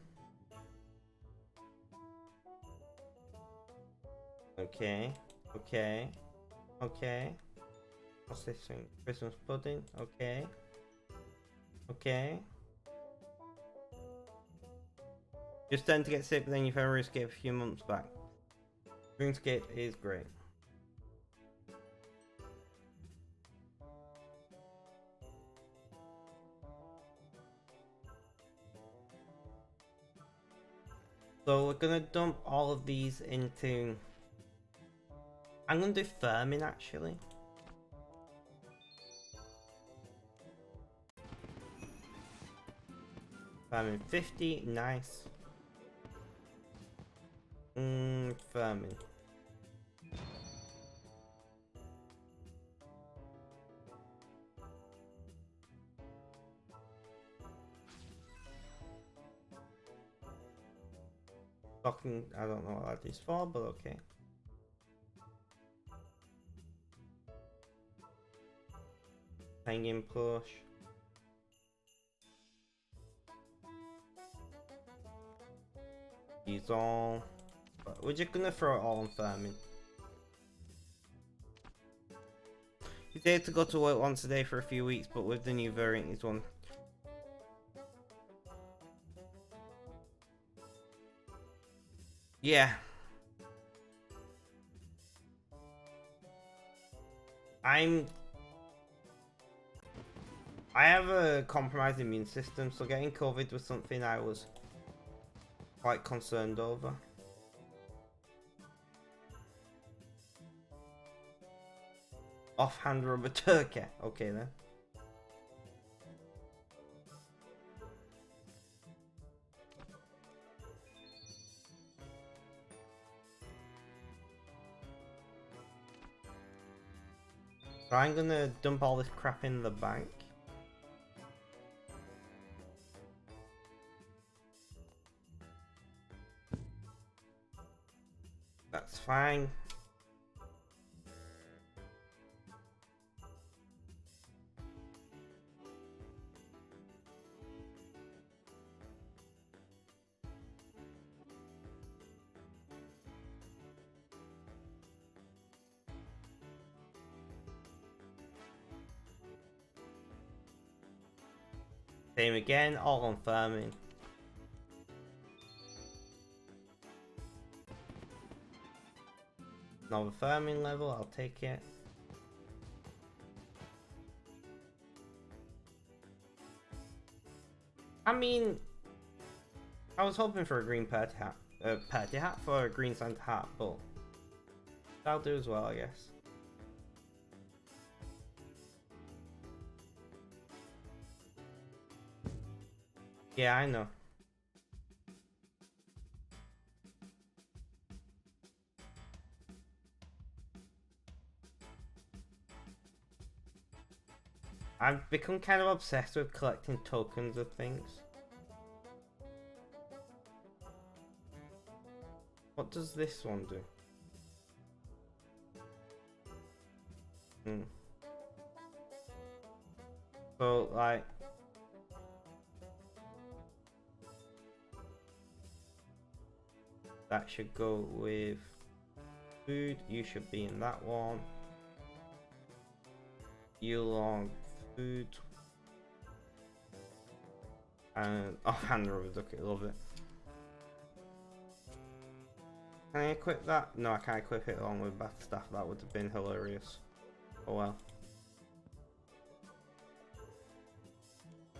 [SPEAKER 1] Okay. Okay. Okay. What's this thing? Christmas pudding? Okay. Okay. Just tend to get sick, but then you found RuneScape a few months back. RuneScape is great. So we're gonna dump all of these into... I'm gonna do farming actually. Farming 50, nice. Farming. Stocking, I don't know what that is for, but okay. Hanging push. These all. But we're just gonna throw it all on farming. He's able to go to work once a day for a few weeks, but with the new variant, he's one. Yeah. I have a compromised immune system, so getting COVID was something I was quite concerned over. Offhand rubber turkey. Okay then. So I'm gonna dump all this crap in the bank. That's fine. Same again, all on farming. Another farming level, I'll take it. I mean, I was hoping for a green party hat for a green Santa hat, but that'll do as well, I guess. Yeah, I know. I've become kind of obsessed with collecting tokens of things. What does this one do? So, like... that should go with food. You should be in that one. You long food. And offhand rubber ducky, love it. Can I equip that? No, I can't equip it along with bath staff. That would have been hilarious. Oh well.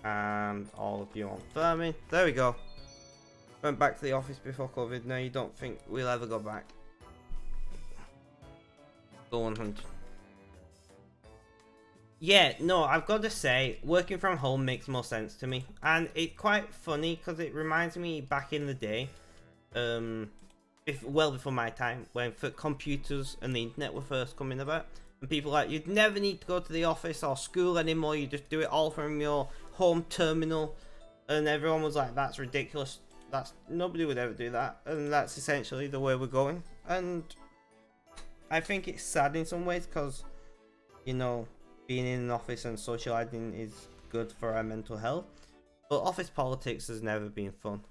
[SPEAKER 1] And all of you on farming. There we go. Went back to the office before COVID. Now you don't think we'll ever go back. Go on, hunt. Yeah, no, I've got to say, working from home makes more sense to me. And it's quite funny because it reminds me back in the day, well before my time, when computers and the internet were first coming about. And people were like, you'd never need to go to the office or school anymore. You just do it all from your home terminal. And everyone was like, that's ridiculous. Nobody would ever do that. And that's essentially the way we're going. And I think it's sad in some ways because, you know, being in an office and socializing is good for our mental health. But office politics has never been fun.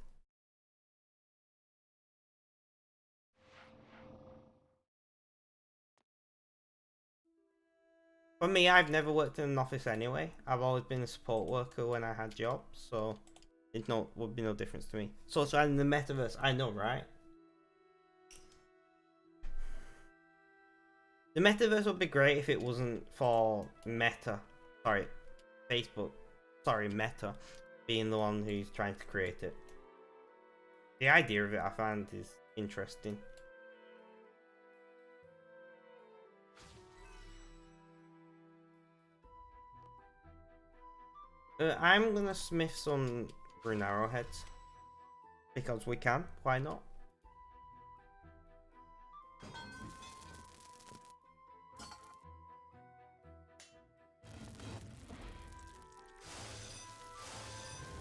[SPEAKER 1] For me, I've never worked in an office anyway. I've always been a support worker when I had jobs, so it would be no difference to me. So in the metaverse, I know, right? The metaverse would be great if it wasn't for Meta. Sorry, Facebook. Sorry, Meta being the one who's trying to create it. The idea of it I find is interesting. I'm gonna smith some rune arrowheads. Because we can, why not?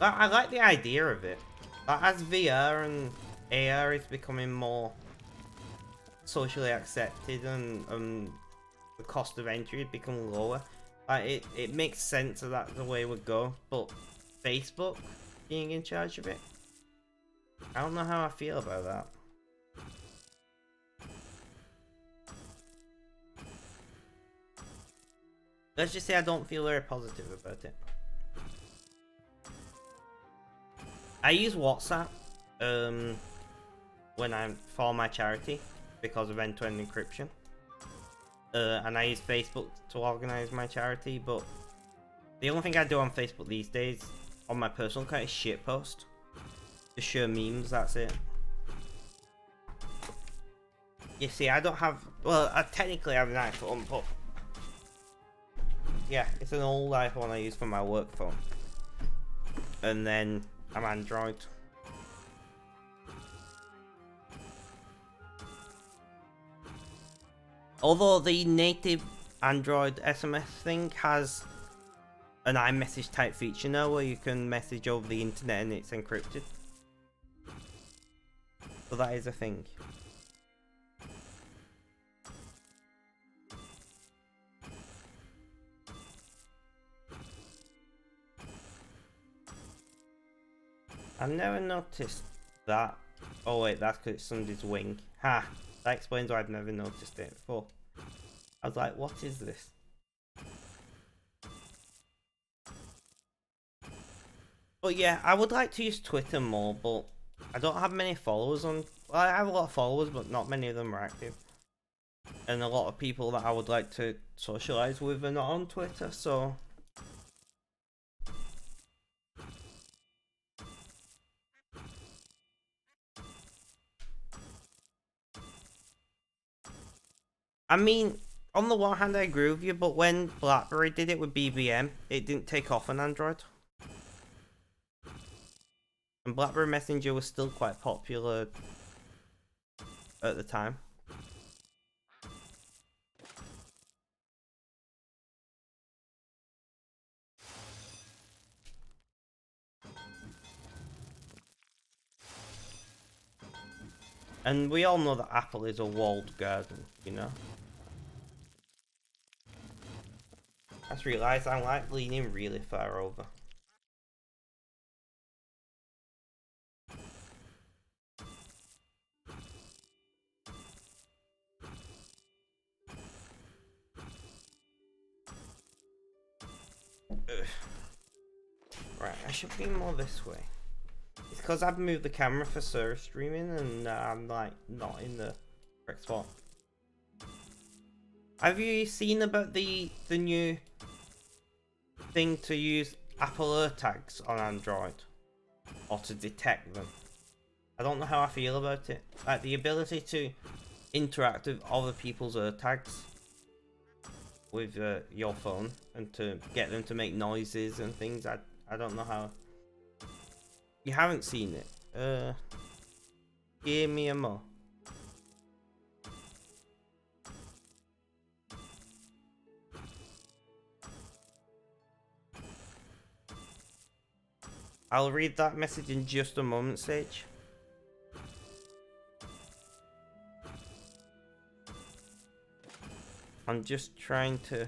[SPEAKER 1] I like the idea of it. As VR and AR is becoming more socially accepted and the cost of entry had become lower, it makes sense that that's the way we go. But Facebook being in charge of it, I don't know how I feel about that. Let's just say I don't feel very positive about it. I use WhatsApp when I'm for my charity because of end-to-end encryption. And I use Facebook to organize my charity, but the only thing I do on Facebook these days on my personal account is shitpost. To share memes, that's it. You see, I don't have, well, I technically have an iPhone, but yeah, it's an old iPhone I use for my work phone. And then I'm Android. Although the native Android SMS thing has an iMessage type feature now where you can message over the internet and it's encrypted. So that is a thing. I've never noticed that. Oh wait, that's because it's somebody's wing. Ha! That explains why I've never noticed it before. I was like, what is this? But yeah, I would like to use Twitter more, but I don't have many followers on... Well, I have a lot of followers, but not many of them are active. And a lot of people that I would like to socialise with are not on Twitter, so... I mean, on the one hand I agree with you, but when BlackBerry did it with BBM, it didn't take off on Android. And BlackBerry Messenger was still quite popular at the time. And we all know that Apple is a walled garden, you know? I just realised I'm like leaning really far over. Ugh. Right, I should be more this way. It's because I've moved the camera for server streaming and I'm like not in the correct spot. Have you seen about the new thing to use Apple AirTags on Android? Or to detect them? I don't know how I feel about it. Like the ability to interact with other people's AirTags with your phone and to get them to make noises and things. I don't know how. You haven't seen it? Give me a mo. I'll read that message in just a moment, Sage. I'm just trying to...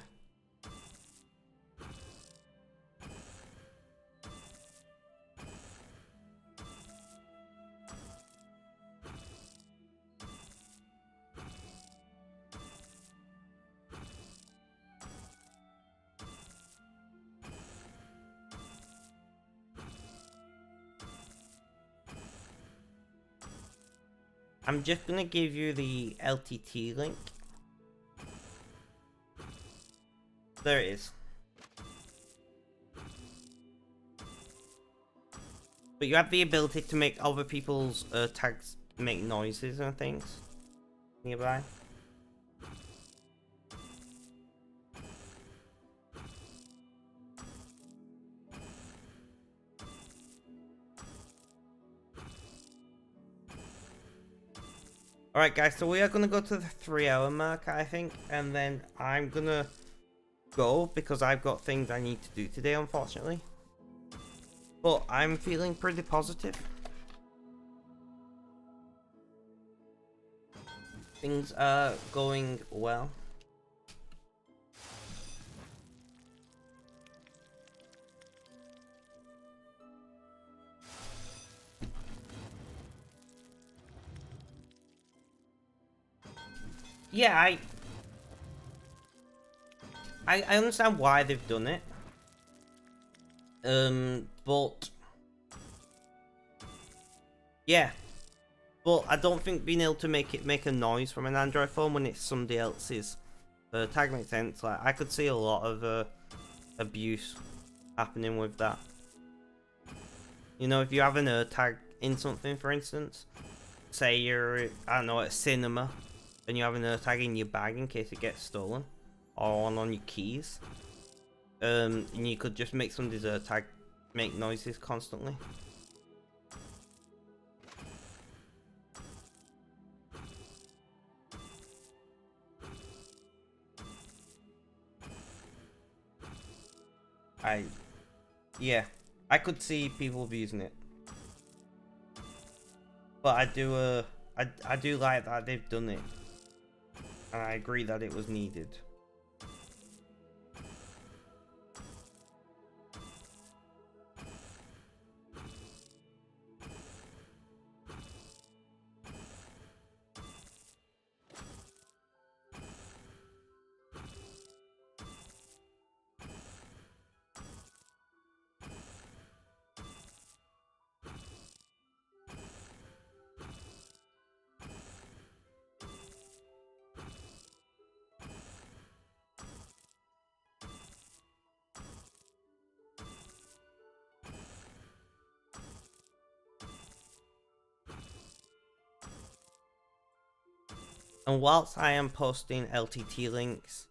[SPEAKER 1] I'm just gonna give you the LTT link. There it is. But you have the ability to make other people's tags make noises and things nearby. Alright guys, so we are going to go to the 3-hour mark, I think, and then I'm going to go because I've got things I need to do today, unfortunately. But I'm feeling pretty positive. Things are going well. Yeah, I understand why they've done it. But yeah. But I don't think being able to make it make a noise from an Android phone when it's somebody else's tag makes sense. Like, I could see a lot of abuse happening with that. You know, if you have an tag in something, for instance, say you're, I don't know, at a cinema, and you have an tag in your bag in case it gets stolen, or on your keys, and you could just make somebody's tag make noises constantly. Yeah, I could see people abusing it, but I do like that they've done it, and I agree that it was needed. And whilst I am posting LTT links,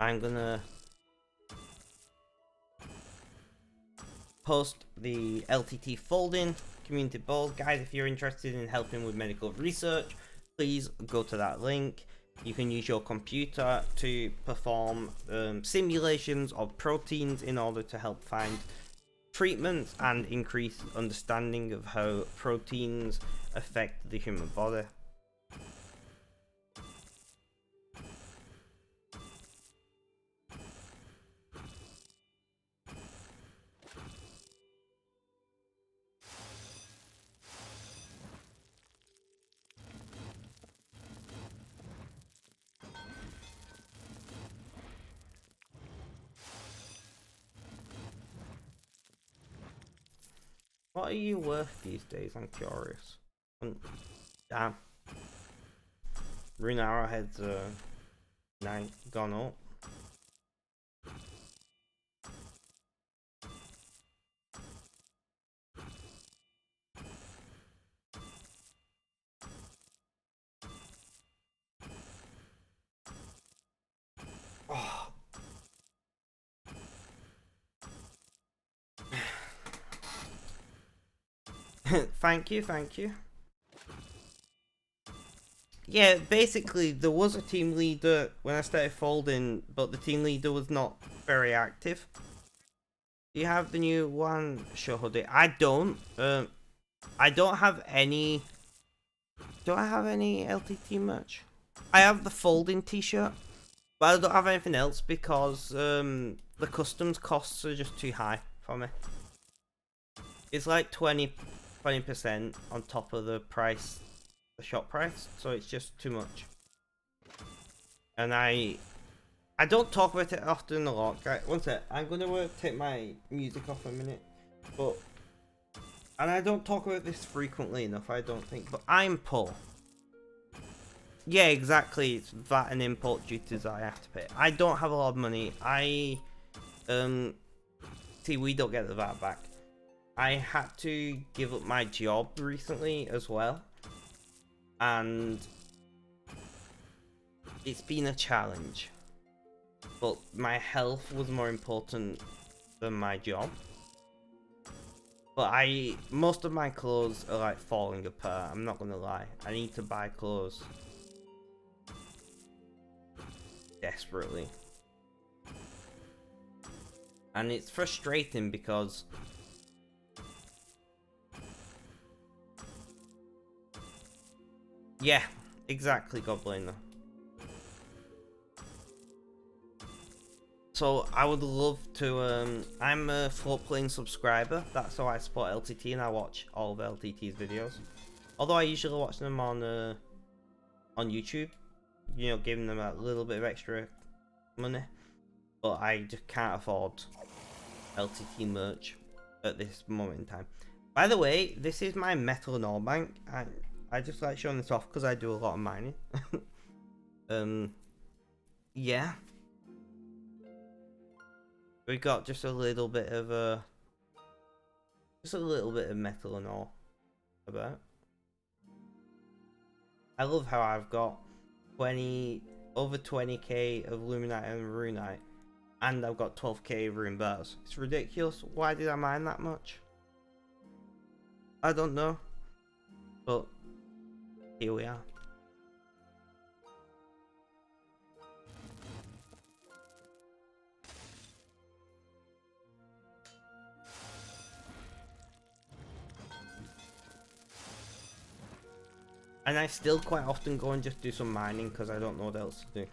[SPEAKER 1] I'm gonna post the LTT folding community board. Guys, if you're interested in helping with medical research, please go to that link. You can use your computer to perform simulations of proteins in order to help find treatments and increase understanding of how proteins affect the human body. What are you worth these days? I'm curious. Damn. Rune Arrowhead's gone up. Oh. Thank you, thank you. Yeah, basically there was a team leader when I started folding, but the team leader was not very active. Do you have the new one show hoodie? I don't. I don't have any. Do I have any LTT merch? I have the folding t-shirt, but I don't have anything else because the customs costs are just too high for me. It's like 20% on top of the price, the shop price, so it's just too much. And I don't talk about it often a lot. Guys, one sec, I'm gonna take my music off for a minute, but And I don't talk about this frequently enough, I don't think, but I'm poor. Yeah, exactly. It's VAT and import duties I have to pay. I don't have a lot of money. See, we don't get the VAT back. I had to give up my job recently as well. And it's been a challenge. But my health was more important than my job. But most of my clothes are like falling apart, I'm not gonna lie. I need to buy clothes. Desperately. And it's frustrating because yeah, exactly, Gobliner. So I would love to I'm a float plane subscriber, that's how I support LTT, and I watch all of LTT's videos. Although I usually watch them on YouTube, you know, giving them a little bit of extra money. But I just can't afford LTT merch at this moment in time. By the way, this is my metal and ore bank. I just like showing this off because I do a lot of mining. Yeah. We got just a little bit of metal and ore about. I love how I've got over 20k of Luminite and Runite, and I've got 12k of Rune bars. It's ridiculous. Why did I mine that much? I don't know, but here we are. And I still quite often go and just do some mining because I don't know what else to do.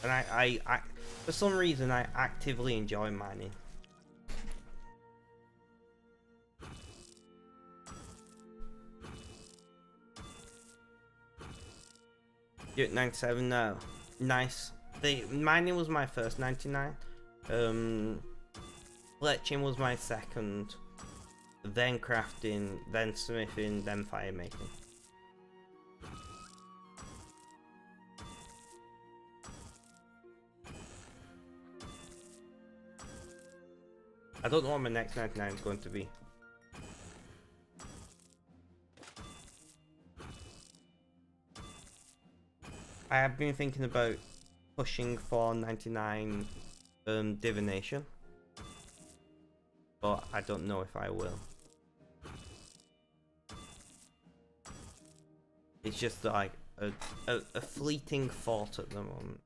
[SPEAKER 1] And I for some reason, I actively enjoy mining. You're at 97 now. Nice. Mining was my first 99. Fletching was my second. Then crafting, then smithing, then fire making. I don't know what my next 99 is going to be. I have been thinking about pushing for 99 divination, but I don't know if I will. It's just like a fleeting thought at the moment.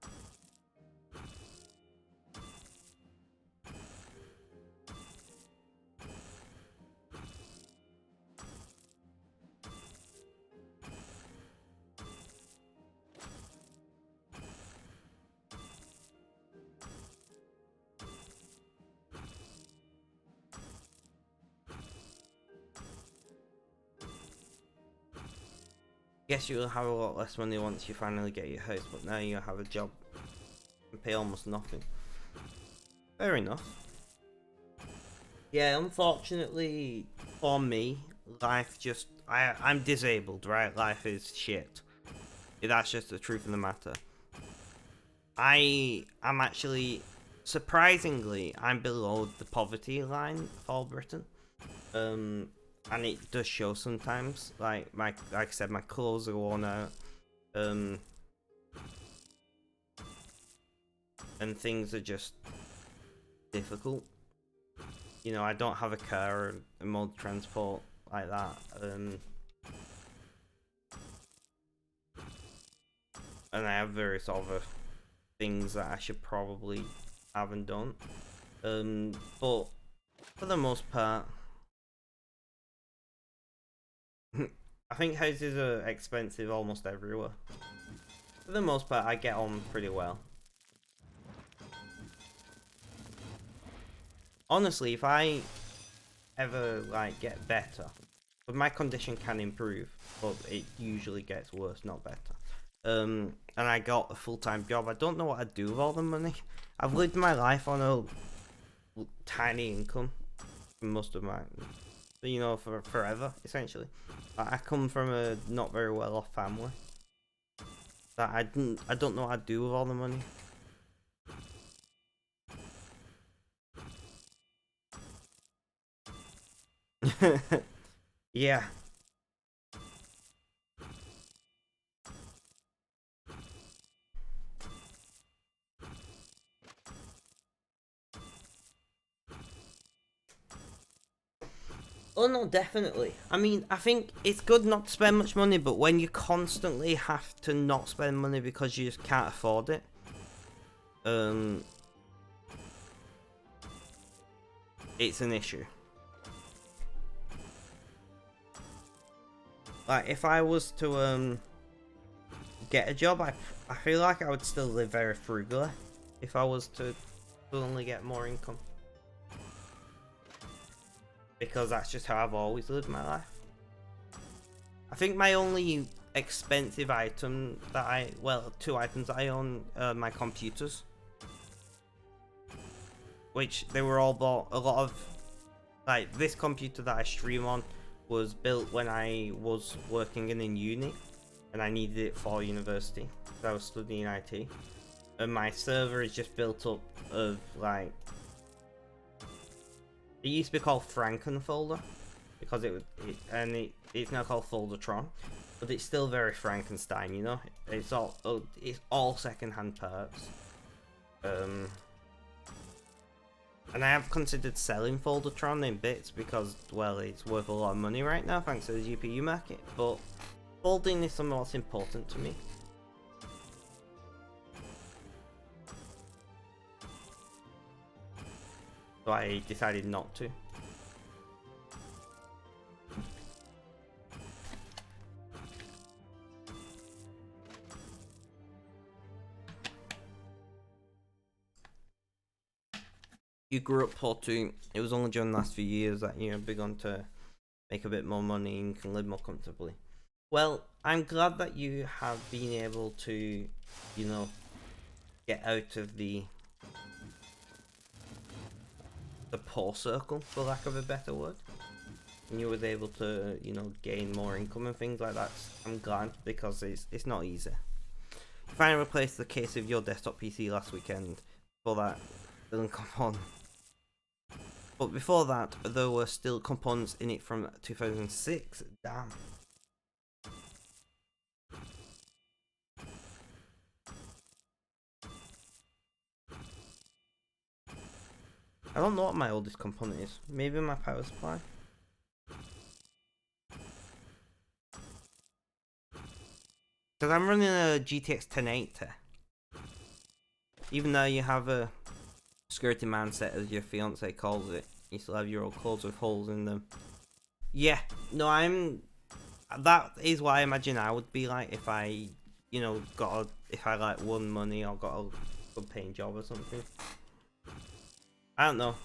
[SPEAKER 1] Guess you'll have a lot less money once you finally get your house, but now you have a job and pay almost nothing. Fair enough. Yeah, unfortunately for me, life just I'm disabled, right? Life is shit. That's just the truth of the matter. I'm actually, surprisingly, I'm below the poverty line for Britain. And it does show sometimes. Like I said, my clothes are worn out. And things are just difficult. You know, I don't have a car or a mode of transport like that. And I have various other things that I should probably haven't done. But for the most part, I think houses are expensive almost everywhere. For the most part, I get on pretty well. Honestly, if I ever like get better, but my condition can improve, but it usually gets worse, not better. And I got a full-time job. I don't know what I'd do with all the money. I've lived my life on a tiny income for most of my you know, for forever, essentially. I come from a not very well off family. That I don't know what I'd do with all the money. Yeah. Oh no, definitely. I mean, I think it's good not to spend much money, but when you constantly have to not spend money because you just can't afford it, it's an issue. Like, if I was to get a job, I feel like I would still live very frugally if I was to suddenly get more income. Because that's just how I've always lived my life. I think my only expensive item that well, 2 items that I own are my computers. Which they were all bought, a lot of, like, this computer that I stream on was built when I was working in uni. And I needed it for university, because I was studying IT. And my server is just built up of, like, it used to be called Frankenfolder, because it's now called Foldertron, but it's still very Frankenstein, you know. It's all second-hand parts. And I have considered selling Foldertron in bits because, well, it's worth a lot of money right now thanks to the GPU market. But folding is something that's important to me. So I decided not to. You grew up poor too. It was only during the last few years that you begun to make a bit more money and can live more comfortably. Well, I'm glad that you have been able to, you know, get out of the poor circle, for lack of a better word. And you was able to, you know, gain more income and things like that. I'm glad, because it's not easy. You finally replaced the case of your desktop PC last weekend. For that, doesn't come on. But before that, there were still components in it from 2006. Damn. I don't know what my oldest component is. Maybe my power supply. Because I'm running a GTX 1080. Even though you have a skirty mindset, as your fiance calls it, you still have your old clothes with holes in them. Yeah, no, that is what I imagine I would be like if I, you know, if I like won money or got a good paying job or something. I don't know.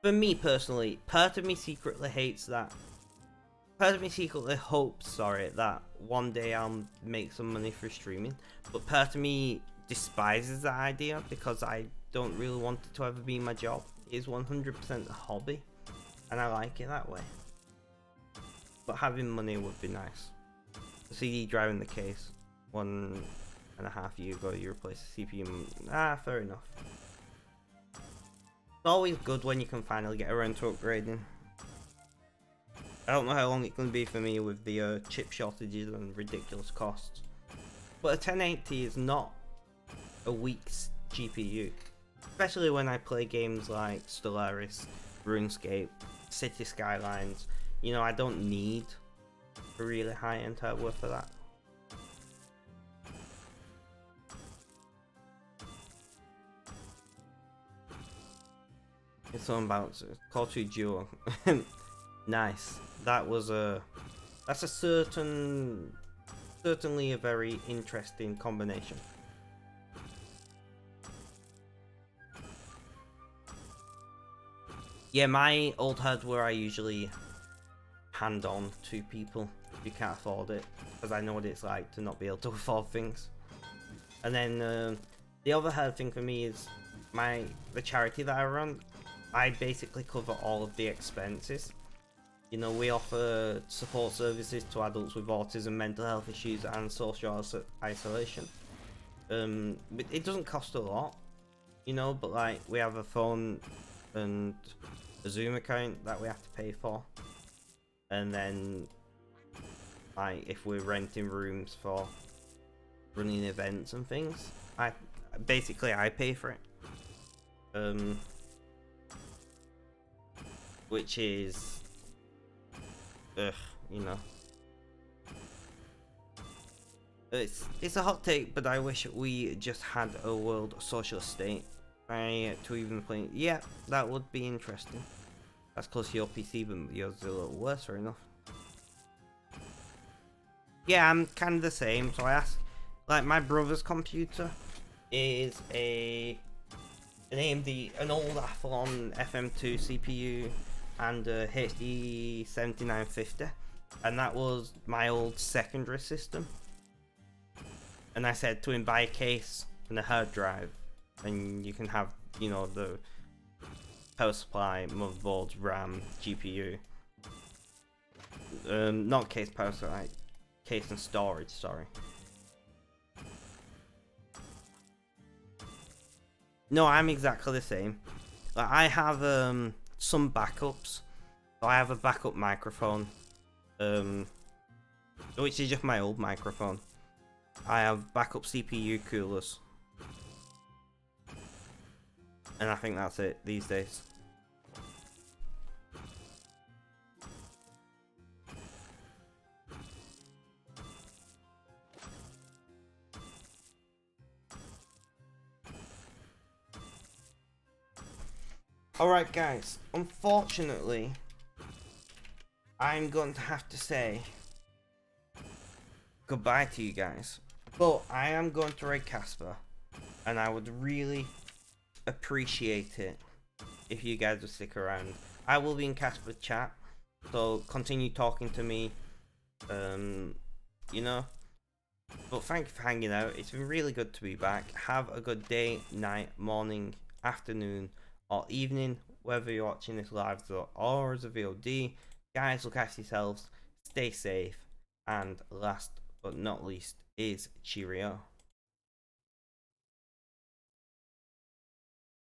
[SPEAKER 1] For me personally, part of me secretly hates that. Part of me secretly hopes, sorry, that one day I'll make some money for streaming. But part of me despises that idea because I don't really want it to ever be my job. It is 100% a hobby, and I like it that way. But having money would be nice. The CD drive in the case, 1.5 years ago you replaced the CPU. Fair enough. It's always good when you can finally get around to upgrading. I don't know how long it's going to be for me with the chip shortages and ridiculous costs. But a 1080 is not a weak GPU. Especially when I play games like Stellaris, RuneScape, City Skylines. You know, I don't need a really high-end hardware for that. It's something about Call 2 Duo. Nice. That's a certainly a very interesting combination. Yeah, my old hardware I usually hand on to people who can't afford it, because I know what it's like to not be able to afford things. And then the other hard thing for me is the charity that I run. I basically cover all of the expenses. You know, we offer support services to adults with autism, mental health issues, and social isolation. It doesn't cost a lot, you know, but like we have a phone and a Zoom account that we have to pay for, and then like if we're renting rooms for running events and things, I pay for it. Which is, you know, it's a hot take, but I wish we just had a world social state. To even play. Yeah, that would be interesting. That's close to your PC, but yours is a little worse, fair enough. Yeah, I'm kind of the same. So I asked, like, my brother's computer is an AMD, an old Athlon FM2 CPU, and a HD 7950, and that was my old secondary system. And I said to him, buy a case and a hard drive, and you can have, you know, the power supply, motherboard, RAM, GPU. Not case power supply, case and storage, sorry. No, I'm exactly the same. Like, I have some backups. So I have a backup microphone, which is just my old microphone. I have backup CPU coolers, and I think that's it these days. Alright guys, unfortunately, I'm going to have to say goodbye to you guys. But I am going to raid Casper, and I would really appreciate it if you guys would stick around. I will be in Casper chat, so continue talking to me, you know. But thank you for hanging out. It's been really good to be back. Have a good day, night, morning, afternoon, or evening, whether you're watching this live or as a VOD. Guys, look after yourselves, stay safe, and last but not least is cheerio.